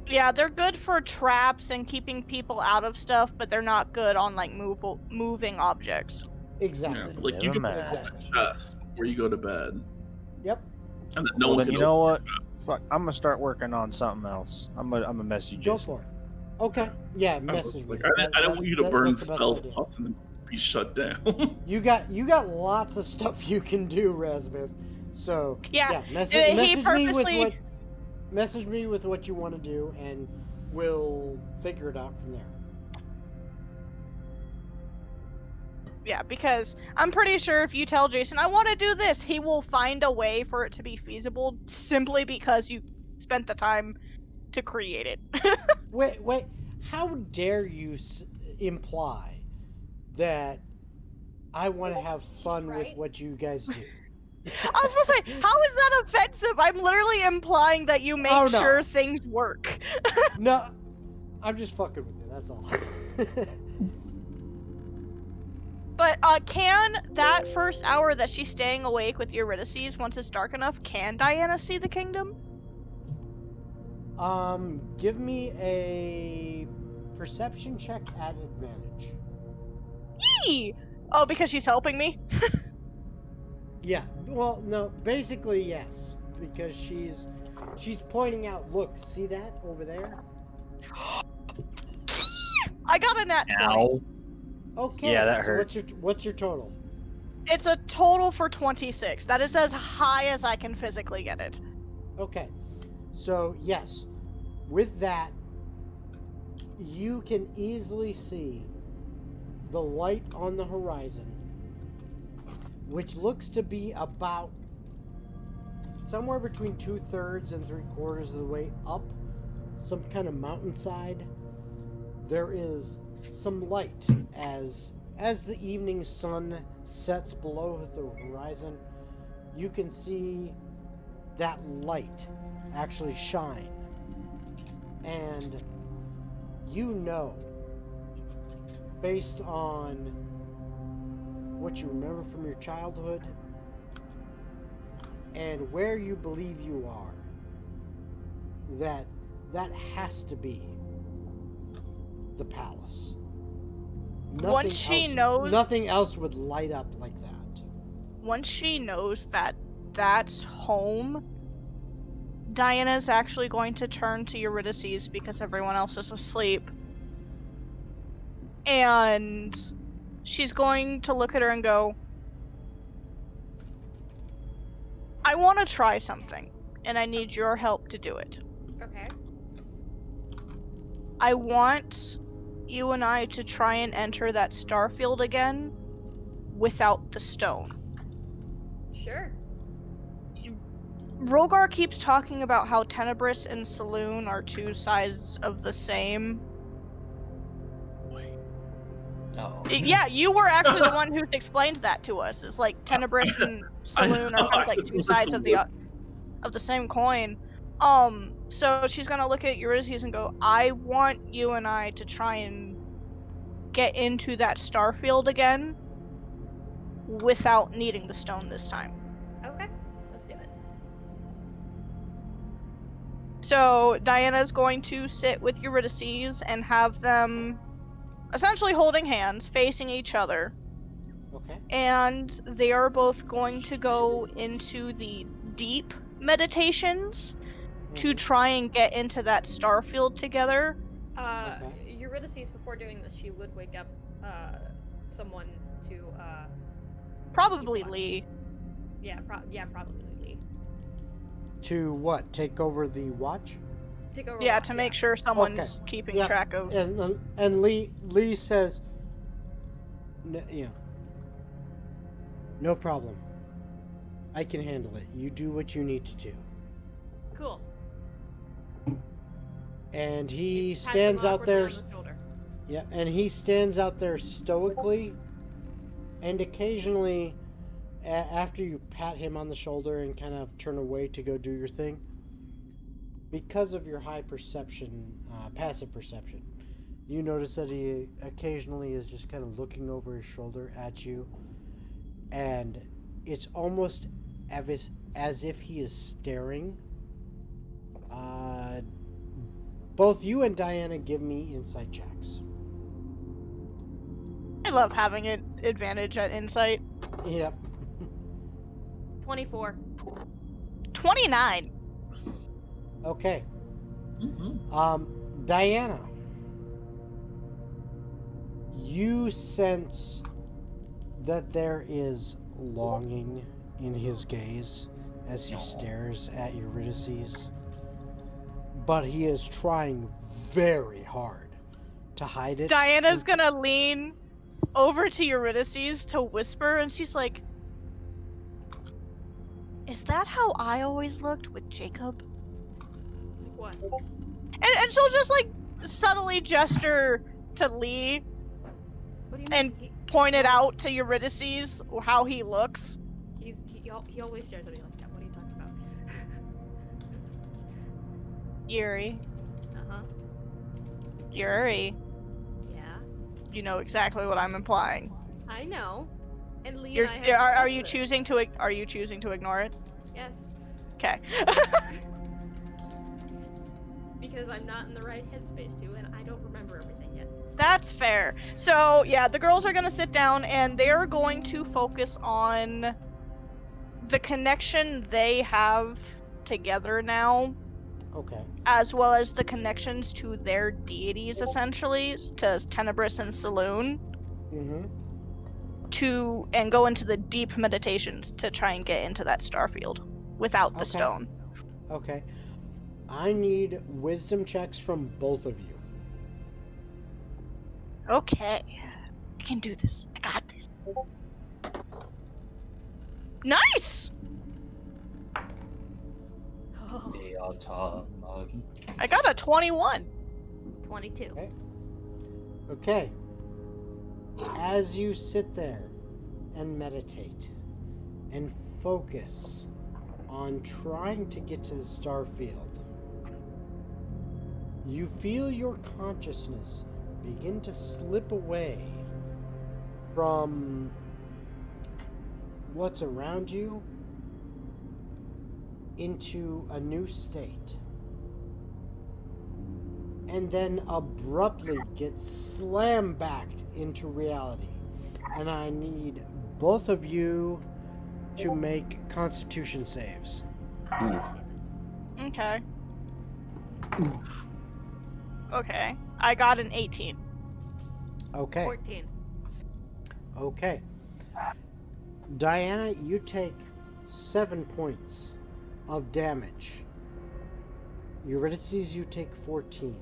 Yeah, they're good for traps and keeping people out of stuff, but they're not good on like moving objects. Exactly. Yeah, like you Never can mind. put on a chest before you go to bed, Yep. and then no Well, one then can. you know open what? the chest. Fuck, I'm gonna start working on something else. I'm gonna message you. Go for it. Okay. Yeah, I was message like, me. I didn't want you to burn that's the best spell idea. slots and then be shut down. You got lots of stuff you can do, Razmith. So Yeah, message he me with purposely- what message me with what you want to do, and we'll figure it out from there. Yeah, because I'm pretty sure if you tell Jason, I want to do this, he will find a way for it to be feasible simply because you spent the time to create it. Wait! How dare you imply that I want to have fun with Right? what you guys do? I was supposed to say, how is that offensive? I'm literally implying that you make Oh, no. sure things work. No, I'm just fucking with you. That's all. But can that first hour that she's staying awake with Eurydice, once it's dark enough, can Diana see the kingdom? Give me a perception check at advantage. Yee! Oh, because she's helping me? Yeah. Well, no. Basically, yes, because she's pointing out. Look, see that over there? I got a nat 20. Ow. Okay. Yeah, that so hurt. What's your total? It's a total for 26. That is as high as I can physically get it. Okay. So yes, with that, you can easily see the light on the horizon, which looks to be about somewhere between 2/3 and 3/4 of the way up some kind of mountainside. There is some light as the evening sun sets below the horizon. You can see that light actually shine, and you know, based on what you remember from your childhood and where you believe you are, that has to be the palace. Once she knows- nothing else would light up like that. Once she knows that that's home, Diana's actually going to turn to Eurydice because everyone else is asleep. And she's going to look at her and go, I want to try something, and I need your help to do it. Okay. I want you and I to try and enter that starfield again without the stone. Sure. Rogar keeps talking about how Tenebris and Saloon are two sides of the same. Oh. Yeah, you were actually the one who explained that to us. It's like Tenebris and Saloon are kind of like two sides of the same coin. So she's gonna look at Eurydice and go, I want you and I to try and get into that starfield again without needing the stone this time. Okay. Let's do it. So Diana's going to sit with Eurydice and have them essentially holding hands, facing each other. Okay. And they are both going to go into the deep meditations to try and get into that starfield together. Okay. Eurydice, before doing this, she would wake up someone to Probably Keep watch. Lee. Probably Lee. To what? Take over the watch? Take over. Yeah, watch, to make sure someone's keeping Yeah, track of. And Lee says, no problem. I can handle it. You do what you need to do. Cool. And he She pats him stands out awkwardly there. on the shoulder. Yeah, and he stands out there stoically, and occasionally, after you pat him on the shoulder and kind of turn away to go do your thing, because of your high perception, passive perception, you notice that he occasionally is just kind of looking over his shoulder at you, and it's almost as if he is staring. Both you and Diana give me insight checks. I love having an advantage at insight. Yep. 24. 29. Okay. Mm-hmm. Diana, you sense that there is longing in his gaze as he stares at Eurydice, but he is trying very hard to hide it. Diana's gonna lean over to Eurydice to whisper, and she's like, "Is that how I always looked with Jacob?" What? And she'll just like subtly gesture to Lee What do you and mean? point it out to Eurydice how he looks. He always stares at me like that. What are you talking about? Yuri. Uh-huh. Yuri. Yeah. You know exactly what I'm implying. I know. And Lee You're, and I have are discussed you this. choosing to ignore it? Yes. Okay. Because I'm not in the right headspace to, and I don't remember everything yet. That's fair. So, yeah, the girls are going to sit down and they're going to focus on the connection they have together now, Okay. as well as the connections to their deities, essentially, to Tenebris and Saloon, Mm-hmm. and go into the deep meditations to try and get into that starfield without the Okay. stone. Okay. I need wisdom checks from both of you. Okay. I can do this. I got this. Nice! Oh, They are Tog. I got a 21. 22. Okay. Okay. As you sit there and meditate and focus on trying to get to the star field, you feel your consciousness begin to slip away from what's around you into a new state, and then abruptly get slammed back into reality. And I need both of you to make Constitution saves. Okay. Okay. I got an 18. Okay. 14. Okay. Diana, you take 7 points of damage. Eurydice, you take 14.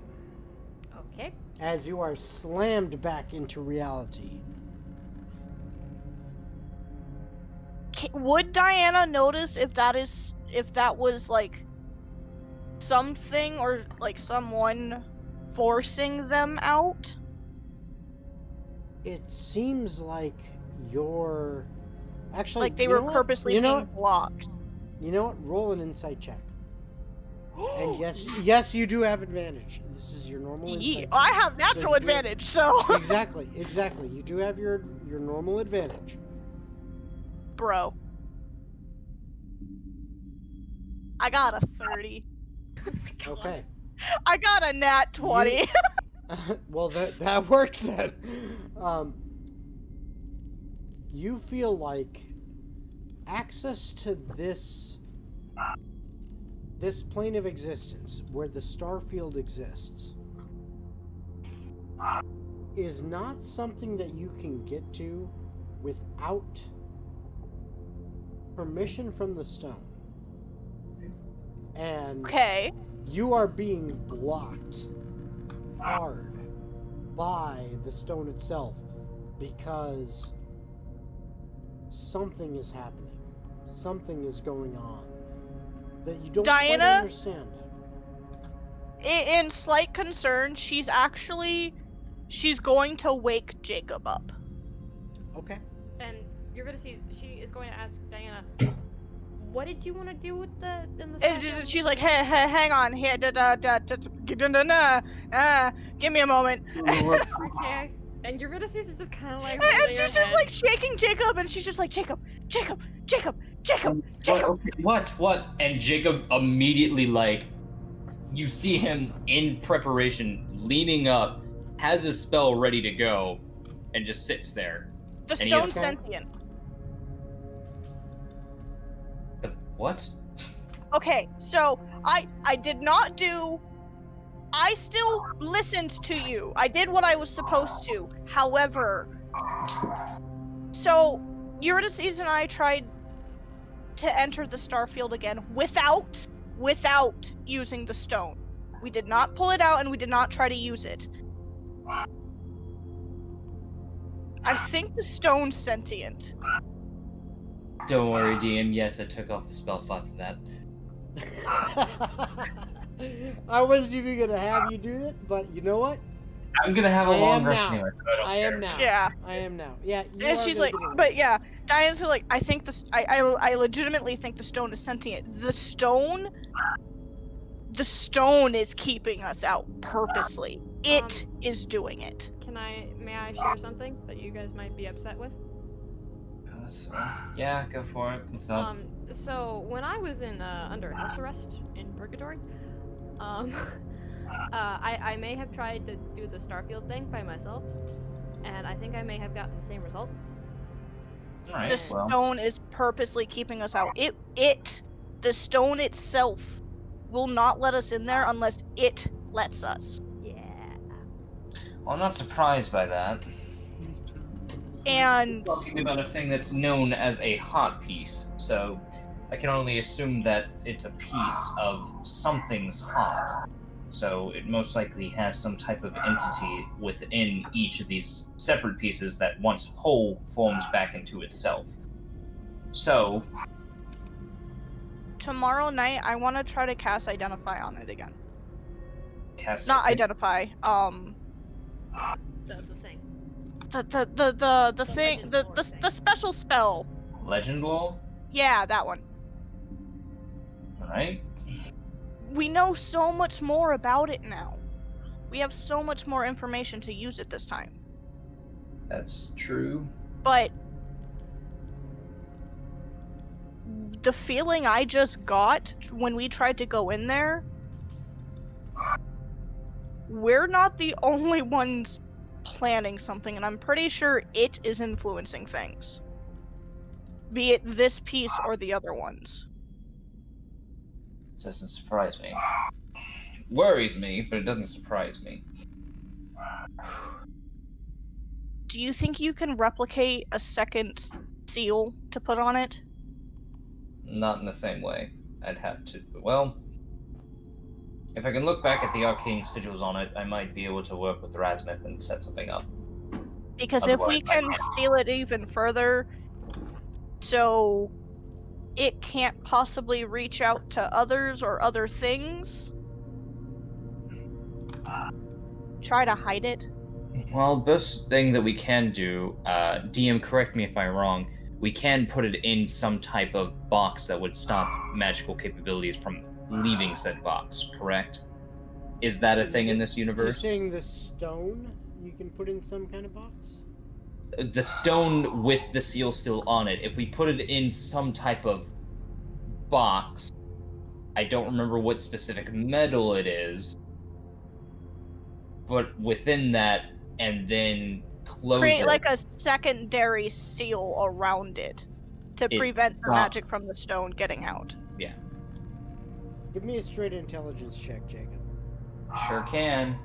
Okay. As you are slammed back into reality. Would Diana notice if that was like something or like someone forcing them out? It seems like you're actually Like they you were know what? purposely You know being what? blocked. You know what? Roll an insight check. And yes, you do have advantage. This is your normal insight. Yeah, check. I have natural you're- advantage, so Exactly. You do have your normal advantage. bro. I got a 30. Okay. I got a nat 20. Well, that works then. You feel like access to this plane of existence where the star field exists is not something that you can get to without permission from the stone. And Okay. you are being blocked hard by the stone itself because something is happening. Something is going on that you don't quite Diana? understand. In slight concern, she's going to wake Jacob up. Okay. And Eurydice, she is going to ask Diana, what did you want to do with the And she's like, hey, hang on, here, give me a moment. Okay. And Eurydice is just kind of like And holding she's her just head. like shaking Jacob, and she's just like, Jacob, Jacob! What? Jacob! Okay, what? And Jacob immediately, like, you see him in preparation, leaning up, has his spell ready to go, and just sits there. The And he stone's is- sentient. The what? Okay, so I did not do. I still listened to you. I did what I was supposed to. However, so Eurydice and I tried to enter the starfield again without using the stone. We did not pull it out and we did not try to use it. I think the stone's sentient. Don't worry, DM. Yes, I took off a spell slot for that. I wasn't even gonna have you do it, but you know what? I'm gonna have a I long am rest now. anyway. So I don't I care. am now. Yeah. I am now. Yeah. You And are she's gonna like, get it. but yeah, Diane's like, I think this. I legitimately think the stone is sentient. The stone is keeping us out purposely. It is doing it. May I share something that you guys might be upset with? Yeah, go for it. It's not. So when I was in under house arrest in purgatory, I may have tried to do the Starfield thing by myself, and I think I may have gotten the same result. All right. The Well, stone is purposely keeping us out. The stone itself will not let us in there unless it lets us. Yeah. I'm not surprised by that. And Talking about a thing that's known as a hot piece, so I can only assume that it's a piece of something's hot. So it most likely has some type of entity within each of these separate pieces that once whole forms back into itself. So, tomorrow night, I want to try to cast Identify on it again. cast Not it. Identify. The thing. The thing. legend lore The thing. special spell. Legend lore? Yeah, that one. Alright. We know so much more about it now. We have so much more information to use it this time. That's true. But the feeling I just got when we tried to go in there, we're not the only ones planning something, and I'm pretty sure it is influencing things. Be it this piece or the other ones. Doesn't surprise me. Worries me, but it doesn't surprise me. Do you think you can replicate a second seal to put on it? Not in the same way. I'd have to. Well, if I can look back at the arcane sigils on it, I might be able to work with Rasmuth and set something up. Because if we Otherwise, I can can't. seal it even further, so it can't possibly reach out to others or other things, try to hide it. Well, best thing that we can do, DM, correct me if I'm wrong, we can put it in some type of box that would stop magical capabilities from leaving said box, correct? Is that a thing in this You're universe? saying the stone you can put in some kind of box? The stone with the seal still on it, if we put it in some type of box, I don't remember what specific metal it is, but within that, and then close Create it. like a secondary seal around it to It prevent the stops- magic from the stone getting out. Give me a straight intelligence check, Jacob. Sure can.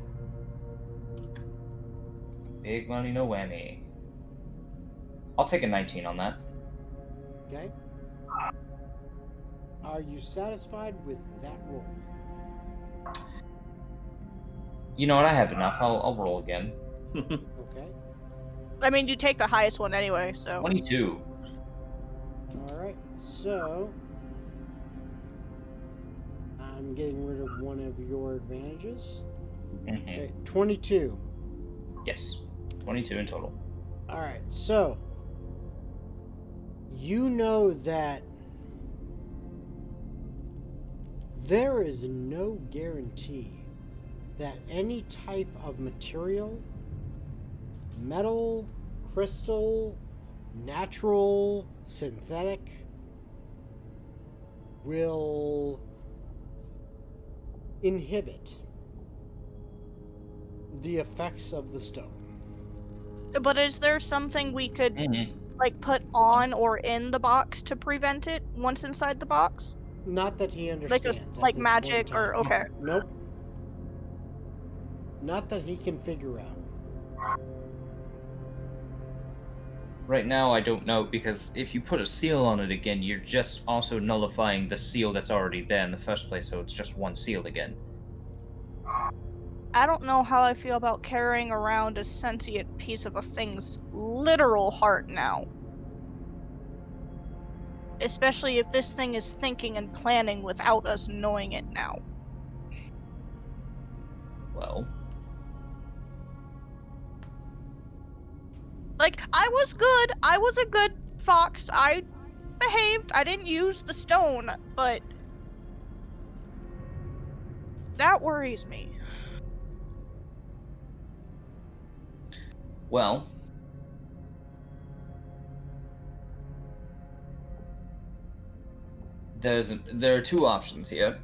Big money, no whammy. I'll take a 19 on that. Okay? Are you satisfied with that roll? You know what? I have enough. I'll roll again. Okay. I mean, you take the highest one anyway, so. 22. Alright, so I'm getting rid of one of your advantages. Mhm. Okay, 22. Yes. 22 in total. Alright, so you know that there is no guarantee that any type of material, metal, crystal, natural, synthetic, will inhibit the effects of the stone. But is there something we could Mm-hmm. like put on or in the box to prevent it once inside the box? Not that he understands. at Like this magic point in or time. okay. Nope. Not that he can figure out. Right now, I don't know, because if you put a seal on it again, you're just also nullifying the seal that's already there in the first place, so it's just one seal again. I don't know how I feel about carrying around a sentient piece of a thing's literal heart now. Especially if this thing is thinking and planning without us knowing it now. Well, Like, I was good. I was a good fox. I behaved. I didn't use the stone, but that worries me. well, there are two options here.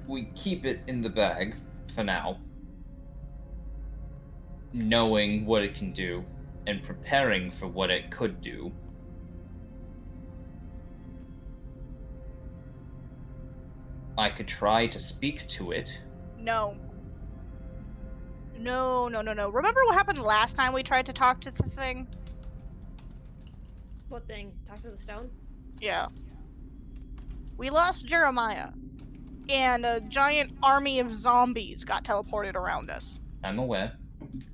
We keep it in the bag for now, knowing what it can do and preparing for what it could do. I could try to speak to it. No. No. Remember what happened last time we tried to talk to the thing? What thing? Talk to the stone? Yeah. We lost Jeremiah. And a giant army of zombies got teleported around us. I'm aware.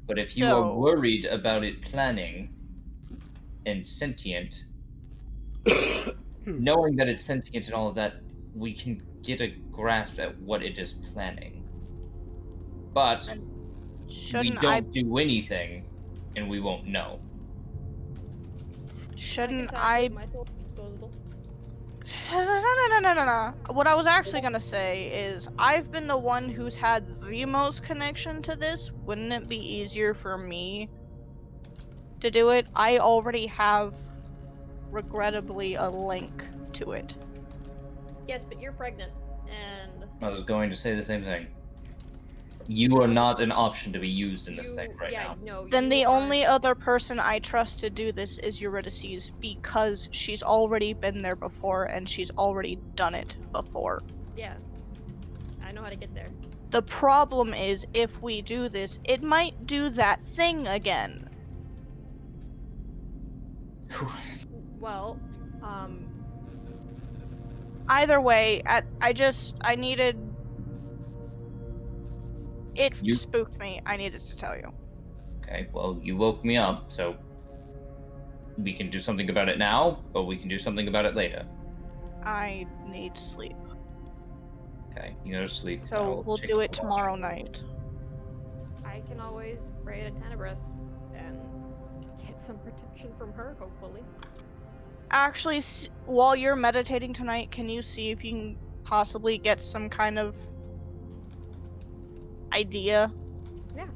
But if you are So- worried about it planning and sentient, knowing that it's sentient and all of that, we can get a grasp at what it is planning. But we Shouldn't don't do anything, and we won't know. Shouldn't I I? can tell you my soul is disposable. No. What I was actually gonna say is, I've been the one who's had the most connection to this. Wouldn't it be easier for me to do it? I already have, regrettably, a link to it. Yes, but you're pregnant, and I was going to say the same thing. You are not an option to be used in this you, thing right yeah, now. no. Then you the are- only other person I trust to do this is Eurydice, because she's already been there before and she's already done it before. Yeah. I know how to get there. The problem is, if we do this, it might do that thing again. Well, Either way, I needed. It You- spooked me. I needed to tell you. Okay, well, you woke me up, so we can do something about it now, but we can do something about it later. I need sleep. Okay, you go to sleep. So I'll we'll check do the it watch. tomorrow night. I can always pray to Tenebris and get some protection from her, hopefully. Actually, while you're meditating tonight, can you see if you can possibly get some kind of idea? Yeah.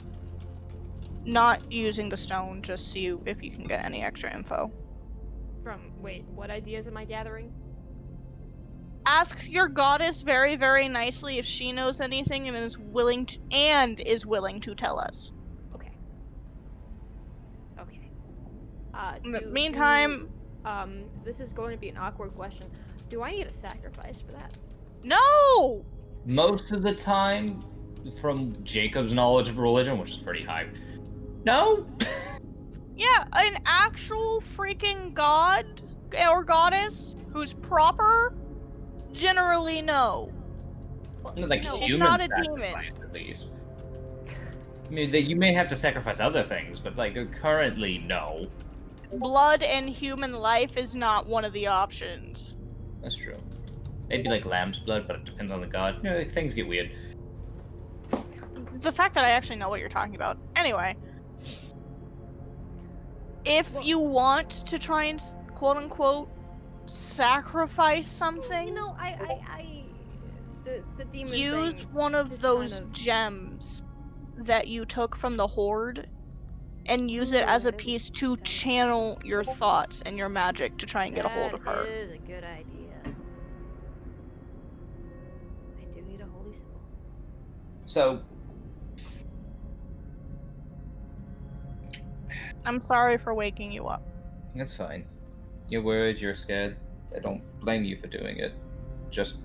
Not using the stone, just see if you can get any extra info. Wait, what ideas am I gathering? Ask your goddess very, very nicely if she knows anything and is willing to tell us. Okay. Okay. In the meantime, this is going to be an awkward question. Do I need a sacrifice for that? no! Most of the time, from Jacob's knowledge of religion, which is pretty high, no? Yeah, an actual freaking god or goddess who's proper, generally no. Well, Like no, She's human not a sacrifice, demon. at least. I mean, you may have to sacrifice other things, but like currently, no. Blood and human life is not one of the options. That's true. Maybe like lamb's blood, but it depends on the god. You know, like, things get weird. The fact that I actually know what you're talking about. Anyway. If Well- you want to try and quote unquote sacrifice something, You know, the demon use thing one of is those kind of- gems that you took from the horde and use it as a That is piece good to idea. channel your thoughts and your magic to try and get a hold of her. That is a good idea. I do need a holy symbol. So, I'm sorry for waking you up. that's fine. You're worried, you're scared. I don't blame you for doing it. Just,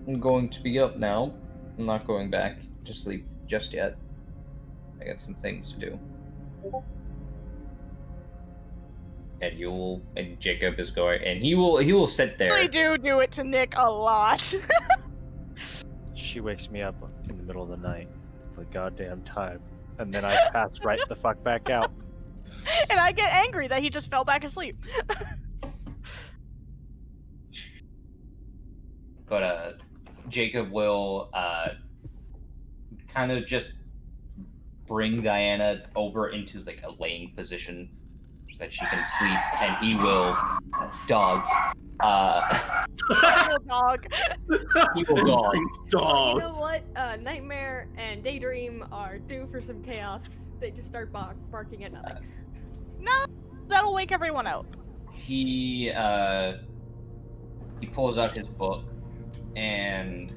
I'm going to be up now. I'm not going back to sleep just yet. I got some things to do. And Jacob is going, and he will sit there. I do it to Nick a lot. She wakes me up in the middle of the night for the goddamn time, and then I pass right the fuck back out. And I get angry that he just fell back asleep. But Jacob will kind of just bring Diana over into like a laying position so that she can sleep, and he will dogs. Little dog. He will dog. Dogs. You know what? Nightmare and Daydream are due for some chaos. They just start barking at nothing. No, that'll wake everyone out. He pulls out his book and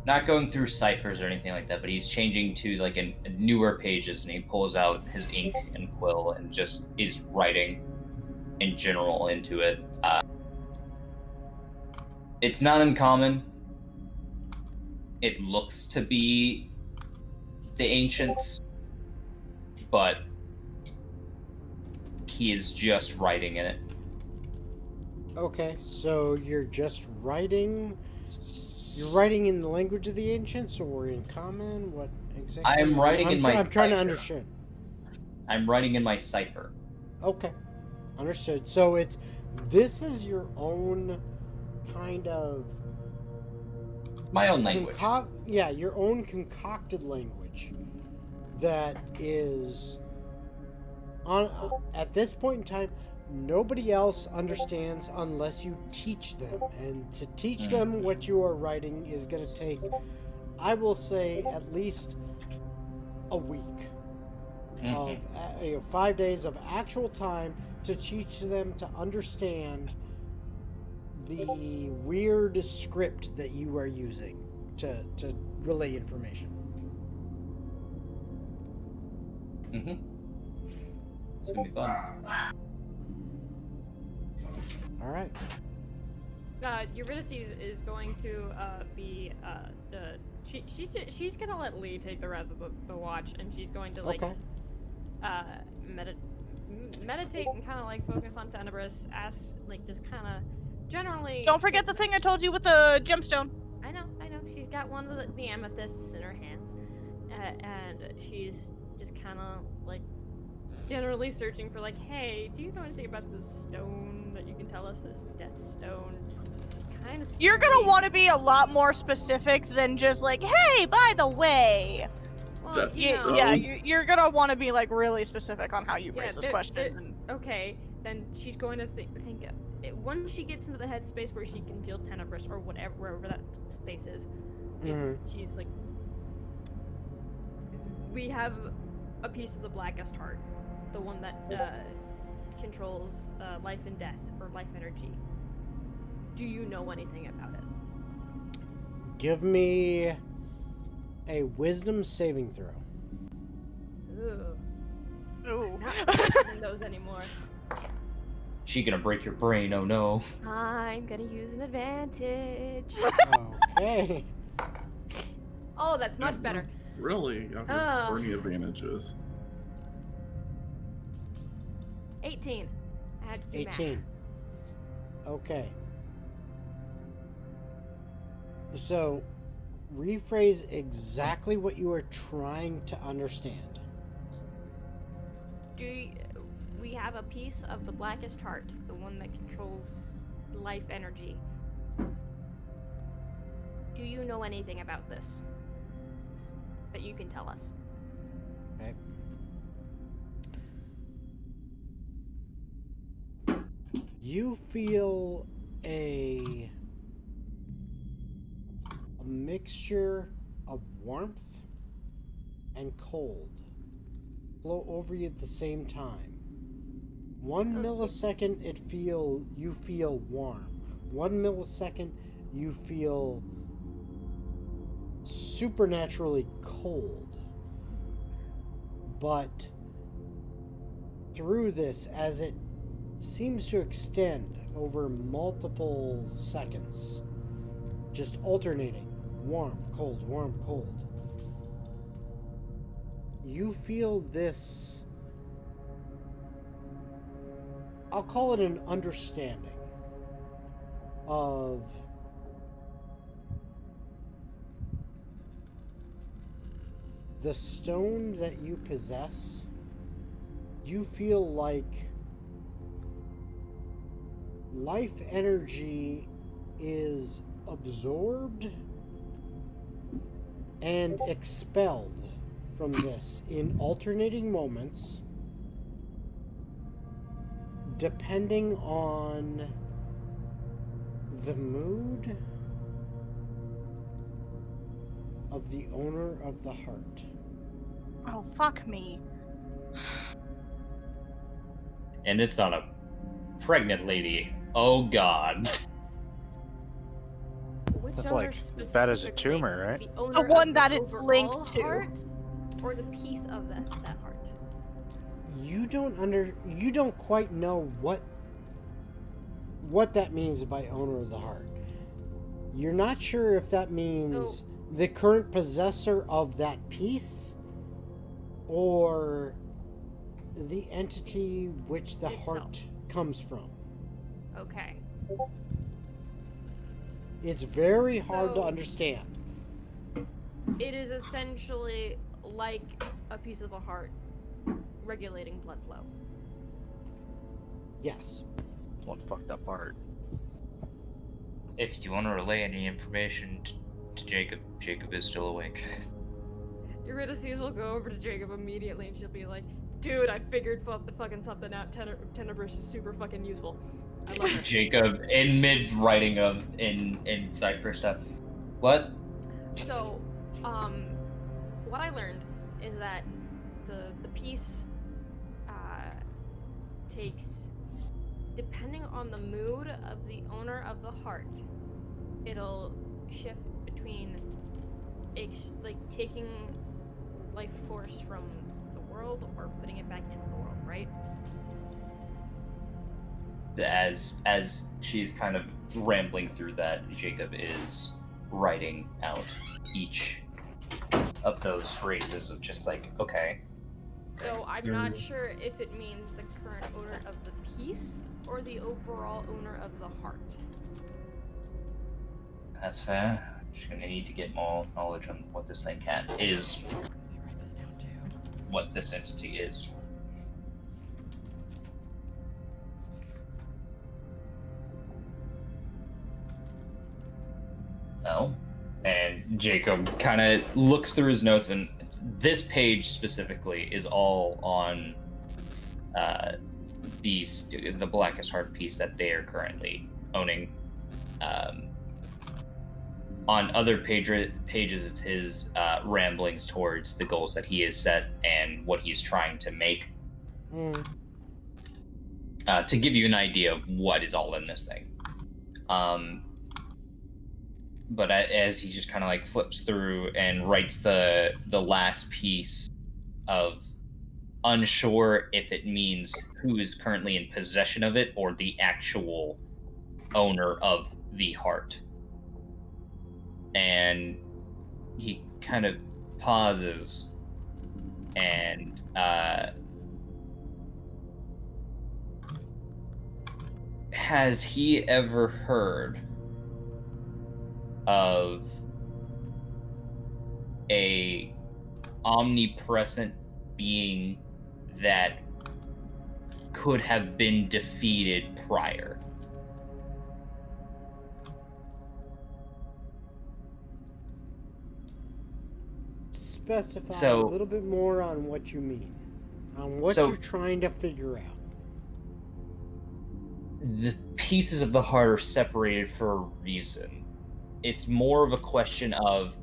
not going through ciphers or anything like that, but he's changing to like a newer pages, and he pulls out his ink and quill and just is writing in general into it. It's not uncommon. It looks to be the ancients, but he is just writing in it. Okay, so you're just writing. You're writing in the language of the ancients, or in common? What exactly? I'm writing in my I'm trying to cipher. understand. I'm writing in my cipher. Okay, understood. So this is your own kind of My own language. your own concocted language that is on at this point in time. Nobody else understands unless you teach them, and to teach them what you are writing is going to take, I will say, at least a week of 5 days of actual time to teach them to understand the weird script that you are using to relay information. It's gonna be fun. All right. Eurydice is going to be she's gonna let Lee take the rest of the watch, and she's going to like Okay. meditate and kind of like focus on Tenebris, ask like this kind of generally. Don't forget the thing I told you with the gemstone. I know. She's got one of the amethysts in her hands, and she's just kind of like generally searching for like, hey, do you know anything about this stone that you can tell us, this death stone? It's kind of. You're gonna want to be a lot more specific than just like, hey, by the way. Well, you know, Yeah, you're gonna want to be like really specific on how you phrase this there- question. okay, then she's going to think once she gets into the headspace where she can feel Tenebris or whatever, wherever that space is, she's like, we have a piece of the blackest heart, the one that controls life and death, or life energy. Do you know anything about it? Give me a wisdom saving throw. Ooh. Ooh. Not using those anymore. She gonna break your brain, oh no. I'm gonna use an advantage. Okay. Oh, that's much better. Really? I've Oh. plenty of advantages. 18. I had to do 18. Okay. So, rephrase exactly what you are trying to understand. We have a piece of the blackest heart, the one that controls life energy. Do you know anything about this that you can tell us? Okay. You feel a mixture of warmth and cold flow over you at the same time. 1 millisecond you feel warm. 1 millisecond you feel supernaturally cold. But through this, as it seems to extend over multiple seconds, just alternating, warm, cold, you feel this, I'll call it an understanding of the stone that you possess. You feel like life energy is absorbed and expelled from this in alternating moments, depending on the mood of the owner of the heart. Oh, fuck me. And it's on a pregnant lady. Oh god. Which That's owner like as bad as a specifically? tumor, right? The owner The one of that the it's overall linked to. heart, or the piece of that heart? You don't quite know what that means by owner of the heart. You're not sure if that means the current possessor of that piece, or the entity which the heart comes from. Okay. It's very hard to So- understand. It is essentially like a piece of a heart regulating blood flow. Yes. One fucked up part. If you want to relay any information to Jacob, Jacob is still awake. Eurydice will go over to Jacob immediately and she'll be like, dude, I figured fucking something out. Tenebrous is super fucking useful. I love her. Jacob, in mid writing of in Cypress stuff. What? So, what I learned is that the piece takes, depending on the mood of the owner of the heart, it'll shift between taking life force from the world or putting it back into the world, right? As she's kind of rambling through that, Jacob is writing out each of those phrases of just like, okay. So I'm not sure if it means the current owner of the piece or the overall owner of the heart. That's fair. I'm just gonna need to get more knowledge on what this thing is. Write this down too. What this entity is. Oh. And Jacob kind of looks through his notes, and this page specifically is all on the Blackest Heart piece that they are currently owning. On other pages, it's his ramblings towards the goals that he has set and what he's trying to make. To give you an idea of what is all in this thing. But as he just kind of like flips through and writes the last piece of unsure if it means who is currently in possession of it or the actual owner of the heart. And he kind of pauses and has he ever heard of a omnipresent being that could have been defeated prior? Specify So- a little bit more on what you mean, on what So- you're trying to figure out. The pieces of the heart are separated for a reason. It's more of a question of,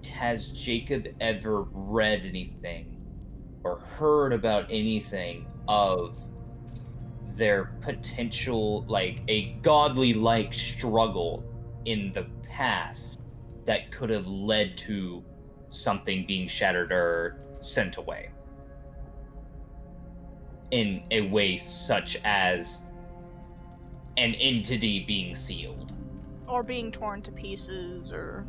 has Jacob ever read anything or heard about anything of their potential, like, a godly-like struggle in the past that could have led to something being shattered or sent away? In a way such as an entity being sealed. Or being torn to pieces, or...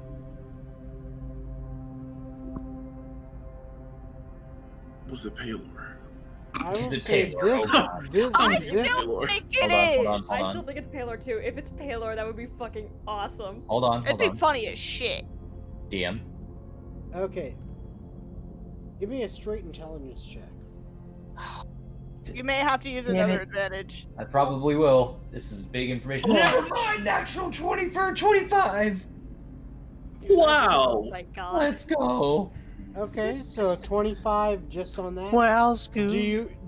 Was it Palor? I Is will it say Taylor? this. Oh, God. This. I this. still think it Hold on, is! I still think it's Paler too. If it's Paler, that would be fucking awesome. Hold on, It'd hold be on. funny as shit. DM. Okay. Give me a straight intelligence check. You may have to use Damn another it. advantage. I probably will. This is big information. Never mind, natural 20 for 25! Wow! Oh my god. Let's go! Okay, so 25 just on that. Wow, Scoot.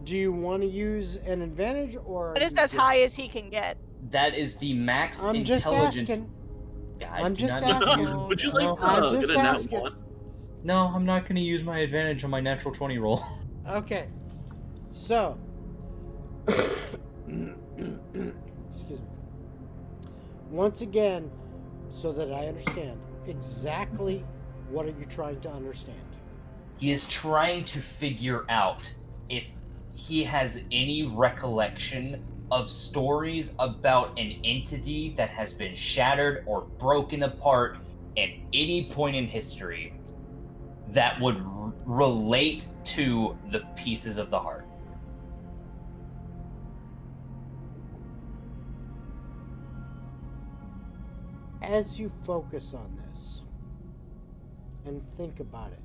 Do you want to use an advantage or? But it's as high as he can get. That is the max I'm just intelligence. asking. I I'm do just not asking. use- Would you No. like I'm to just get a nat asking. one? No, I'm not going to use my advantage on my natural 20 roll. Okay. So. Excuse me. Once again, so that I understand exactly what are you trying to understand. He is trying to figure out if he has any recollection of stories about an entity that has been shattered or broken apart at any point in history that would relate to the pieces of the heart. As you focus on this and think about it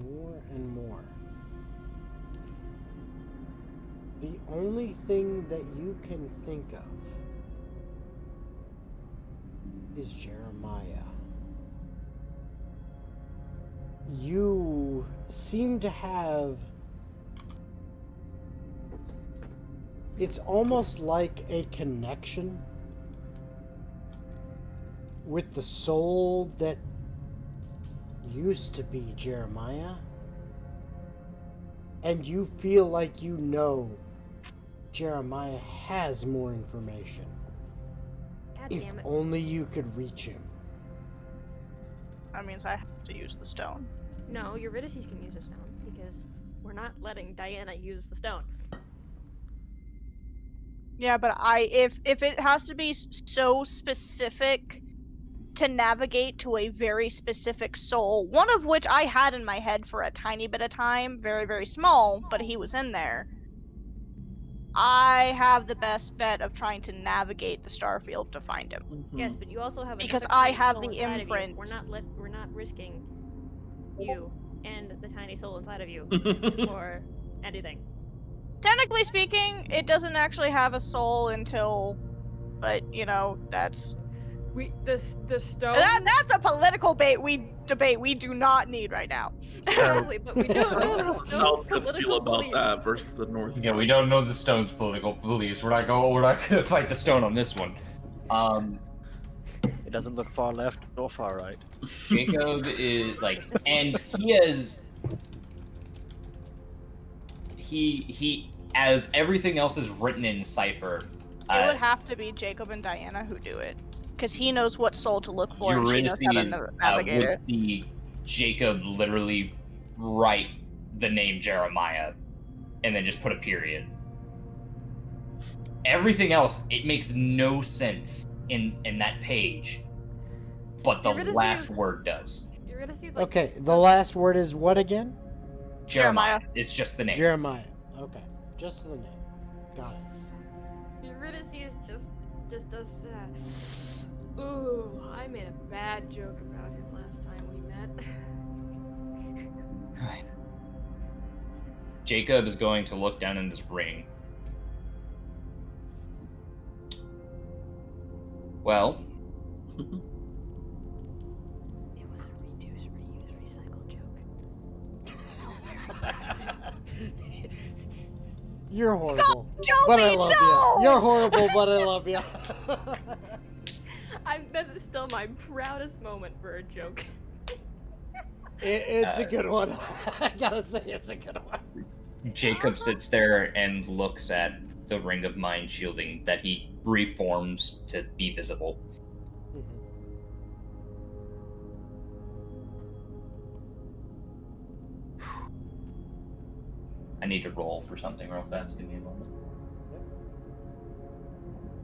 more and more, the only thing that you can think of is Jeremiah. You seem to have... It's almost like a connection with the soul that used to be Jeremiah. And you feel like you know Jeremiah has more information. God If damn it. only you could reach him. That means I have to use the stone. No, Eurydice can use the stone because we're not letting Diana use the stone. Yeah, but if it has to be so specific to navigate to a very specific soul, one of which I had in my head for a tiny bit of time, very, very small, but he was in there, I have the best bet of trying to navigate the starfield to find him. Yes, but you also have Because another I tiny have soul the inside of you. imprint. We're not risking you and the tiny soul inside of you for anything. Technically speaking, it doesn't actually have a soul until, but you know, that's The stone. that's a political debate we do not need right now. Exactly, but we don't know the How stone's Outcast feel political about beliefs. that versus the North? Yeah, we don't know the stone's political beliefs. We're not gonna fight the stone on this one. It doesn't look far left or far right. Jacob is like, and he as everything else is written in cipher. It would have to be Jacob and Diana who do it, because he knows what soul to look for and she knows how to Eurydice navigate would it. see Jacob literally write the name Jeremiah and then just put a period. Everything else, it makes no sense in that page, but the Eurydice last is- word does. Eurydice is like, Okay, the last word is what again? Jeremiah. It's just the name. Jeremiah. Okay, just the name. Got it. Eurydice is just does ooh, I made a bad joke about him last time we met. Jacob is going to look down in this ring. Well, It was a reduce, reuse, recycle joke. You're horrible. Joby, But I love no! you. You're horrible, but I love you. That is still my proudest moment for a joke. It's a good one. I gotta say, it's a good one. Jacob sits there and looks at the ring of mind shielding that he reforms to be visible. I need to roll for something real fast. Give me a moment.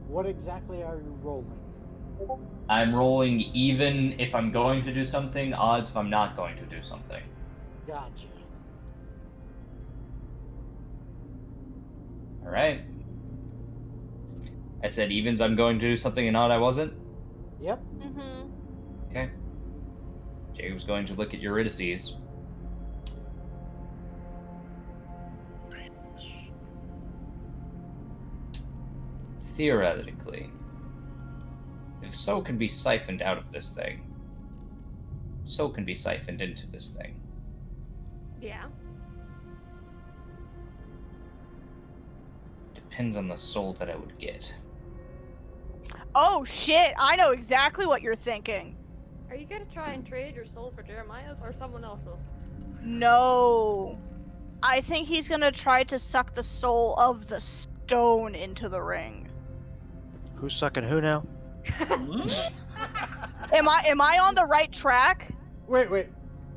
What exactly are you rolling? I'm rolling even if I'm going to do something, odds if I'm not going to do something. Gotcha. Alright. I said evens I'm going to do something and odd I wasn't? Yep. Mm-hmm. Okay. Jacob's going to look at Eurydice. Theoretically, if so can be siphoned out of this thing, so can be siphoned into this thing. Yeah. Depends on the soul that I would get. Oh shit! I know exactly what you're thinking. Are you gonna try and trade your soul for Jeremiah's or someone else's? No. I think he's gonna try to suck the soul of the stone into the ring. Who's sucking who now? Am I on the right track? Wait.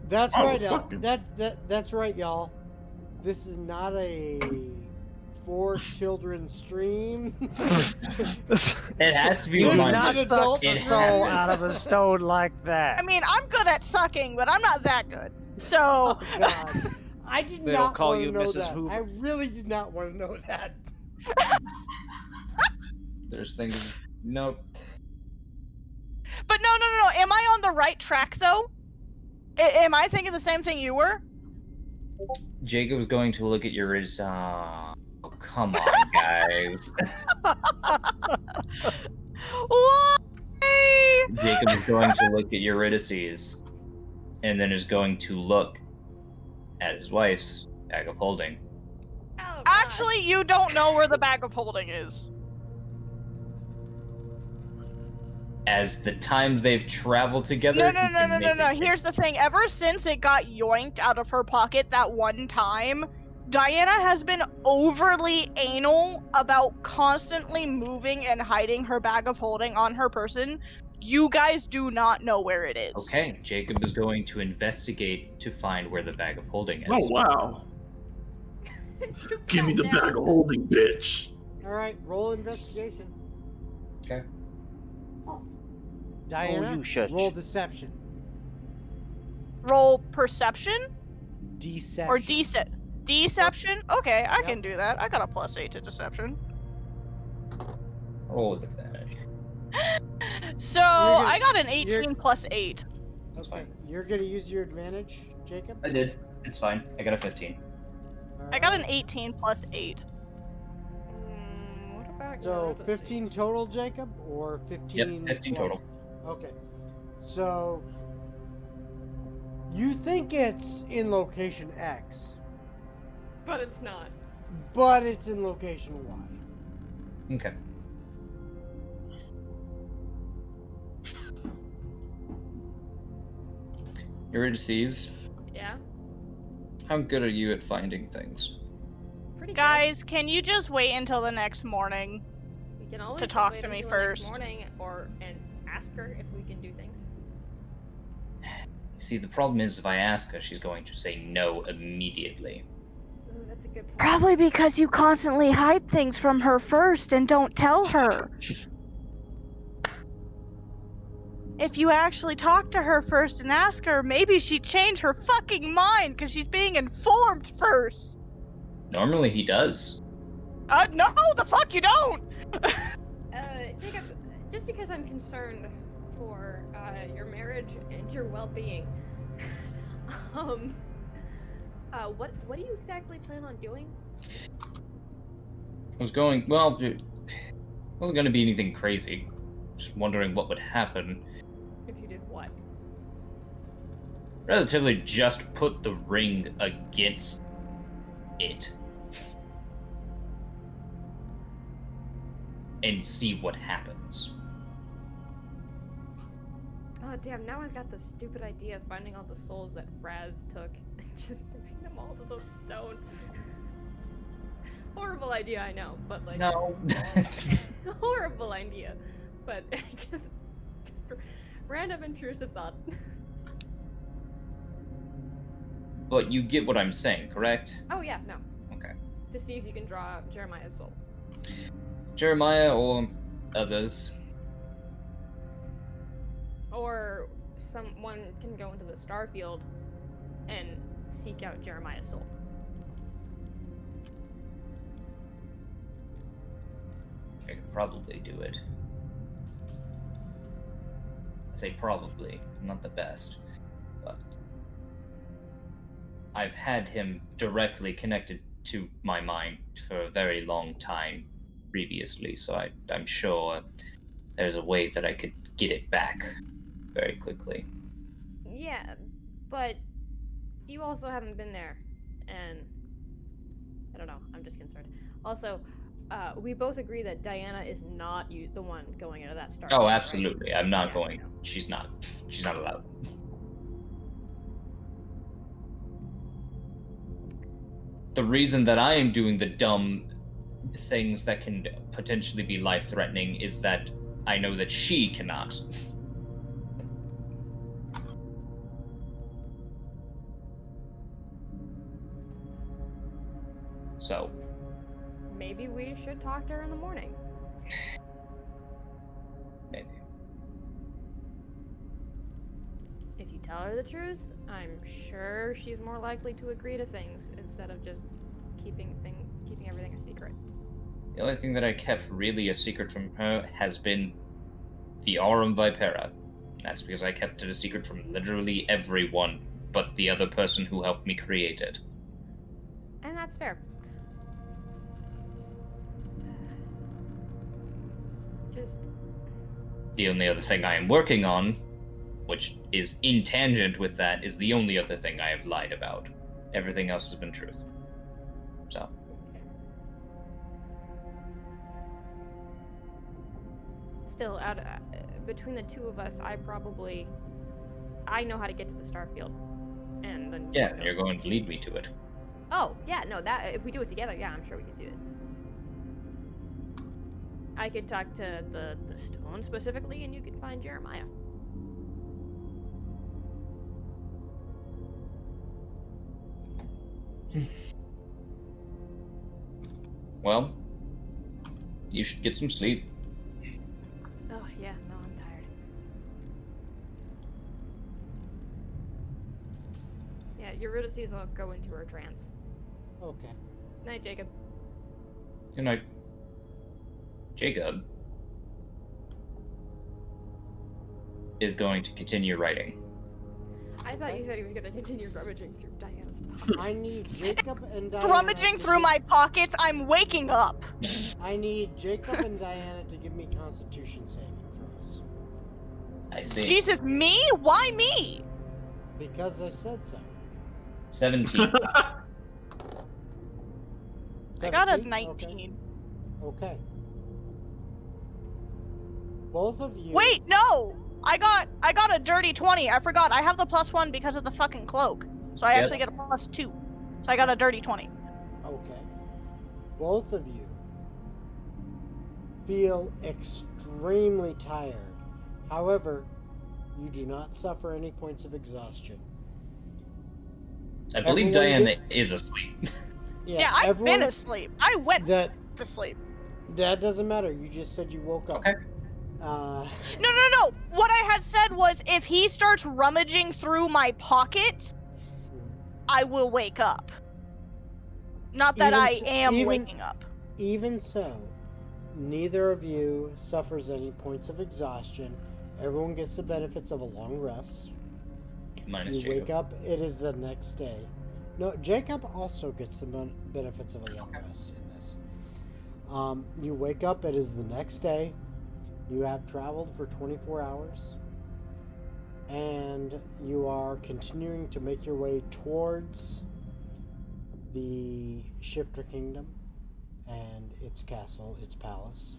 That's I right, was y'all. sucking. That's right, y'all. This is not a for children stream. It has to be This is reminded. not adult suck the It soul happened. out of a stone like that. I mean, I'm good at sucking, but I'm not that good. So, Oh God, I did They don't not call want to you know Mrs. that. Hoover. I really did not want to know that. There's things. Nope. but no. Am I on the right track though? Am I thinking the same thing you were? Jacob's going to look at Eurydice. Oh, come on, guys. Why? Jacob is going to look at Eurydice, and then is going to look at his wife's bag of holding. Oh, God. Actually, you don't know where the bag of holding is. As the times they've traveled together. No. Here's the thing. Ever since it got yoinked out of her pocket that one time, Diana has been overly anal about constantly moving and hiding her bag of holding on her person. You guys do not know where it is. Okay, Jacob is going to investigate to find where the bag of holding is. Oh wow! Give me the bag of holding, bitch. All right, roll investigation. Okay. Diana, you shush. roll deception. Roll perception Deception. or deception? Okay, I Yep. can do that. I got a +8 to deception. Roll with advantage. So gonna- I got an you're- 18 +8. That's Okay, fine. you're gonna use your advantage, Jacob. I did. It's fine. I got a 15. I got an 18 +8. What about So Eurydice? 15 total, Jacob, or 15? Yep, 15 plus? total. Okay. So you think it's in location X, But it's not. but it's in location Y. Okay. Eurydice, Yeah? how good are you at finding things? Pretty Guys, can you just wait until the next morning? good. We can always to just talk wait to me until the next first. morning and ask her if we can do things. See, the problem is if I ask her, she's going to say no immediately. Ooh, that's a good point. Probably because you constantly hide things from her first and don't tell her. If you actually talk to her first and ask her, maybe she'd change her fucking mind because she's being informed first. Normally he does. No, the fuck you don't! Jacob, just because I'm concerned for your marriage and your well-being, what do you exactly plan on doing? I was going, well, it wasn't going to be anything crazy. Just wondering what would happen. If you did what? Relatively just put the ring against it. And see what happens. Oh damn, now I've got the stupid idea of finding all the souls that Fraz took and just giving them all to those stone. Horrible idea, I know, but like No. horrible idea. But just random intrusive thought. But you get what I'm saying, correct? Oh yeah, no. Okay. To see if you can draw out Jeremiah's soul. Jeremiah or others. Or someone can go into the Starfield and seek out Jeremiah's soul. I could probably do it. I say probably, not the best, but I've had him directly connected to my mind for a very long time previously, so I'm sure there's a way that I could get it back very quickly. Yeah, but you also haven't been there, and I don't know, I'm just concerned. Also, we both agree that Diana is not the one going into that Starfield. Oh, right? absolutely. I'm not Yeah, going. no. She's not allowed. The reason that I am doing the dumb things that can potentially be life-threatening is that I know that she cannot. So, Maybe we should talk to her in the morning. maybe. If you tell her the truth, I'm sure she's more likely to agree to things instead of just keeping everything a secret. The only thing that I kept really a secret from her has been the Aurum Vipera. That's because I kept it a secret from literally everyone but the other person who helped me create it. And that's fair. Just The only other thing I am working on, which is in tangent with that, is the only other thing I have lied about. Everything else has been truth. So, still, between the two of us, I know how to get to the Starfield, and then yeah, you're going to lead me to it. Oh yeah, no, that if we do it together, yeah, I'm sure we can do it. I could talk to the stone specifically, and you could find Jeremiah. Well, you should get some sleep. Oh yeah, no, I'm tired. Yeah, Eurydice will go into her trance. Okay. Night, Jacob. Good night. Jacob is going to continue writing. I thought you said he was gonna continue rummaging through Diana's pockets. I need Jacob and Diana. Rummaging through my pockets, I'm waking up. I need Jacob and Diana to give me Constitution saving throws. I see. Jesus, me? Why me? Because I said so. 17. I got a 17? 19. Okay. Both of you. Wait, no! I got a dirty 20. I forgot. I have the +1 because of the fucking cloak. So I Yep. actually get a +2. So I got a dirty 20. Okay. Both of you feel extremely tired. However, you do not suffer any points of exhaustion. I believe Everyone Diana is asleep. Yeah, I've been asleep. I went That to sleep. doesn't matter. You just said you woke up. Okay. No. What I had said was if he starts rummaging through my pockets, I will wake up. Not that Even I am even- waking up. Even so, neither of you suffers any points of exhaustion. Everyone gets the benefits of a long rest. Minus You Jacob. wake up, it is the next day. No, Jacob also gets the benefits of a long rest in this. You wake up, it is the next day. You have traveled for 24 hours. And you are continuing to make your way towards the Shifter Kingdom and its castle, its palace.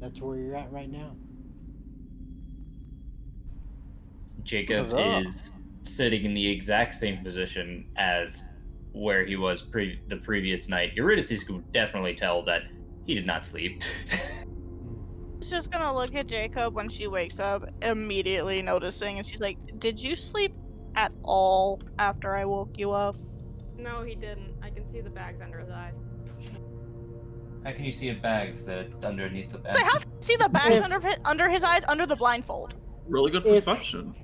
That's where you're at right now. Jacob Huzzah. is sitting in the exact same position as where he was the previous night. Eurydice could definitely tell that he did not sleep. She's just gonna look at Jacob when she wakes up, immediately noticing, and she's like, "Did you sleep at all after I woke you up?" No, he didn't. I can see the bags under his eyes. How can you see a bags that underneath the bed? I have to see the bags If- under his eyes, under the blindfold. Really good If- perception.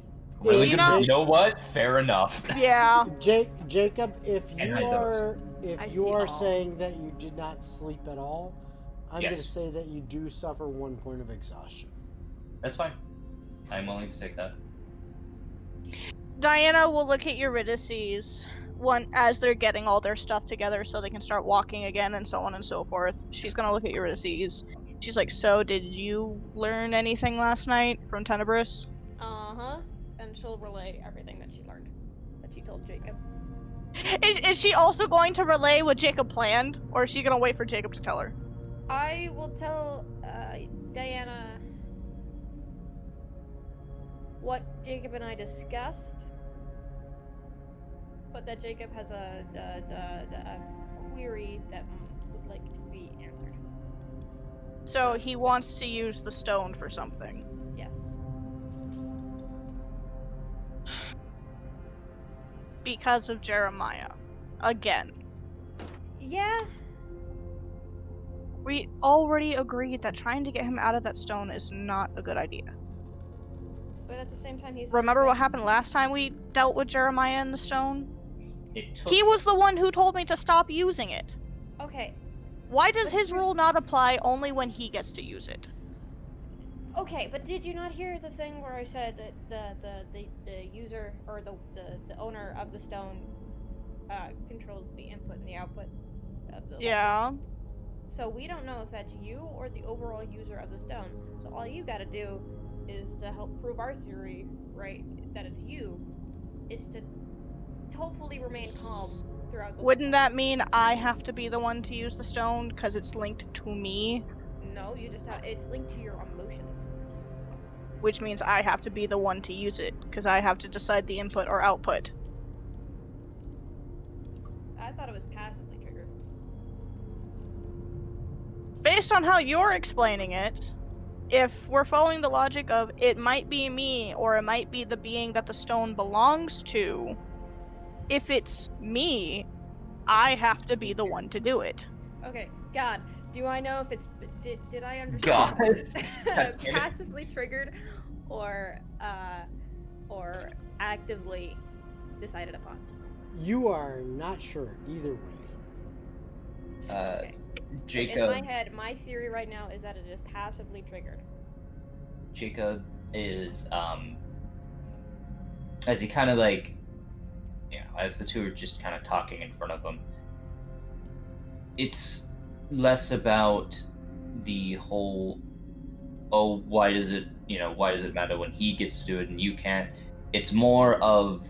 Really You good. know- You know what? Fair enough. Yeah. Jacob, if And you hide those. are I if see you are all. saying that you did not sleep at all, I'm going to Yes. say that you do suffer 1 point of exhaustion. That's fine. I'm willing to take that. Diana will look at Eurydice as they're getting all their stuff together so they can start walking again and so on and so forth. She's gonna look at Eurydice. She's like, "So, did you learn anything last night from Tenebris?" Uh-huh. And she'll relay everything that she learned. That she told Jacob. Is she also going to relay what Jacob planned, or is she gonna wait for Jacob to tell her? I will tell Diana what Jacob and I discussed, but that Jacob has a query that would like to be answered. So he wants to use the stone for something. Yes. Because of Jeremiah. Again. Yeah. We already agreed that trying to get him out of that stone is not a good idea. But at the same time, he's. Remember what happened last time we dealt with Jeremiah in the stone? It took He was the one who told me to stop using it. Okay. Why does his rule not apply only when he gets to use it? Okay, but did you not hear the thing where I said that the user or the owner of the stone controls the input and the output of the Yeah. electricity? So we don't know if that's you or the overall user of the stone. So all you gotta do is to help prove our theory, right, that it's you, is to hopefully remain calm throughout the Wouldn't that mean I have to be the one to use the stone because it's linked to me? No, you just have, it's linked to your emotions. Which means I have to be the one to use it because I have to decide the input or output. I thought it was passively triggered. Based on how you're explaining it, if we're following the logic of it might be me or it might be the being that the stone belongs to, if it's me, I have to be the one to do it. Okay, God, do I know if it's did I understand God. if it's passively triggered or actively decided upon? You are not sure either way. Okay. Jacob. In my head, my theory right now is that it is passively triggered. Jacob is as he kind of like, as the two are just kind of talking in front of him, it's less about the whole, oh, why does it matter when he gets to do it and you can't. It's more of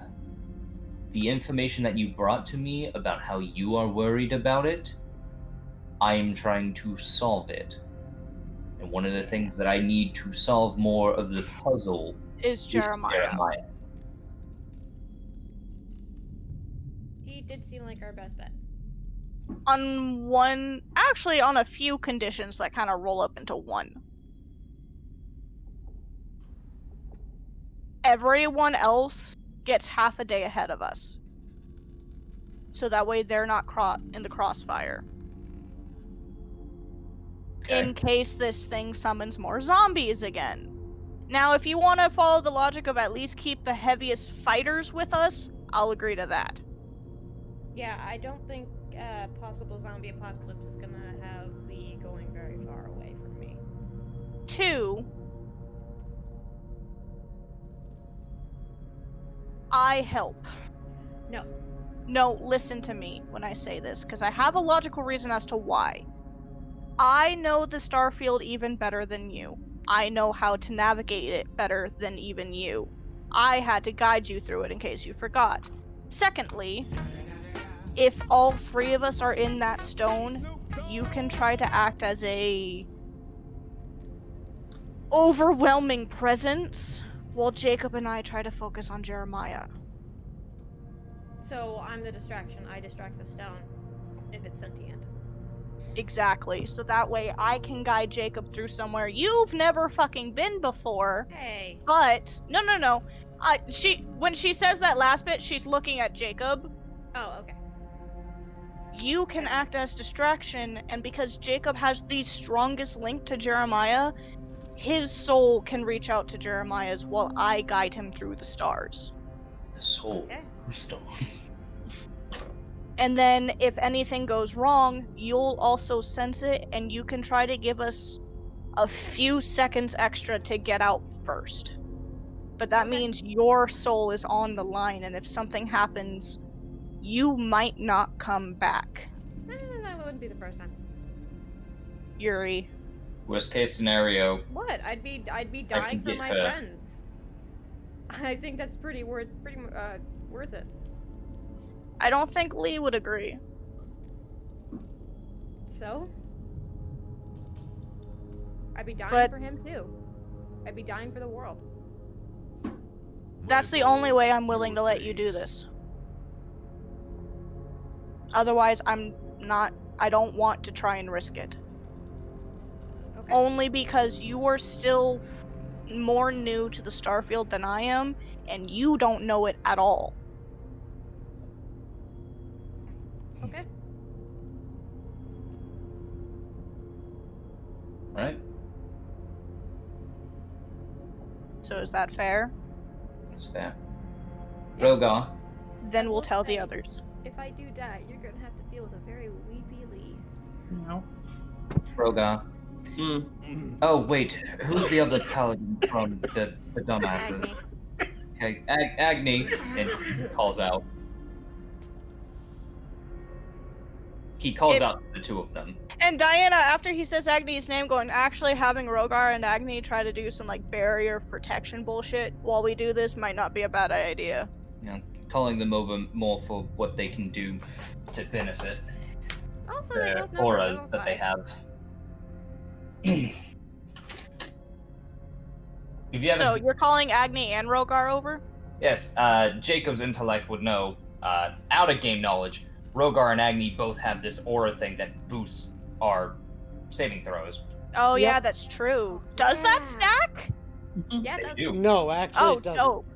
the information that you brought to me about how you are worried about it. I am trying to solve it. And one of the things that I need to solve more of the puzzle Is Jeremiah. He did seem like our best bet. On a few conditions that kind of roll up into one. Everyone else gets half a day ahead of us. So that way they're not in the crossfire. Okay. In case this thing summons more zombies again. Now, if you want to follow the logic of at least keep the heaviest fighters with us, I'll agree to that. Yeah, I don't think possible zombie apocalypse is gonna have the going very far away from me. 2, I help. No. No, listen to me when I say this, because I have a logical reason as to why. I know the Starfield even better than you. I know how to navigate it better than even you. I had to guide you through it in case you forgot. Secondly, if all 3 of us are in that stone, you can try to act as a overwhelming presence while Jacob and I try to focus on Jeremiah. So I'm the distraction. I distract the stone if it's sentient. Exactly. So that way I can guide Jacob through somewhere you've never fucking been before. Hey. But no. When she says that last bit, she's looking at Jacob. Oh, okay. You can act as distraction, and because Jacob has the strongest link to Jeremiah, his soul can reach out to Jeremiah's while I guide him through the stars. The soul. Okay. Stone. And then if anything goes wrong, you'll also sense it, and you can try to give us a few seconds extra to get out first. But that means your soul is on the line, and if something happens, you might not come back. That wouldn't be the first time. Yuri. Worst case scenario. What? I'd be can dying for get my her. friends. I think that's pretty worth it. I don't think Lee would agree. So? I'd be dying But- for him too. I'd be dying for the world. That's the only way I'm willing to let you do this. Otherwise, I don't want to try and risk it. Okay. Only because you are still more new to the Starfield than I am, and you don't know it at all. Okay. Right? So is that fair? That's fair. Rogar. Then we'll will tell the say- others. If I do die, you're gonna have to deal with a very weepy Lee. No. Rogar. Mm. Oh, wait. Who's the other paladin from the dumbasses? Agni. Okay, Agni. And he calls out. He calls out the two of them. And Diana, after he says Agni's name, going, actually having Rogar and Agni try to do some like barrier of protection bullshit while we do this might not be a bad idea. Calling them over more for what they can do to benefit Also, they their both know auras Rogar. that they have. If you So haven't, you're calling Agni and Rogar over? yes, Jacob's intellect would know. Out of game knowledge, Rogar and Agni both have this aura thing that boosts our saving throws. Oh Yep. yeah, that's true. Does that Yeah. stack? Yeah, They that's do. No, actually, Oh, it doesn't. dope.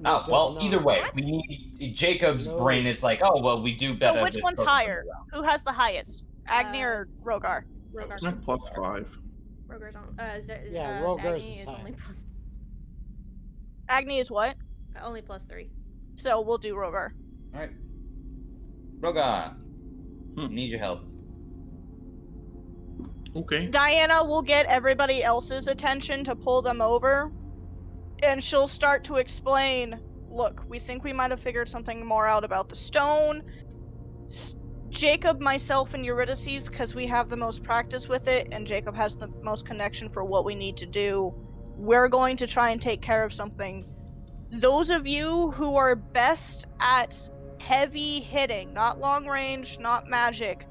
No, it Oh does well, not. either way, What? we need Jacob's No. brain is like, oh well, we do better. So which with one's both higher? of them. Who has the highest? Agni or Rogar? Rogar's I have +5. Rogar's on. Yeah, Rogar's Agni is high. only plus Agni is what? only +3. So we'll do Rogar. All right, Rogar, Hmm. need your help. Okay. Diana will get everybody else's attention to pull them over, and she'll start to explain, look, we think we might have figured something more out about the stone. Jacob, myself, and Eurydice, because we have the most practice with it, and Jacob has the most connection for what we need to do, we're going to try and take care of something. Those of you who are best at heavy hitting, not long range, not magic,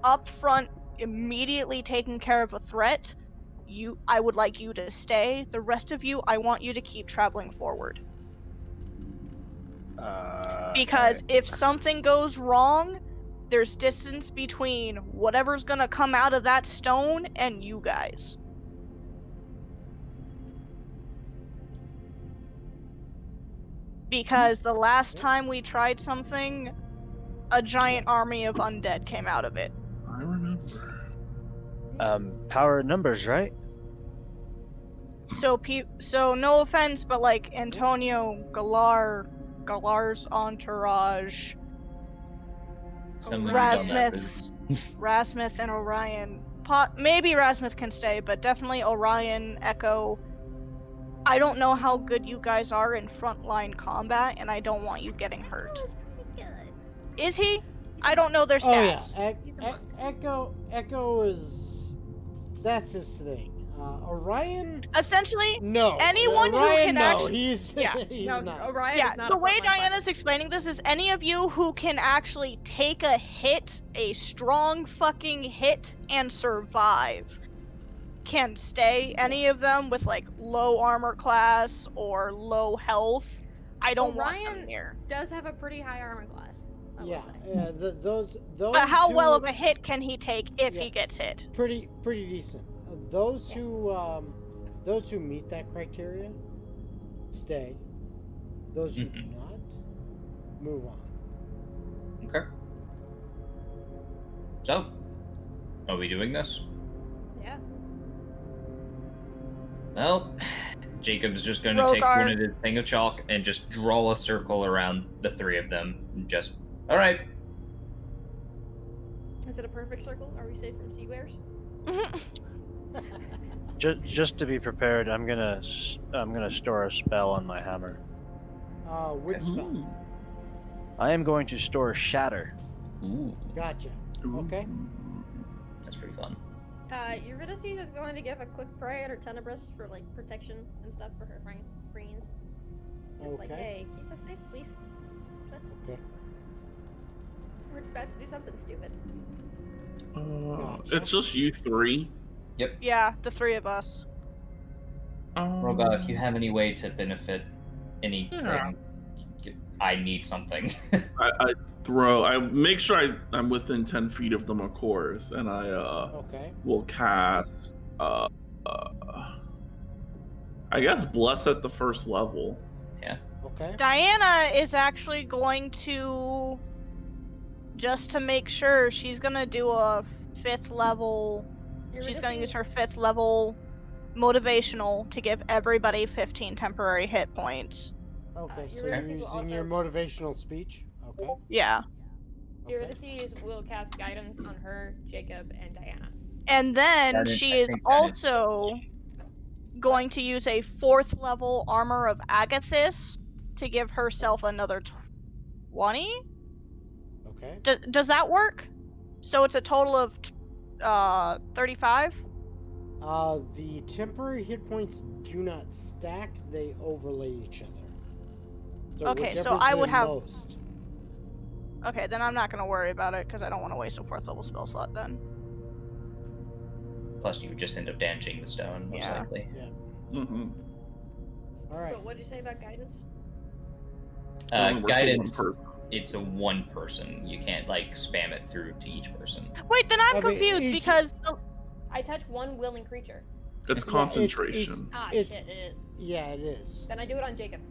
up front, immediately taking care of a threat, I would like you to stay. The rest of you, I want you to keep traveling forward. Because if something goes wrong, there's distance between whatever's gonna come out of that stone and you guys. Because the last time we tried something, a giant army of undead came out of it. I remember. Power numbers, right? So no offense, but like Antonio, Galar's entourage, Some of you Rasmuth, Rasmuth and Orion. Maybe Rasmuth can stay, but definitely Orion, Echo. I don't know how good you guys are in frontline combat, and I don't want you getting hurt. That was pretty good. Is he? I don't know their Oh yeah, stats. He's a monk. Echo that's his thing. Orion, Essentially, no. Anyone who Orion, can no, actually- he's yeah. he's No, not. Orion yeah, is not the a way frontline Diana's explaining this is any of you who can actually take a hit, a strong fucking hit, and survive. can stay. Any of them with like low armor class or low health, I don't want them Orion near. does have a pretty high armor class. I will Yeah, say. those. But how who, well of a hit can he take if Yeah. he gets hit? Pretty decent. Those Yeah. who meet that criteria, stay. Those who do not, move on. Okay. So, are we doing this? Yeah. Well, Jacob's just going to take Rogar. one of his thing of chalk and just draw a circle around the three of them. And just, all right. Is it a perfect circle? Are we safe from sea bears? Just to be prepared, I'm gonna store a spell on my hammer. Which spell? Ooh. I am going to store Shatter. Ooh, Gotcha. Okay. that's pretty fun. Eurydice is going to give a quick prayer to Tenebris for like protection and stuff for her friends. Just like, Okay. hey, keep us safe, please. Just, Okay. we're about to do something stupid. Gotcha. It's just you three. Yeah, the three of us. Roga, if you have any way to benefit anything, Yeah. I need something. I make sure I'm within 10 feet of them, of course, and I Okay. will cast I guess bless at the first level. Okay. Diana is actually going to, just to make sure, she's gonna do a 5th level. She's gonna use her 5th level motivational to give everybody 15 temporary hit points. Okay. So Eurydice you're will using your motivational speech. Okay. Yeah. Okay. Eurydice will cast guidance on her, Jacob, and Diana. And then That is- she I is think that is- also going to use a 4th level armor of Agathis to give herself another 20? Okay. Does that work? So it's a total of 35? The temporary hit points do not stack; they overlay each other. So Okay, so whichever's I would the have- most. Okay, then I'm not going to worry about it because I don't want to waste a 4th level spell slot then. Plus, you would just end up damaging the stone, most Yeah. likely. Mm-hmm. All right. But what did you say about guidance? Guidance, it's a one person. You can't, like, spam it through to each person. Wait, then I'm I mean, confused each- because I touch one willing creature. It's Yeah, concentration. Ah, It's- shit, it is. Yeah, it is. Then I do it on Jacob.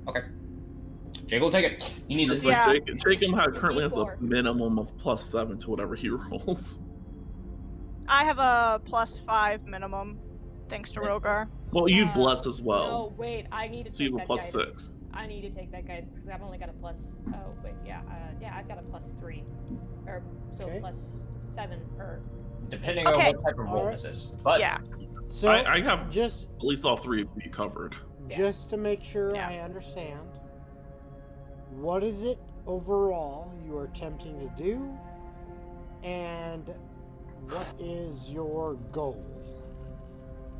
Okay. Jacob will take it. You need it. Yeah. Jacob currently has a D4. minimum of +7 to whatever he rolls. I have a +5 minimum, thanks to Rogar. Well, you've Uh, blessed as well. No, wait, I need to So take you that have a +6. guidance. I need to take that guidance because I've only got a plus. Oh wait, yeah, I've got a +3, or so Okay. +7, or Depending Okay. on what type of roll Alright. this is. But Yeah. So I have just at least all three of you covered. Yeah. just to make sure Yeah. I understand, what is it overall you are attempting to do, and what is your goal?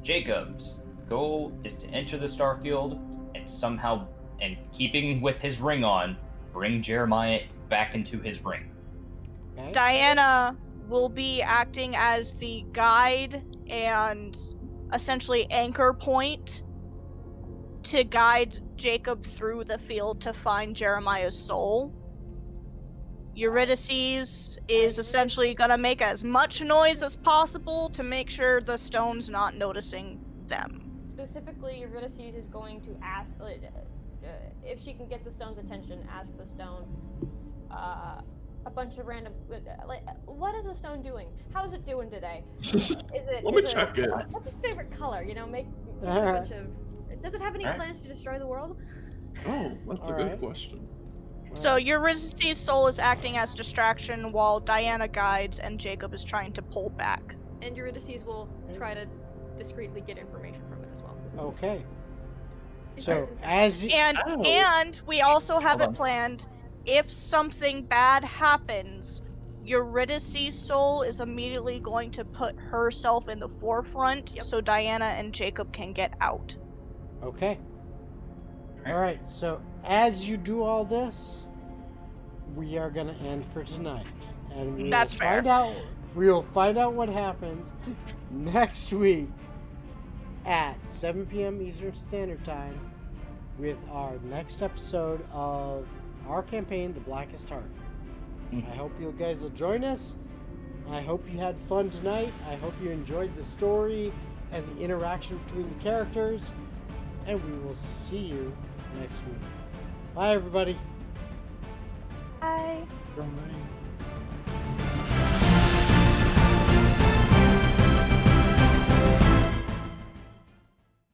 Jacob's goal is to enter the Starfield and somehow, and keeping with his ring on, bring Jeremiah back into his ring. Okay. Diana will be acting as the guide and essentially anchor point to guide Jacob through the field to find Jeremiah's soul. Eurydice is essentially gonna make as much noise as possible to make sure the stone's not noticing them. specifically, Eurydice is going to ask if she can get the stone's attention. Ask the stone a bunch of random like, what is the stone doing? How's it doing today? Let me check it. What's its favorite color? You know, make a Alright. bunch of. Does it have any Alright. plans to destroy the world? Oh, that's a Alright. good question. So Eurydice's soul is acting as distraction while Diana guides and Jacob is trying to pull back. And Eurydice will try to discreetly get information from it as well. Okay. In So case in fact- as And Oh. and we also have Hold it on. planned if something bad happens, Eurydice's soul is immediately going to put herself in the forefront Yep. so Diana and Jacob can get out. okay. Alright. All right. So as you do all this, we are gonna end for tonight, and we That's will fair. find out. We will find out what happens next week at 7 p.m. Eastern Standard Time with our next episode of our campaign, The Blackest Heart. I hope you guys will join us. I hope you had fun tonight. I hope you enjoyed the story and the interaction between the characters. And we will see you next week. Bye, everybody. Bye. Right.